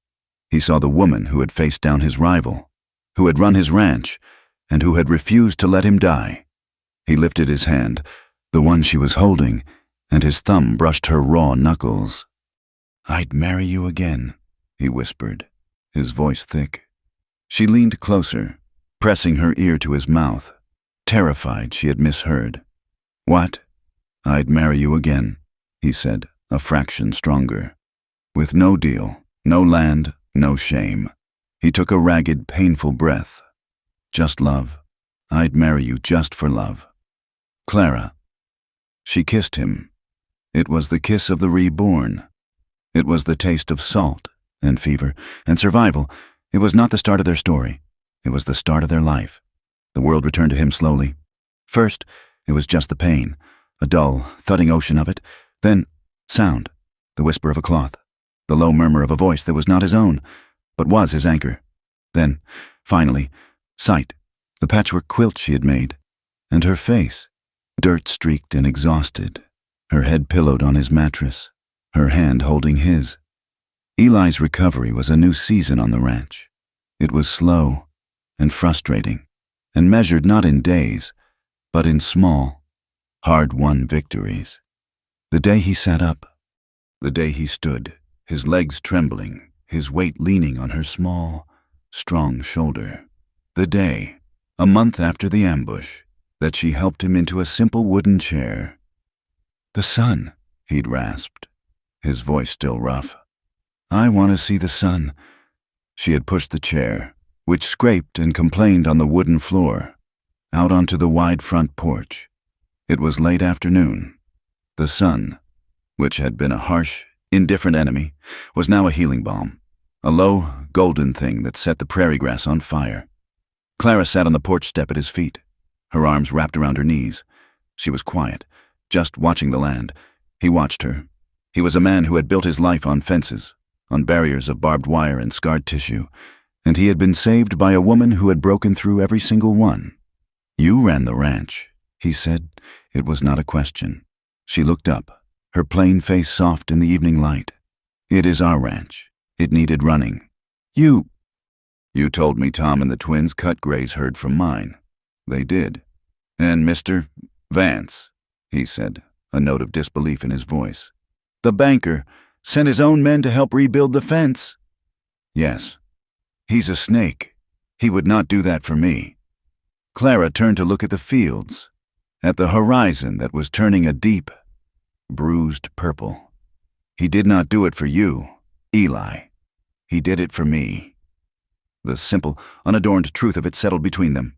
He saw the woman who had faced down his rival, who had run his ranch, and who had refused to let him die. He lifted his hand, the one she was holding, and his thumb brushed her raw knuckles. I'd marry you again, he whispered, his voice thick. She leaned closer, pressing her ear to his mouth, terrified she had misheard. What? I'd marry you again, he said, a fraction stronger. With no deal, no land, no shame. He took a ragged, painful breath. Just love. I'd marry you just for love. Clara. She kissed him. It was the kiss of the reborn. It was the taste of salt and fever and survival. It was not the start of their story. It was the start of their life. The world returned to him slowly. First, it was just the pain, a dull, thudding ocean of it. Then, sound, the whisper of a cloth, the low murmur of a voice that was not his own, but was his anchor. Then, finally, sight, the patchwork quilt she had made, and her face, dirt-streaked and exhausted, her head pillowed on his mattress, her hand holding his. Eli's recovery was a new season on the ranch. It was slow and frustrating, and measured not in days, but in small, hard-won victories. The day he sat up, the day he stood, his legs trembling, his weight leaning on her small, strong shoulder. The day, a month after the ambush, that she helped him into a simple wooden chair. The sun, he'd rasped, his voice still rough. I want to see the sun. She had pushed the chair, which scraped and complained on the wooden floor, out onto the wide front porch. It was late afternoon. The sun, which had been a harsh, indifferent enemy, was now a healing balm, a low, golden thing that set the prairie grass on fire. Clara sat on the porch step at his feet, her arms wrapped around her knees. She was quiet, just watching the land. He watched her. He was a man who had built his life on fences, on barriers of barbed wire and scarred tissue, and he had been saved by a woman who had broken through every single one. You ran the ranch, he said. It was not a question. She looked up, her plain face soft in the evening light. It is our ranch. It needed running. You told me Tom and the twins cut Gray's herd from mine. They did. And Mr. Vance, he said, a note of disbelief in his voice. The banker sent his own men to help rebuild the fence. Yes. He's a snake. He would not do that for me. Clara turned to look at the fields, at the horizon that was turning a deep, bruised purple. He did not do it for you, Eli. He did it for me. The simple, unadorned truth of it settled between them.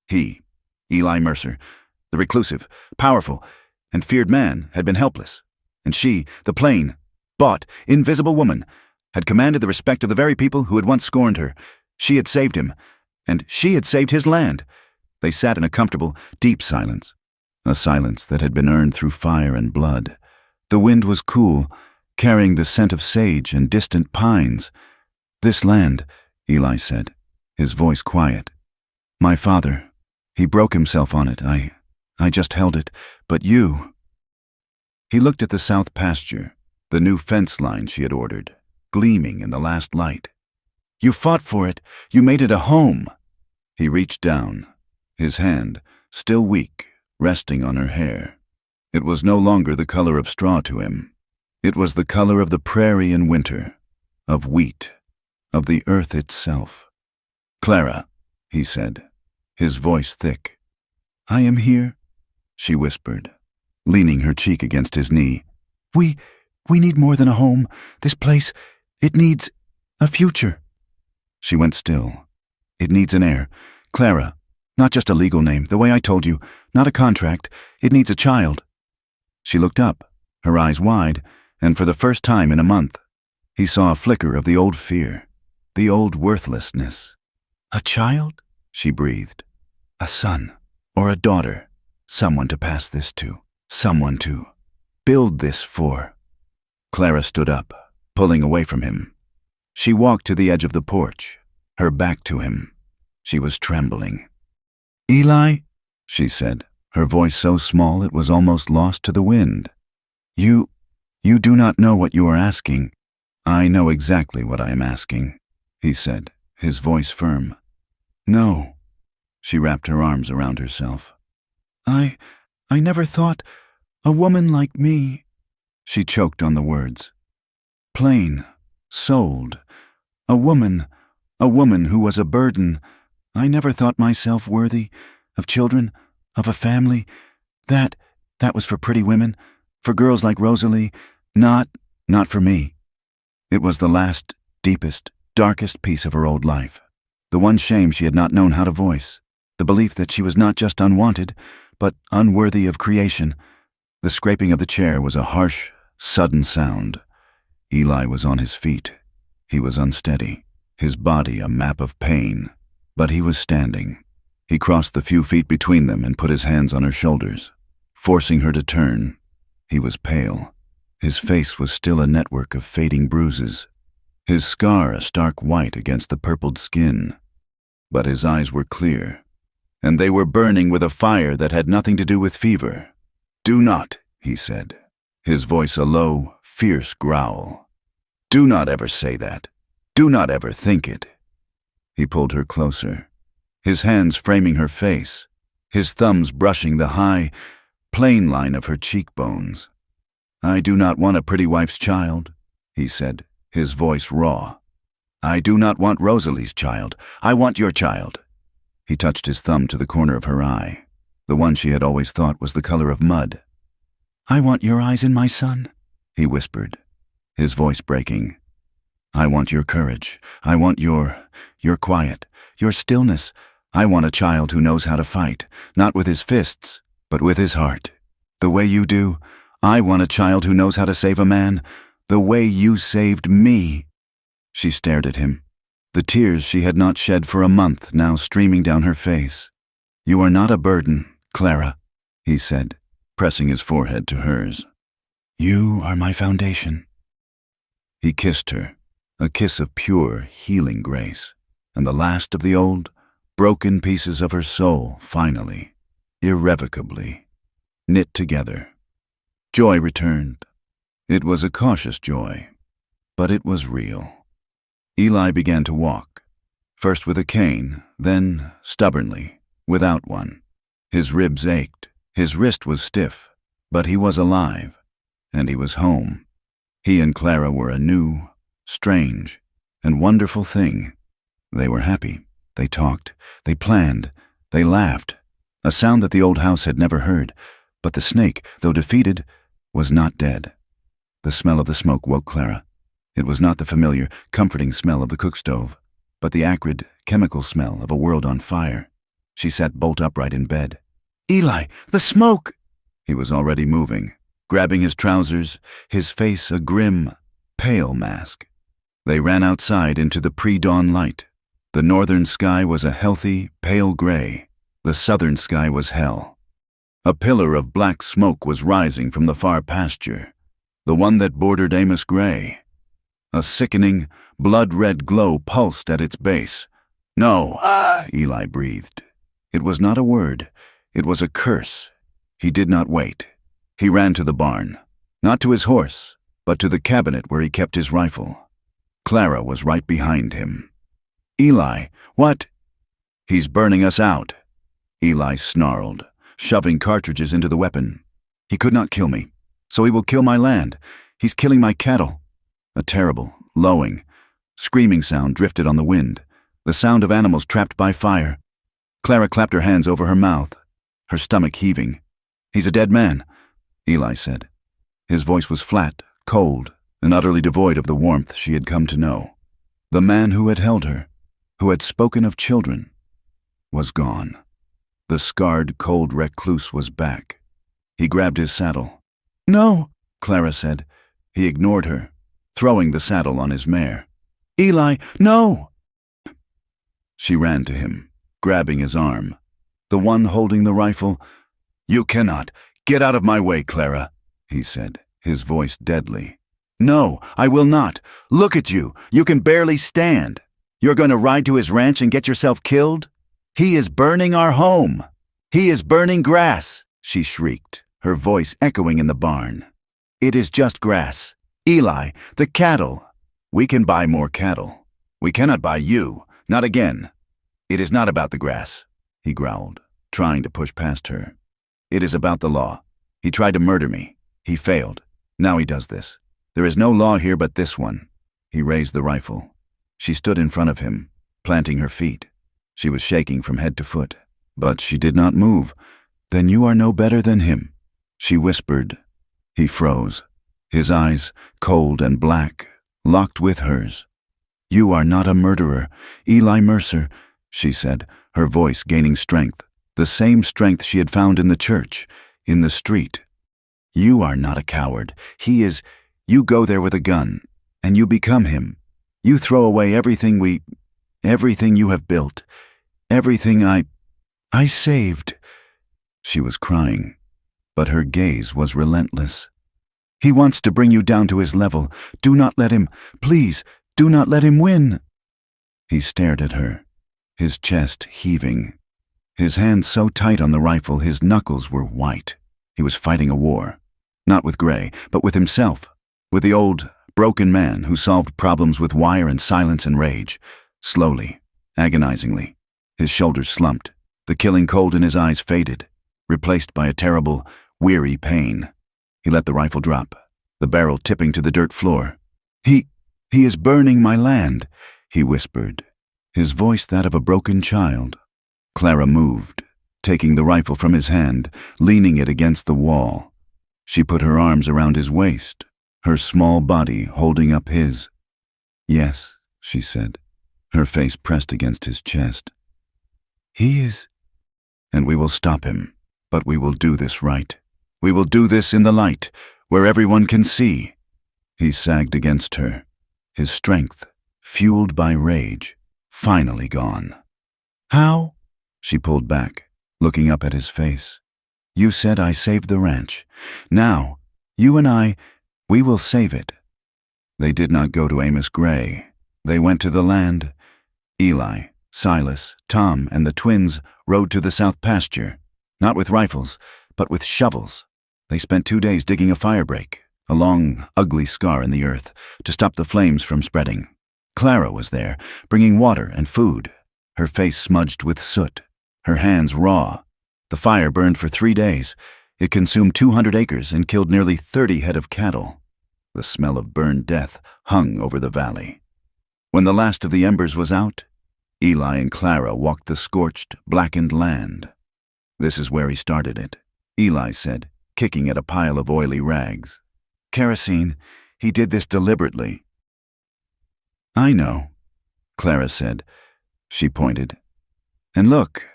He, Eli Mercer, the reclusive, powerful, and feared man, had been helpless, and she, the plain, bought, invisible woman, had commanded the respect of the very people who had once scorned her. She had saved him, and she had saved his land. They sat in a comfortable, deep silence, a silence that had been earned through fire and blood. The wind was cool, carrying the scent of sage and distant pines. This land, Eli said, his voice quiet. My father, he broke himself on it. I just held it, but you. He looked at the south pasture, the new fence line she had ordered, gleaming in the last light. "You fought for it. You made it a home." He reached down, his hand, still weak, resting on her hair. It was no longer the color of straw to him. It was the color of the prairie in winter, of wheat, of the earth itself. "Clara," he said, his voice thick. "I am here," she whispered, leaning her cheek against his knee. We need more than a home. This place, it needs a future." She went still. "It needs an heir. Clara, not just a legal name, the way I told you, not a contract. It needs a child." She looked up, her eyes wide, and for the first time in a month, he saw a flicker of the old fear, the old worthlessness. "A child?" she breathed. "A son or a daughter, someone to pass this to, someone to build this for." Clara stood up, pulling away from him. She walked to the edge of the porch, her back to him. She was trembling. "Eli," she said, her voice so small it was almost lost to the wind. You do not know what you are asking." "I know exactly what I am asking," he said, his voice firm. "No." She wrapped her arms around herself. I never thought a woman like me." She choked on the words. "Plain, souled, a woman who was a burden. I never thought myself worthy of children, of a family. That was for pretty women, for girls like Rosalie, not for me." It was the last, deepest, darkest piece of her old life, the one shame she had not known how to voice, the belief that she was not just unwanted, but unworthy of creation. The scraping of the chair was a harsh, sudden sound. Eli was on his feet. He was unsteady, his body a map of pain, but he was standing. He crossed the few feet between them and put his hands on her shoulders, forcing her to turn. He was pale. His face was still a network of fading bruises, his scar a stark white against the purpled skin. But his eyes were clear, and they were burning with a fire that had nothing to do with fever. "Do not," he said, his voice a low, fierce growl. "Do not ever say that. Do not ever think it." He pulled her closer, his hands framing her face, his thumbs brushing the high, plain line of her cheekbones. "I do not want a pretty wife's child," he said, his voice raw. "I do not want Rosalie's child. I want your child." He touched his thumb to the corner of her eye, the one she had always thought was the color of mud. "I want your eyes in my son," he whispered, his voice breaking. "I want your courage. I want your quiet, your stillness. I want a child who knows how to fight, not with his fists, but with his heart. The way you do. I want a child who knows how to save a man, the way you saved me." She stared at him, the tears she had not shed for a month now streaming down her face. "You are not a burden, Clara," he said, pressing his forehead to hers. "You are my foundation." He kissed her, a kiss of pure, healing grace, and the last of the old, broken pieces of her soul finally, irrevocably, knit together. Joy returned. It was a cautious joy, but it was real. Eli began to walk, first with a cane, then, stubbornly, without one. His ribs ached, his wrist was stiff, but he was alive, and he was home. He and Clara were a new, strange, and wonderful thing. They were happy, they talked, they planned, they laughed, a sound that the old house had never heard, but the snake, though defeated, was not dead. The smell of the smoke woke Clara. It was not the familiar, comforting smell of the cook stove, but the acrid, chemical smell of a world on fire. She sat bolt upright in bed. "Eli, the smoke!" He was already moving, grabbing his trousers, his face a grim, pale mask. They ran outside into the pre-dawn light. The northern sky was a healthy, pale gray. The southern sky was hell. A pillar of black smoke was rising from the far pasture, the one that bordered Amos Gray. A sickening, blood-red glow pulsed at its base. "No," Eli breathed. It was not a word. It was a curse. He did not wait. He ran to the barn. Not to his horse, but to the cabinet where he kept his rifle. Clara was right behind him. "Eli, what?" "He's burning us out," Eli snarled, shoving cartridges into the weapon. "He could not kill me, so he will kill my land. He's killing my cattle." A terrible, lowing, screaming sound drifted on the wind, the sound of animals trapped by fire. Clara clapped her hands over her mouth, her stomach heaving. "He's a dead man," Eli said. His voice was flat, cold, and utterly devoid of the warmth she had come to know. The man who had held her, who had spoken of children, was gone. The scarred, cold recluse was back. He grabbed his saddle. "No," Clara said. He ignored her, throwing the saddle on his mare. "Eli, no!" She ran to him, grabbing his arm. The one holding the rifle. "You cannot. Get out of my way, Clara," he said, his voice deadly. "No, I will not. Look at you. You can barely stand. You're going to ride to his ranch and get yourself killed? He is burning our home. He is burning grass," she shrieked, her voice echoing in the barn. "It is just grass. Eli, the cattle. We can buy more cattle. We cannot buy you, not again. It is not about the grass," he growled, trying to push past her. "It is about the law. He tried to murder me. He failed. Now he does this. There is no law here but this one." He raised the rifle. She stood in front of him, planting her feet. She was shaking from head to foot, but she did not move. "Then you are no better than him," she whispered. He froze, his eyes, cold and black, locked with hers. "You are not a murderer, Eli Mercer," she said, her voice gaining strength, the same strength she had found in the church, in the street. "You are not a coward. He is. You go there with a gun, and you become him. You throw away everything you have built, everything I saved." She was crying, but her gaze was relentless. "He wants to bring you down to his level. Do not let him. Please, do not let him win." He stared at her, his chest heaving, his hands so tight on the rifle his knuckles were white. He was fighting a war, not with Gray, but with himself, with the old, broken man who solved problems with wire and silence and rage, slowly, agonizingly. His shoulders slumped, the killing cold in his eyes faded, replaced by a terrible, weary pain. He let the rifle drop, the barrel tipping to the dirt floor. He is burning my land," he whispered, his voice that of a broken child. Clara moved, taking the rifle from his hand, leaning it against the wall. She put her arms around his waist, her small body holding up his. "Yes," she said, her face pressed against his chest. "He is." "And we will stop him, but we will do this right. We will do this in the light, where everyone can see." He sagged against her, his strength, fueled by rage, finally gone. "How?" She pulled back, looking up at his face. "You said I saved the ranch. Now, you and we will save it." They did not go to Amos Gray. They went to the land. Eli, Silas, Tom, and the twins rode to the south pasture, not with rifles, but with shovels. They spent 2 days digging a firebreak, a long, ugly scar in the earth, to stop the flames from spreading. Clara was there, bringing water and food, her face smudged with soot, her hands raw. The fire burned for 3 days. It consumed 200 acres and killed nearly 30 head of cattle. The smell of burned death hung over the valley. When the last of the embers was out, Eli and Clara walked the scorched, blackened land. "This is where he started it," Eli said, kicking at a pile of oily rags. "Kerosene. He did this deliberately." "I know," Clara said. She pointed. "And look,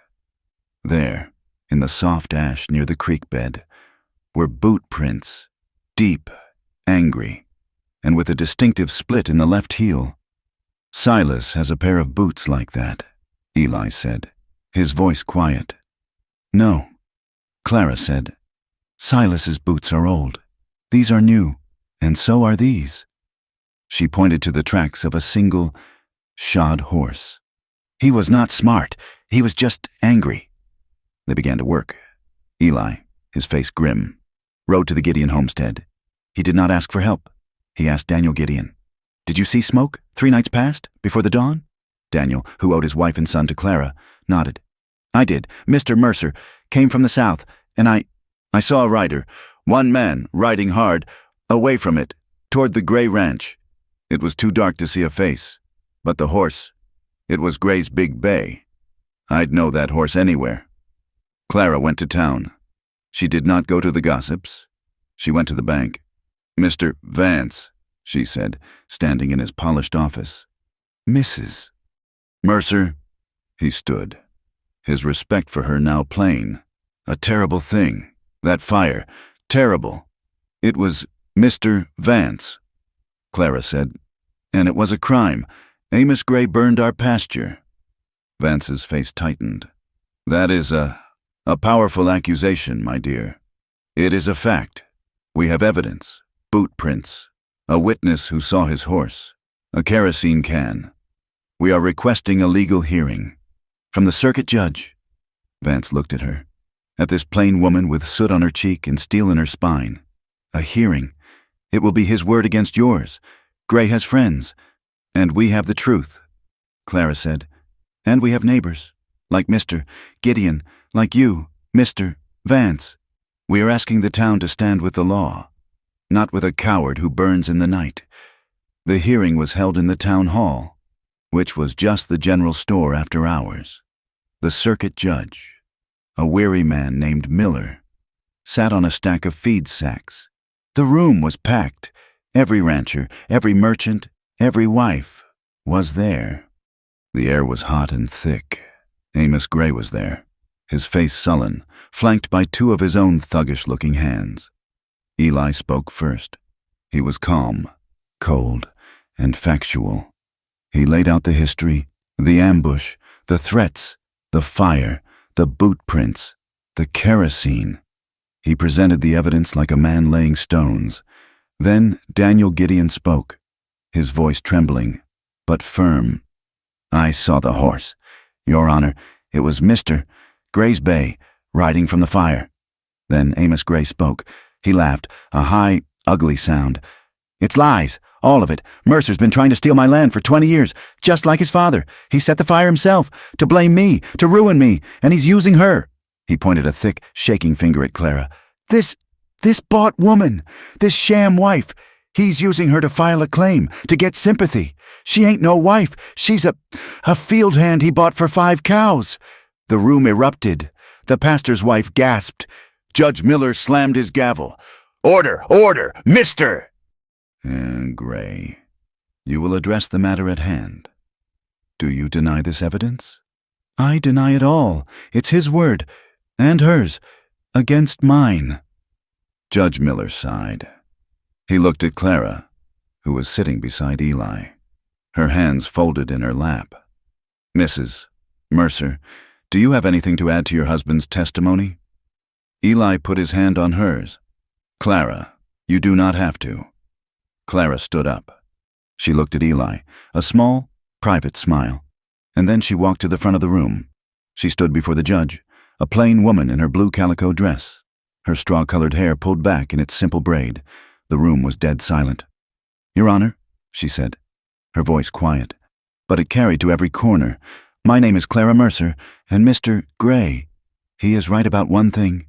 there, in the soft ash near the creek bed, were boot prints, deep, angry, and with a distinctive split in the left heel. Silas has a pair of boots like that," Eli said, his voice quiet. "No," Clara said. "Silas's boots are old. These are new, and so are these." She pointed to the tracks of a single, shod horse. "He was not smart. He was just angry." They began to work. Eli, his face grim, rode to the Gideon homestead. He did not ask for help. He asked Daniel Gideon, "Did you see smoke 3 nights past, before the dawn?" Daniel, who owed his wife and son to Clara, nodded. "I did. Mr. Mercer came from the south, and I saw a rider, one man, riding hard, away from it, toward the Gray Ranch. It was too dark to see a face. But the horse, it was Gray's big bay. I'd know that horse anywhere." Clara went to town. She did not go to the gossips. She went to the bank. "Mr. Vance," she said, standing in his polished office. "Mrs. Mercer." He stood, his respect for her now plain. "A terrible thing. That fire. Terrible. It was Mr. Vance," Clara said. "And it was a crime. Amos Gray burned our pasture." Vance's face tightened. "That is a powerful accusation, my dear. It is a fact. We have evidence, boot prints, a witness who saw his horse, a kerosene can. We are requesting a legal hearing." "From the circuit judge?" Vance looked at her, at this plain woman with soot on her cheek and steel in her spine. "A hearing. It will be his word against yours. Gray has friends, and we have the truth," Clara said. "And we have neighbors, like Mr. Gideon, like you, Mr. Vance. We are asking the town to stand with the law, not with a coward who burns in the night." The hearing was held in the town hall, which was just the general store after hours. The circuit judge, a weary man named Miller, sat on a stack of feed sacks. The room was packed. Every rancher, every merchant, every wife was there. The air was hot and thick. Amos Gray was there, his face sullen, flanked by 2 of his own thuggish-looking hands. Eli spoke first. He was calm, cold, and factual. He laid out the history, the ambush, the threats, the fire, the boot prints, the kerosene. He presented the evidence like a man laying stones. Then Daniel Gideon spoke, his voice trembling, but firm. "I saw the horse, Your Honor. It was Mr. Gray's bay, riding from the fire." Then Amos Gray spoke. He laughed, a high, ugly sound. "It's lies, all of it. Mercer's been trying to steal my land for 20 years, just like his father. He set the fire himself, to blame me, to ruin me, and he's using her." He pointed a thick, shaking finger at Clara. This bought woman, this sham wife. He's using her to file a claim, to get sympathy. She ain't no wife. She's a field hand he bought for 5 cows. The room erupted. The pastor's wife gasped. Judge Miller slammed his gavel. "Order! Order! Mister!" "And Gray, you will address the matter at hand. Do you deny this evidence?" "I deny it all. It's his word, and hers, against mine." Judge Miller sighed. He looked at Clara, who was sitting beside Eli, her hands folded in her lap. "Mrs. Mercer, do you have anything to add to your husband's testimony?" Eli put his hand on hers. "Clara, you do not have to." Clara stood up. She looked at Eli, a small, private smile, and then she walked to the front of the room. She stood before the judge, a plain woman in her blue calico dress, her straw-colored hair pulled back in its simple braid. The room was dead silent. "Your Honor," she said, her voice quiet, but it carried to every corner. "My name is Clara Mercer, and Mr. Gray, he is right about one thing."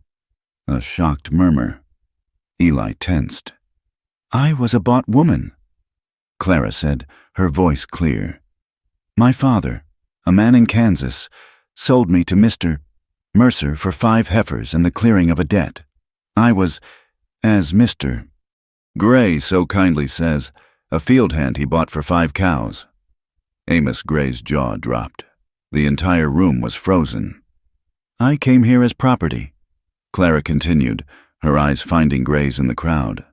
A shocked murmur. Eli tensed. "I was a bought woman," Clara said, her voice clear. "My father, a man in Kansas, sold me to Mr. Mercer for 5 heifers and the clearing of a debt. I was, as Mr. Gray so kindly says, a field hand he bought for 5 cows. Amos Gray's jaw dropped. The entire room was frozen. "I came here as property," Clara continued, her eyes finding Gray's in the crowd.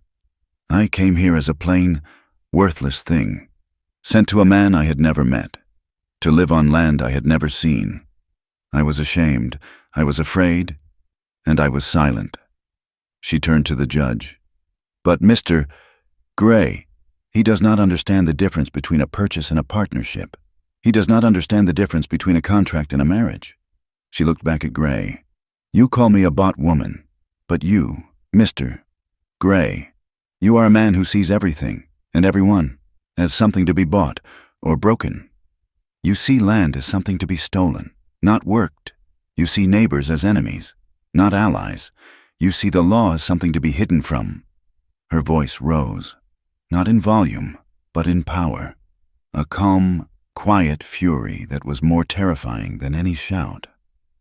"I came here as a plain, worthless thing, sent to a man I had never met, to live on land I had never seen. I was ashamed, I was afraid, and I was silent." She turned to the judge. "But Mr. Gray, he does not understand the difference between a purchase and a partnership. He does not understand the difference between a contract and a marriage." She looked back at Gray. "You call me a bought woman, but you, Mr. Gray, You are a man who sees everything and everyone as something to be bought or broken. You see land as something to be stolen, not worked. You see neighbors as enemies, not allies. You see the law as something to be hidden from. Her voice rose, not in volume, but in power. A calm, quiet fury that was more terrifying than any shout.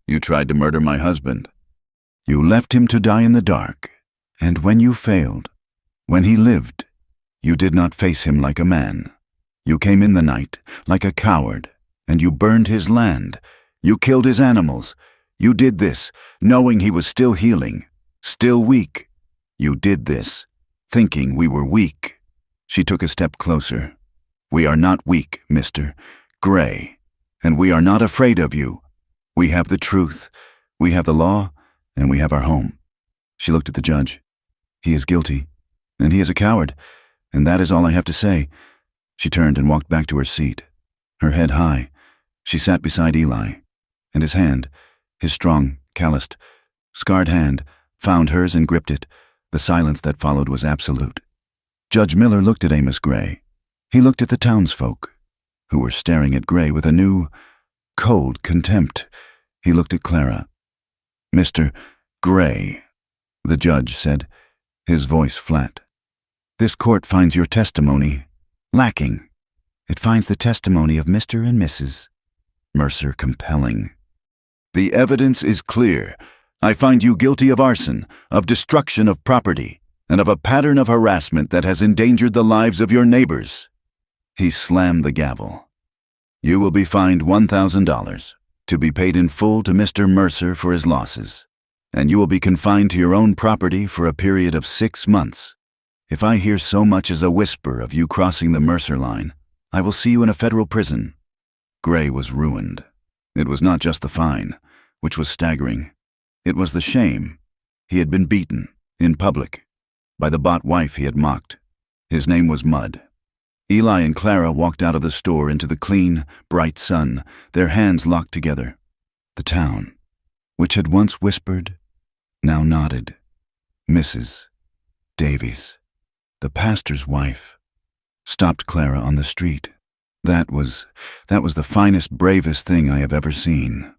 You tried to murder my husband. You left him to die in the dark, and when you failed, when he lived, you did not face him like a man. You came in the night like a coward, and you burned his land. You killed his animals. You did this, knowing he was still healing, still weak. You did this, thinking we were weak. She took a step closer. We are not weak, Mr. Gray, and we are not afraid of you. We have the truth, we have the law, and we have our home. She looked at the judge. He is guilty, and he is a coward, and that is all I have to say. She turned and walked back to her seat, her head high. She sat beside Eli, and his hand, his strong, calloused, scarred hand, found hers and gripped it. The silence that followed was absolute. Judge Miller looked at Amos Gray. He looked at the townsfolk, who were staring at Gray with a new, cold contempt. He looked at Clara. Mr. Gray, the judge said, his voice flat. This court finds your testimony lacking. It finds the testimony of Mr. and Mrs. Mercer compelling. The evidence is clear. I find you guilty of arson, of destruction of property, and of a pattern of harassment that has endangered the lives of your neighbors. He slammed the gavel. You will be fined $1,000, to be paid in full to Mr. Mercer for his losses, and you will be confined to your own property for a period of 6 months. If I hear so much as a whisper of you crossing the Mercer line, I will see you in a federal prison. Gray was ruined. It was not just the fine, which was staggering. It was the shame. He had been beaten, in public, by the bought wife he had mocked. His name was Mud. Eli and Clara walked out of the store into the clean, bright sun, their hands locked together. The town, which had once whispered, now nodded. Mrs. Davies, the pastor's wife, stopped Clara on the street. That was the finest, bravest thing I have ever seen.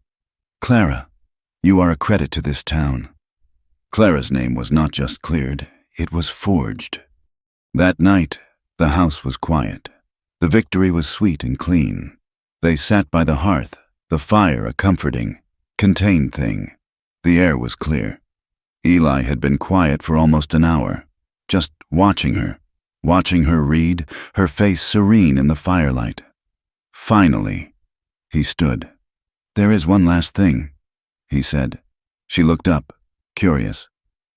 Clara, you are a credit to this town. Clara's name was not just cleared, it was forged. That night, the house was quiet. The victory was sweet and clean. They sat by the hearth, the fire a comforting, contained thing. The air was clear. Eli had been quiet for almost an hour, just watching her read, her face serene in the firelight. Finally, he stood. There is one last thing, he said. She looked up, curious.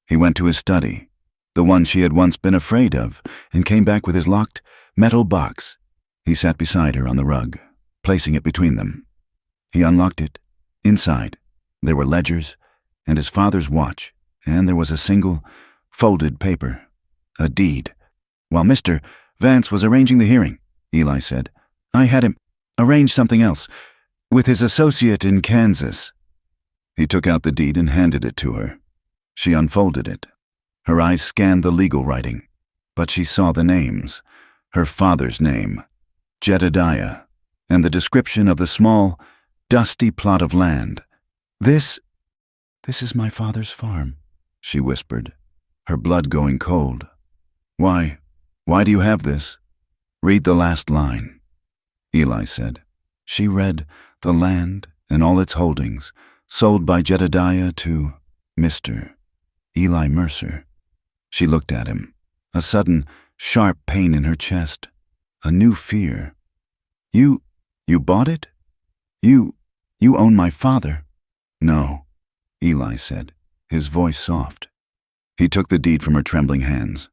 He went to his study, the one she had once been afraid of, and came back with his locked metal box. He sat beside her on the rug, placing it between them. He unlocked it. Inside, there were ledgers and his father's watch, and there was a single, folded paper, a deed. While Mr. Vance was arranging the hearing, Eli said, I had him arrange something else, with his associate in Kansas. He took out the deed and handed it to her. She unfolded it. Her eyes scanned the legal writing, but she saw the names, her father's name, Jedediah, and the description of the small, dusty plot of land. This is my father's farm, she whispered, her blood going cold. Why do you have this? Read the last line, Eli said. She read, the land and all its holdings, sold by Jedediah to Mr. Eli Mercer. She looked at him, a sudden, sharp pain in her chest, a new fear. You bought it? You own my father? No, Eli said, his voice soft. He took the deed from her trembling hands.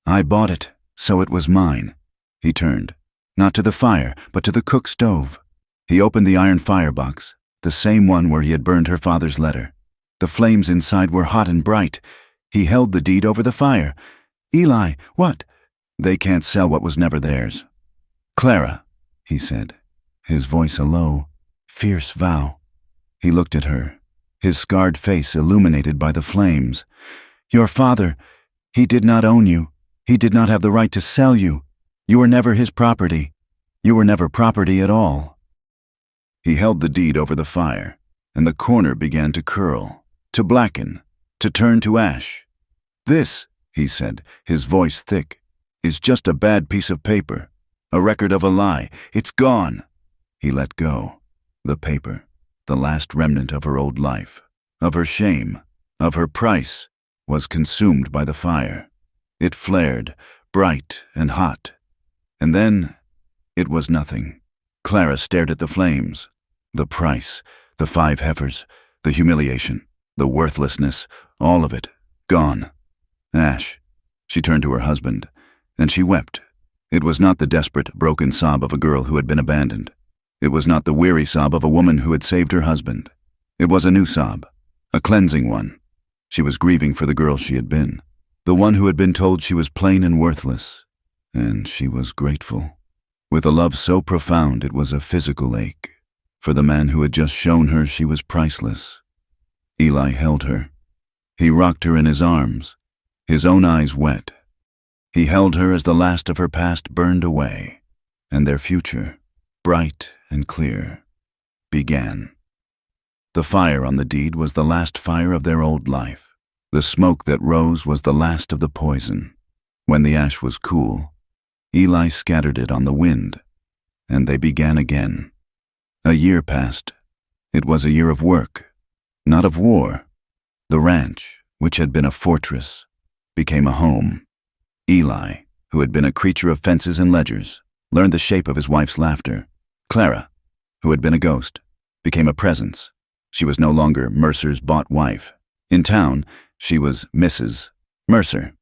I bought it, so it was mine. He turned, not to the fire, but to the cook stove. He opened the iron firebox, the same one where he had burned her father's letter. The flames inside were hot and bright. He held the deed over the fire. Eli, what? They can't sell what was never theirs. Clara, he said, his voice a low, fierce vow. He looked at her, his scarred face illuminated by the flames. Your father, he did not own you. He did not have the right to sell you. You were never his property. You were never property at all." He held the deed over the fire, and the corner began to curl, to blacken, to turn to ash. "This," he said, his voice thick, "is just a bad piece of paper, a record of a lie. It's gone." He let go. The paper, the last remnant of her old life, of her shame, of her price, was consumed by the fire. It flared, bright and hot. And then it was nothing. Clara stared at the flames. The price, the 5 heifers, the humiliation, the worthlessness, all of it, gone. Ash. She turned to her husband, and she wept. It was not the desperate, broken sob of a girl who had been abandoned. It was not the weary sob of a woman who had saved her husband. It was a new sob, a cleansing one. She was grieving for the girl she had been, the one who had been told she was plain and worthless, and she was grateful. With a love so profound it was a physical ache, for the man who had just shown her she was priceless. Eli held her. He rocked her in his arms, his own eyes wet. He held her as the last of her past burned away, and their future, bright and clear, began. The fire on the deed was the last fire of their old life. The smoke that rose was the last of the poison. When the ash was cool, Eli scattered it on the wind, and they began again. A year passed. It was a year of work, not of war. The ranch, which had been a fortress, became a home. Eli, who had been a creature of fences and ledgers, learned the shape of his wife's laughter. Clara, who had been a ghost, became a presence. She was no longer Mercer's bought wife. In town, she was Mrs. Mercer.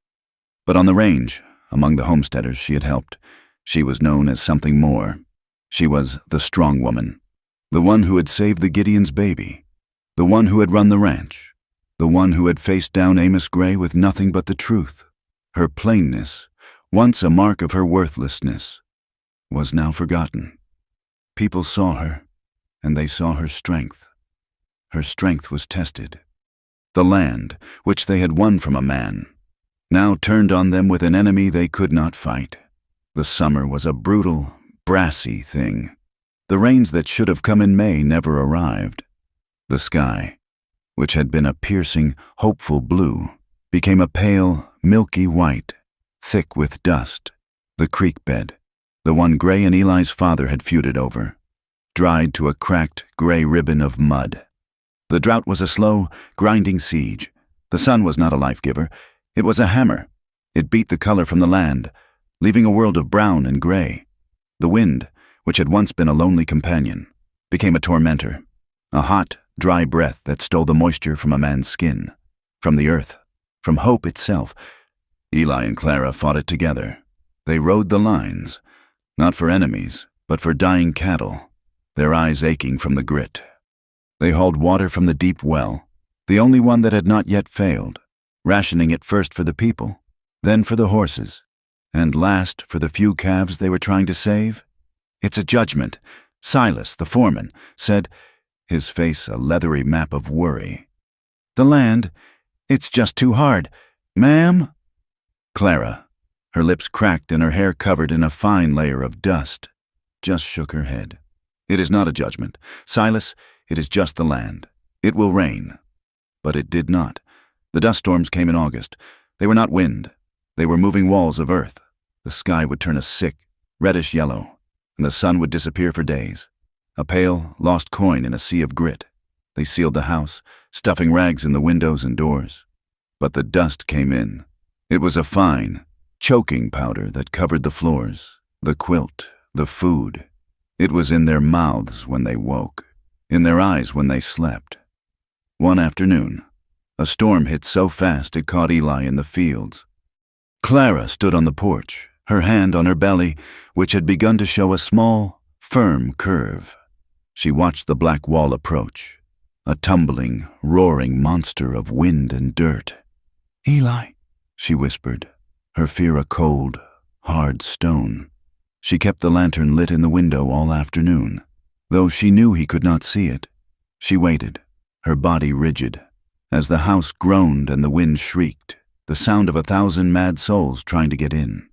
But on the range, among the homesteaders she had helped, she was known as something more. She was the strong woman, the one who had saved the Gideon's baby, the one who had run the ranch, the one who had faced down Amos Gray with nothing but the truth. Her plainness, once a mark of her worthlessness, was now forgotten. People saw her, and they saw her strength. Her strength was tested. The land, which they had won from a man, now turned on them with an enemy they could not fight. The summer was a brutal, brassy thing. The rains that should have come in May never arrived. The sky, which had been a piercing, hopeful blue, became a pale, milky white, thick with dust. The creek bed, the one Gray and Eli's father had feuded over, dried to a cracked, gray ribbon of mud. The drought was a slow, grinding siege. The sun was not a life-giver. It was a hammer. It beat the color from the land, leaving a world of brown and gray. The wind, which had once been a lonely companion, became a tormentor, a hot, dry breath that stole the moisture from a man's skin, from the earth, from hope itself. Eli and Clara fought it together. They rode the lines, not for enemies, but for dying cattle, their eyes aching from the grit. They hauled water from the deep well, the only one that had not yet failed, rationing it first for the people, then for the horses, and last for the few calves they were trying to save. "It's a judgment," Silas, the foreman, said, his face a leathery map of worry. "The land, it's just too hard. Ma'am?" Clara, her lips cracked and her hair covered in a fine layer of dust, just shook her head. "It is not a judgment, Silas. It is just the land. It will rain." But it did not. The dust storms came in August. They were not wind. They were moving walls of earth. The sky would turn a sick, reddish yellow, and the sun would disappear for days. A pale, lost coin in a sea of grit. They sealed the house, stuffing rags in the windows and doors. But the dust came in. It was a fine, choking powder that covered the floors, the quilt, the food. It was in their mouths when they woke, in their eyes when they slept. One afternoon, a storm hit so fast it caught Eli in the fields. Clara stood on the porch, her hand on her belly, which had begun to show a small, firm curve. She watched the black wall approach, a tumbling, roaring monster of wind and dirt. "Eli," she whispered, her fear a cold, hard stone. She kept the lantern lit in the window all afternoon, though she knew he could not see it. She waited, her body rigid, as the house groaned and the wind shrieked. the sound of 1,000 mad souls trying to get in.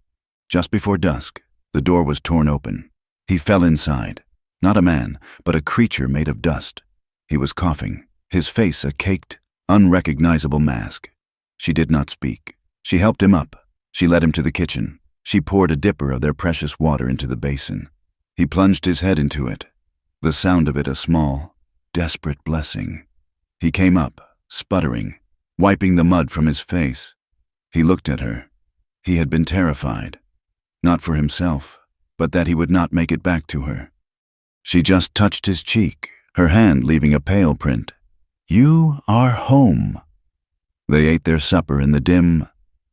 Just before dusk, the door was torn open. He fell inside. Not a man, but a creature made of dust. He was coughing, his face a caked, unrecognizable mask. She did not speak. She helped him up. She led him to the kitchen. She poured a dipper of their precious water into the basin. He plunged his head into it, the sound of it a small, desperate blessing. He came up, sputtering, wiping the mud from his face. He looked at her. He had been terrified, not for himself, but that he would not make it back to her. She just touched his cheek, her hand leaving a pale print. "You are home." They ate their supper in the dim,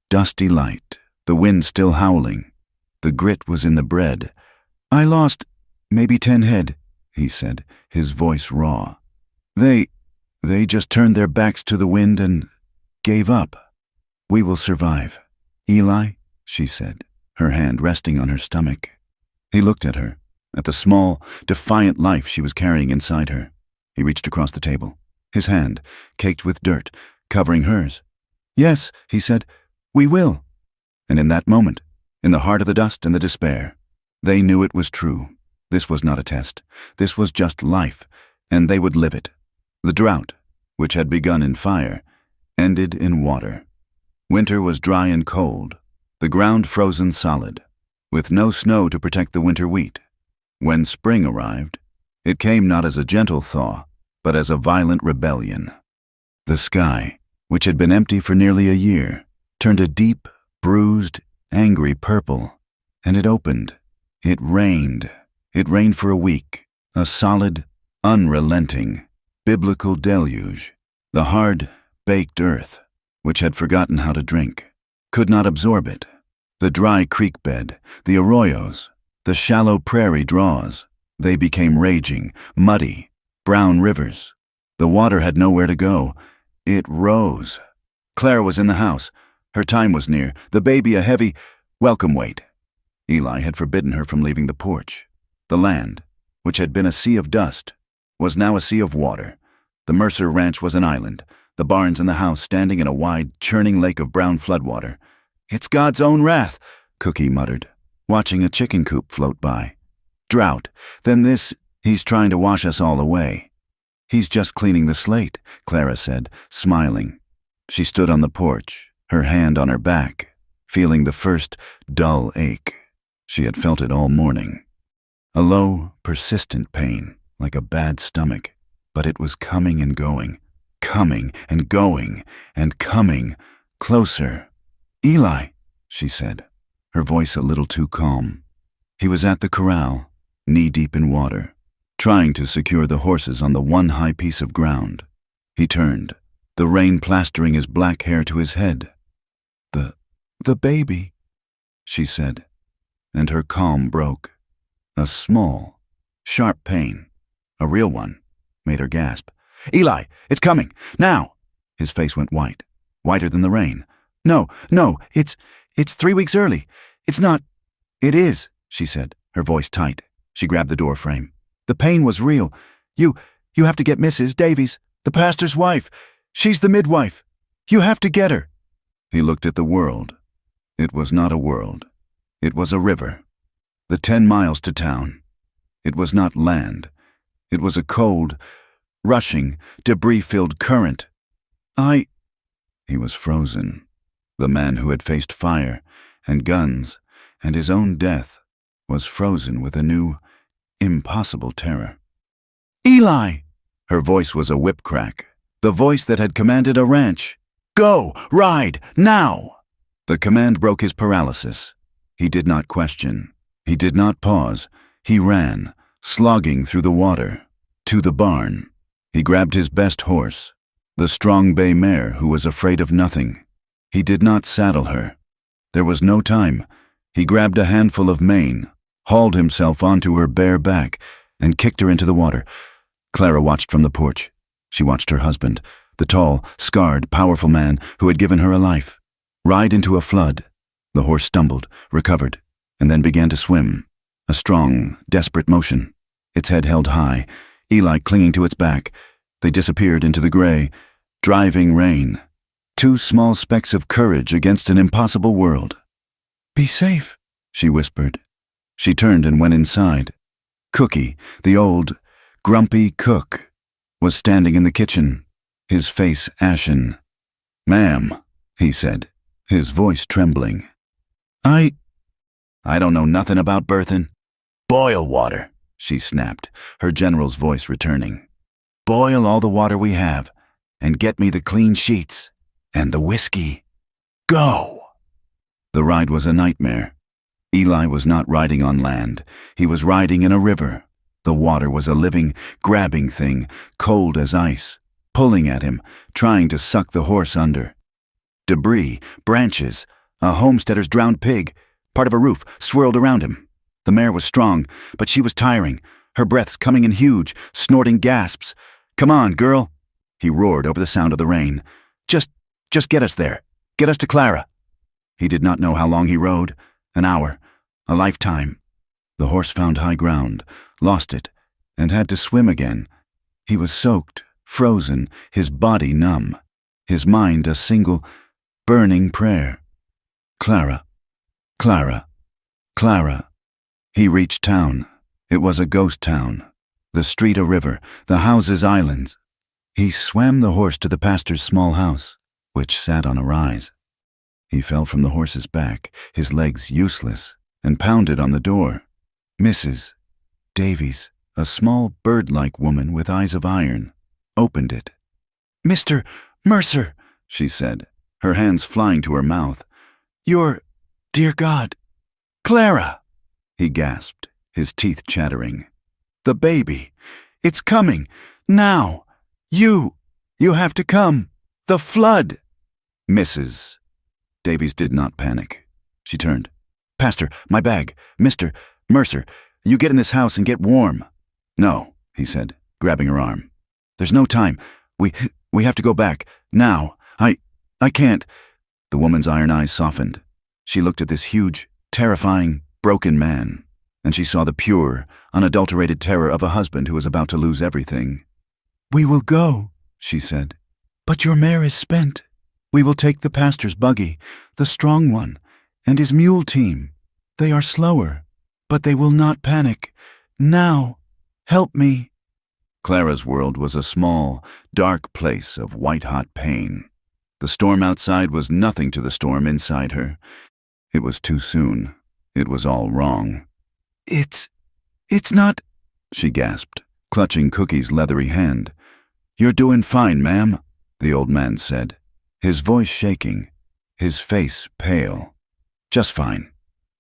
dusty light, the wind still howling. The grit was in the bread. "I lost maybe 10 head," he said, his voice raw. They just turned their backs to the wind and gave up. "We will survive." "Eli," she said, her hand resting on her stomach. He looked at her, at the small, defiant life she was carrying inside her. He reached across the table, his hand, caked with dirt, covering hers. "Yes," he said, "we will." And in that moment, in the heart of the dust and the despair, they knew it was true. This was not a test. This was just life, and they would live it. The drought, which had begun in fire, ended in water. Winter was dry and cold, the ground frozen solid, with no snow to protect the winter wheat. When spring arrived, it came not as a gentle thaw, but as a violent rebellion. The sky, which had been empty for nearly a year, turned a deep, bruised, angry purple, and it opened. It rained. It rained for a week, a solid, unrelenting, biblical deluge. The hard, baked earth, which had forgotten how to drink, could not absorb it. The dry creek bed, the arroyos, the shallow prairie draws, they became raging, muddy, brown rivers. The water had nowhere to go. It rose. Clara was in the house. Her time was near, the baby a heavy, welcome weight. Eli had forbidden her from leaving the porch. The land, which had been a sea of dust, was now a sea of water. The Mercer Ranch was an island, the barns and the house standing in a wide, churning lake of brown floodwater. "It's God's own wrath," Cookie muttered, watching a chicken coop float by. "Drought, then this, he's trying to wash us all away." "He's just cleaning the slate," Clara said, smiling. She stood on the porch, her hand on her back, feeling the first dull ache. She had felt it all morning. A low, persistent pain, like a bad stomach, but it was coming and going, coming and going, and coming, closer. "Eli," she said, her voice a little too calm. He was at the corral, knee-deep in water, trying to secure the horses on the one high piece of ground. He turned, the rain plastering his black hair to his head. The baby," she said, and her calm broke. A small, sharp pain, a real one, made her gasp. "Eli, it's coming, now!" His face went white, whiter than the rain. No, it's 3 weeks early. It's not." "It is," she said, her voice tight. She grabbed the door frame. "The pain was real. You have to get Mrs. Davies, the pastor's wife. She's the midwife. You have to get her." He looked at the world. It was not a world. It was a river. The 10 miles to town. It was not land. It was a cold, rushing, debris-filled current. He was frozen. The man who had faced fire and guns and his own death was frozen with a new, impossible terror. "Eli!" Her voice was a whip crack, the voice that had commanded a ranch. "Go! Ride! Now!" The command broke his paralysis. He did not question. He did not pause. He ran, slogging through the water, to the barn. He grabbed his best horse, the strong bay mare who was afraid of nothing. He did not saddle her. There was no time. He grabbed a handful of mane, hauled himself onto her bare back, and kicked her into the water. Clara watched from the porch. She watched her husband, the tall, scarred, powerful man who had given her a life, ride into a flood. The horse stumbled, recovered, and then began to swim. A strong, desperate motion, its head held high, Eli clinging to its back. They disappeared into the gray, driving rain. 2 small specks of courage against an impossible world. "Be safe," she whispered. She turned and went inside. Cookie, the old, grumpy cook, was standing in the kitchen, his face ashen. "Ma'am," he said, his voice trembling. I don't know nothing about birthin'." "Boil water," she snapped, her general's voice returning. "Boil all the water we have, and get me the clean sheets, and the whiskey. Go!" The ride was a nightmare. Eli was not riding on land. He was riding in a river. The water was a living, grabbing thing, cold as ice, pulling at him, trying to suck the horse under. Debris, branches, a homesteader's drowned pig, part of a roof swirled around him. The mare was strong, but she was tiring, her breaths coming in huge, snorting gasps. "Come on, girl," he roared over the sound of the rain. Just get us there. Get us to Clara." He did not know how long he rode. An hour, a lifetime. The horse found high ground, lost it, and had to swim again. He was soaked, frozen, his body numb, his mind a single, burning prayer. Clara, Clara, Clara. He reached town. It was a ghost town. The street a river, the houses islands. He swam the horse to the pastor's small house, which sat on a rise. He fell from the horse's back, his legs useless, and pounded on the door. Mrs. Davies, a small bird-like woman with eyes of iron, opened it. "Mr. Mercer," she said, her hands flying to her mouth. Dear God, Clara," he gasped, his teeth chattering. "The baby, it's coming, now. You have to come. The flood." "Mrs." Davies did not panic. She turned. "Pastor, my bag. Mr. Mercer, you get in this house and get warm." "No," he said, grabbing her arm. "There's no time. We have to go back. Now. I can't." The woman's iron eyes softened. She looked at this huge, terrifying, broken man, and she saw the pure, unadulterated terror of a husband who was about to lose everything. "We will go," she said. "But your mare is spent. We will take the pastor's buggy, the strong one, and his mule team. They are slower, but they will not panic. Now, help me." Clara's world was a small, dark place of white-hot pain. The storm outside was nothing to the storm inside her. It was too soon. It was all wrong. It's not," she gasped, clutching Cookie's leathery hand. "You're doing fine, ma'am," the old man said, his voice shaking, his face pale. "Just fine.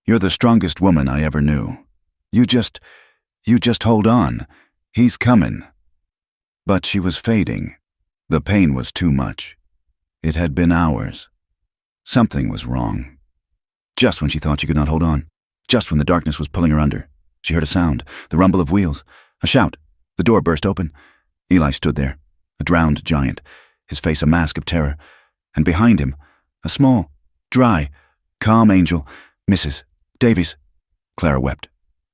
You're the strongest woman I ever knew. You just hold on. He's coming." But she was fading. The pain was too much. It had been hours. Something was wrong. Just when she thought she could not hold on, just when the darkness was pulling her under, she heard a sound, the rumble of wheels, a shout. The door burst open. Eli stood there, a drowned giant, his face a mask of terror, and behind him, a small, dry, calm angel, Mrs. Davies. Clara wept,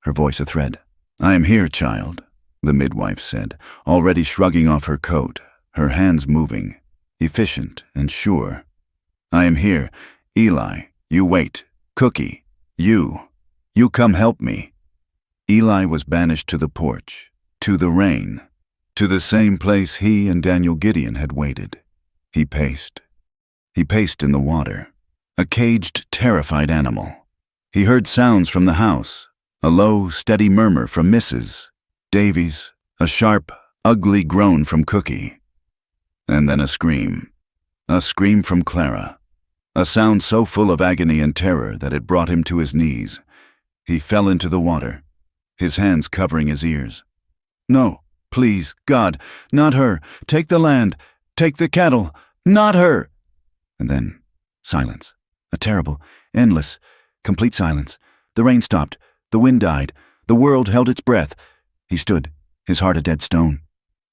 her voice a thread. "I am here, child," the midwife said, already shrugging off her coat, her hands moving, efficient and sure. "I am here. Eli, you wait. Cookie, you come help me." Eli was banished to the porch, to the rain, to the same place he and Daniel Gideon had waited. He paced. He paced in the water, a caged, terrified animal. He heard sounds from the house, a low, steady murmur from Mrs. Davies, a sharp, ugly groan from Cookie. And then a scream from Clara, a sound so full of agony and terror that it brought him to his knees. He fell into the water, his hands covering his ears. "No, please, God, not her. Take the land, take the cattle, not her." And then silence, a terrible, endless, complete silence. The rain stopped, the wind died, the world held its breath. He stood, his heart a dead stone.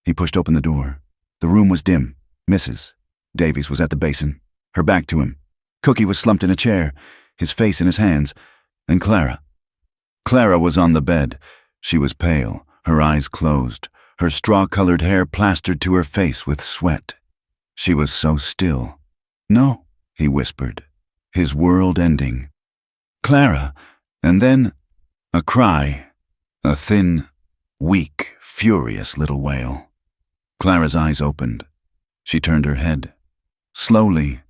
He pushed open the door. The room was dim. Mrs. Davies was at the basin, her back to him. Cookie was slumped in a chair, his face in his hands. And Clara. Clara was on the bed. She was pale, her eyes closed, her straw-colored hair plastered to her face with sweat. She was so still. No, he whispered, his world ending. Clara, and then a cry, a thin, weak, furious little wail. Clara's eyes opened. She turned her head. Slowly,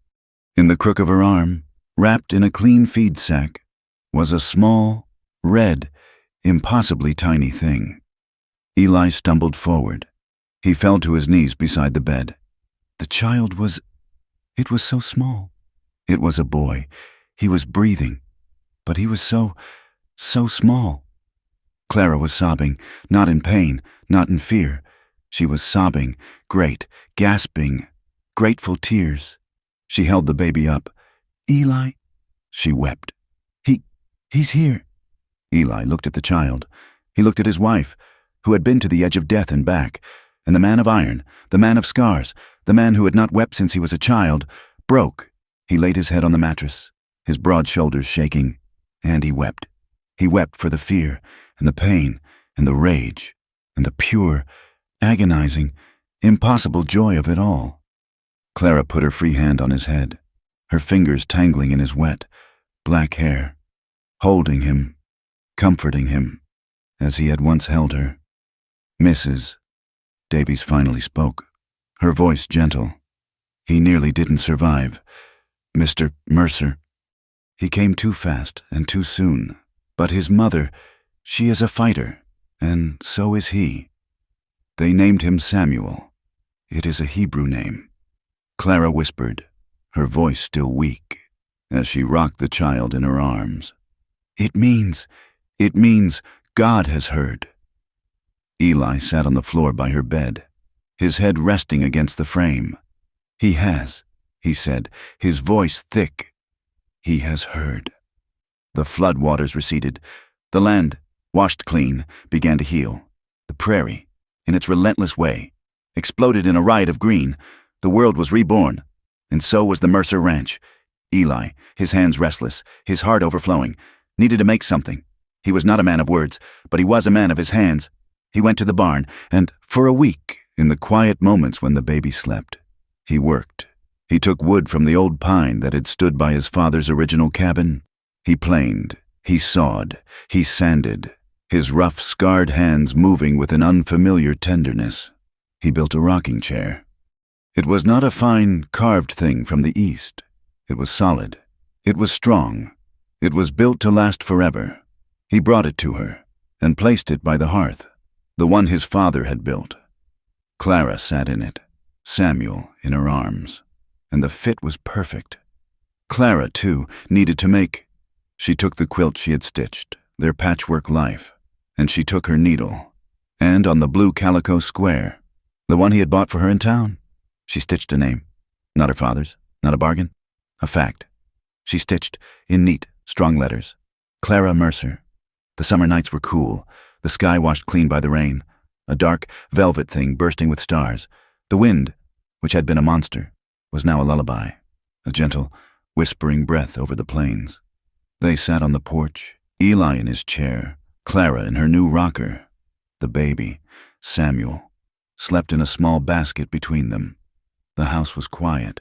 in the crook of her arm, wrapped in a clean feed sack, was a small, red, impossibly tiny thing. Eli stumbled forward. He fell to his knees beside the bed. The child was... It was so small. It was a boy. He was breathing, but he was so small. Clara was sobbing, not in pain, not in fear. She was sobbing, great, gasping, grateful tears. She held the baby up. Eli, she wept. He's here. Eli looked at the child. He looked at his wife, who had been to the edge of death and back, and the man of iron, the man of scars, the man who had not wept since he was a child, broke. He laid his head on the mattress, his broad shoulders shaking, and he wept. He wept for the fear, and the pain, and the rage, and the pure, agonizing, impossible joy of it all. Clara put her free hand on his head, her fingers tangling in his wet, black hair, holding him, comforting him, as he had once held her. Mrs. Davies finally spoke, her voice gentle. He nearly didn't survive. Mr. Mercer. He came too fast and too soon. But his mother, she is a fighter, and so is he. They named him Samuel. It is a Hebrew name. Clara whispered, her voice still weak, as she rocked the child in her arms. It means God has heard. Eli sat on the floor by her bed, his head resting against the frame. He has, he said, his voice thick. He has heard. The flood waters receded. The land, washed clean, began to heal. The prairie, in its relentless way, exploded in a riot of green. The world was reborn, and so was the Mercer Ranch. Eli, his hands restless, his heart overflowing, needed to make something. He was not a man of words, but he was a man of his hands. He went to the barn, and for a week, in the quiet moments when the baby slept, he worked. He took wood from the old pine that had stood by his father's original cabin. He planed, he sawed, he sanded, his rough, scarred hands moving with an unfamiliar tenderness. He built a rocking chair. It was not a fine, carved thing from the East. It was solid. It was strong. It was built to last forever. He brought it to her and placed it by the hearth, the one his father had built. Clara sat in it, Samuel in her arms, and the fit was perfect. Clara, too, needed to make... She took the quilt she had stitched, their patchwork life, and she took her needle, and on the blue calico square, the one he had bought for her in town, she stitched a name. Not her father's, not a bargain, a fact. She stitched, in neat, strong letters, Clara Mercer. The summer nights were cool, the sky washed clean by the rain, a dark, velvet thing bursting with stars. The wind, which had been a monster, was now a lullaby, a gentle, whispering breath over the plains. They sat on the porch, Eli in his chair, Clara in her new rocker. The baby, Samuel, slept in a small basket between them. The house was quiet.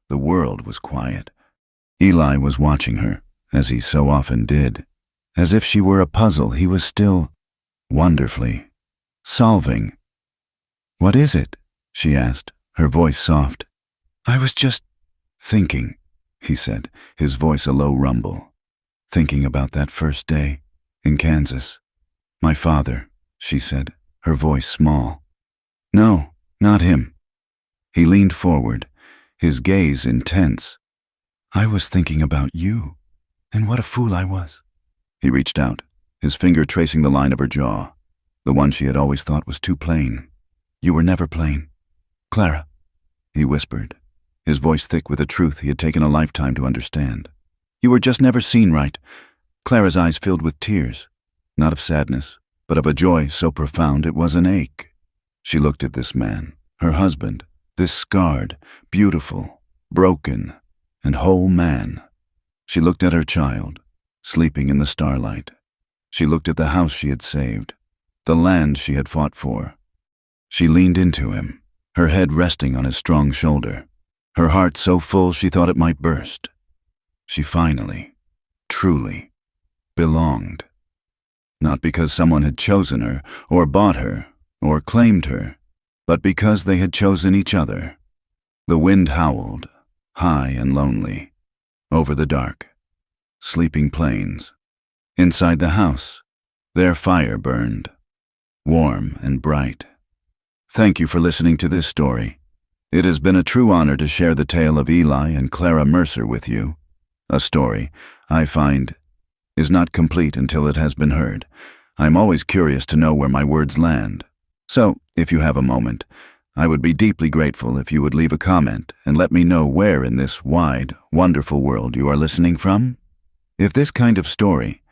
The world was quiet. Eli was watching her, as he so often did. As if she were a puzzle he was still, wonderfully, solving. "What is it?" she asked, her voice soft. "I was just thinking," he said, his voice a low rumble. "Thinking about that first day in Kansas. My father," she said, her voice small. "No, not him." He leaned forward, his gaze intense. "I was thinking about you, and what a fool I was." He reached out, his finger tracing the line of her jaw, the one she had always thought was too plain. "You were never plain, Clara," he whispered, his voice thick with a truth he had taken a lifetime to understand. "You were just never seen right." Clara's eyes filled with tears, not of sadness, but of a joy so profound it was an ache. She looked at this man, her husband, this scarred, beautiful, broken, and whole man. She looked at her child, sleeping in the starlight. She looked at the house she had saved, the land she had fought for. She leaned into him, her head resting on his strong shoulder. her heart so full she thought it might burst. She finally, truly, belonged. Not because someone had chosen her, or bought her, or claimed her, but because they had chosen each other. The wind howled, high and lonely, over the dark, sleeping plains. Inside the house, their fire burned, warm and bright. Thank you for listening to this story. It has been a true honor to share the tale of Eli and Clara Mercer with you. A story, I find, is not complete until it has been heard. I'm always curious to know where my words land. So, if you have a moment, I would be deeply grateful if you would leave a comment and let me know where in this wide, wonderful world you are listening from. If this kind of story,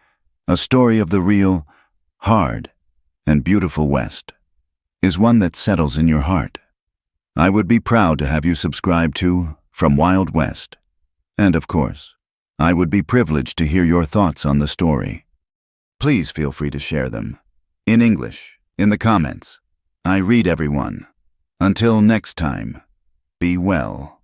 a story of the real, hard, and beautiful West, is one that settles in your heart, I would be proud to have you subscribe to From Wild West. And of course, I would be privileged to hear your thoughts on the story. Please feel free to share them, in English, in the comments. I read everyone. Until next time, be well.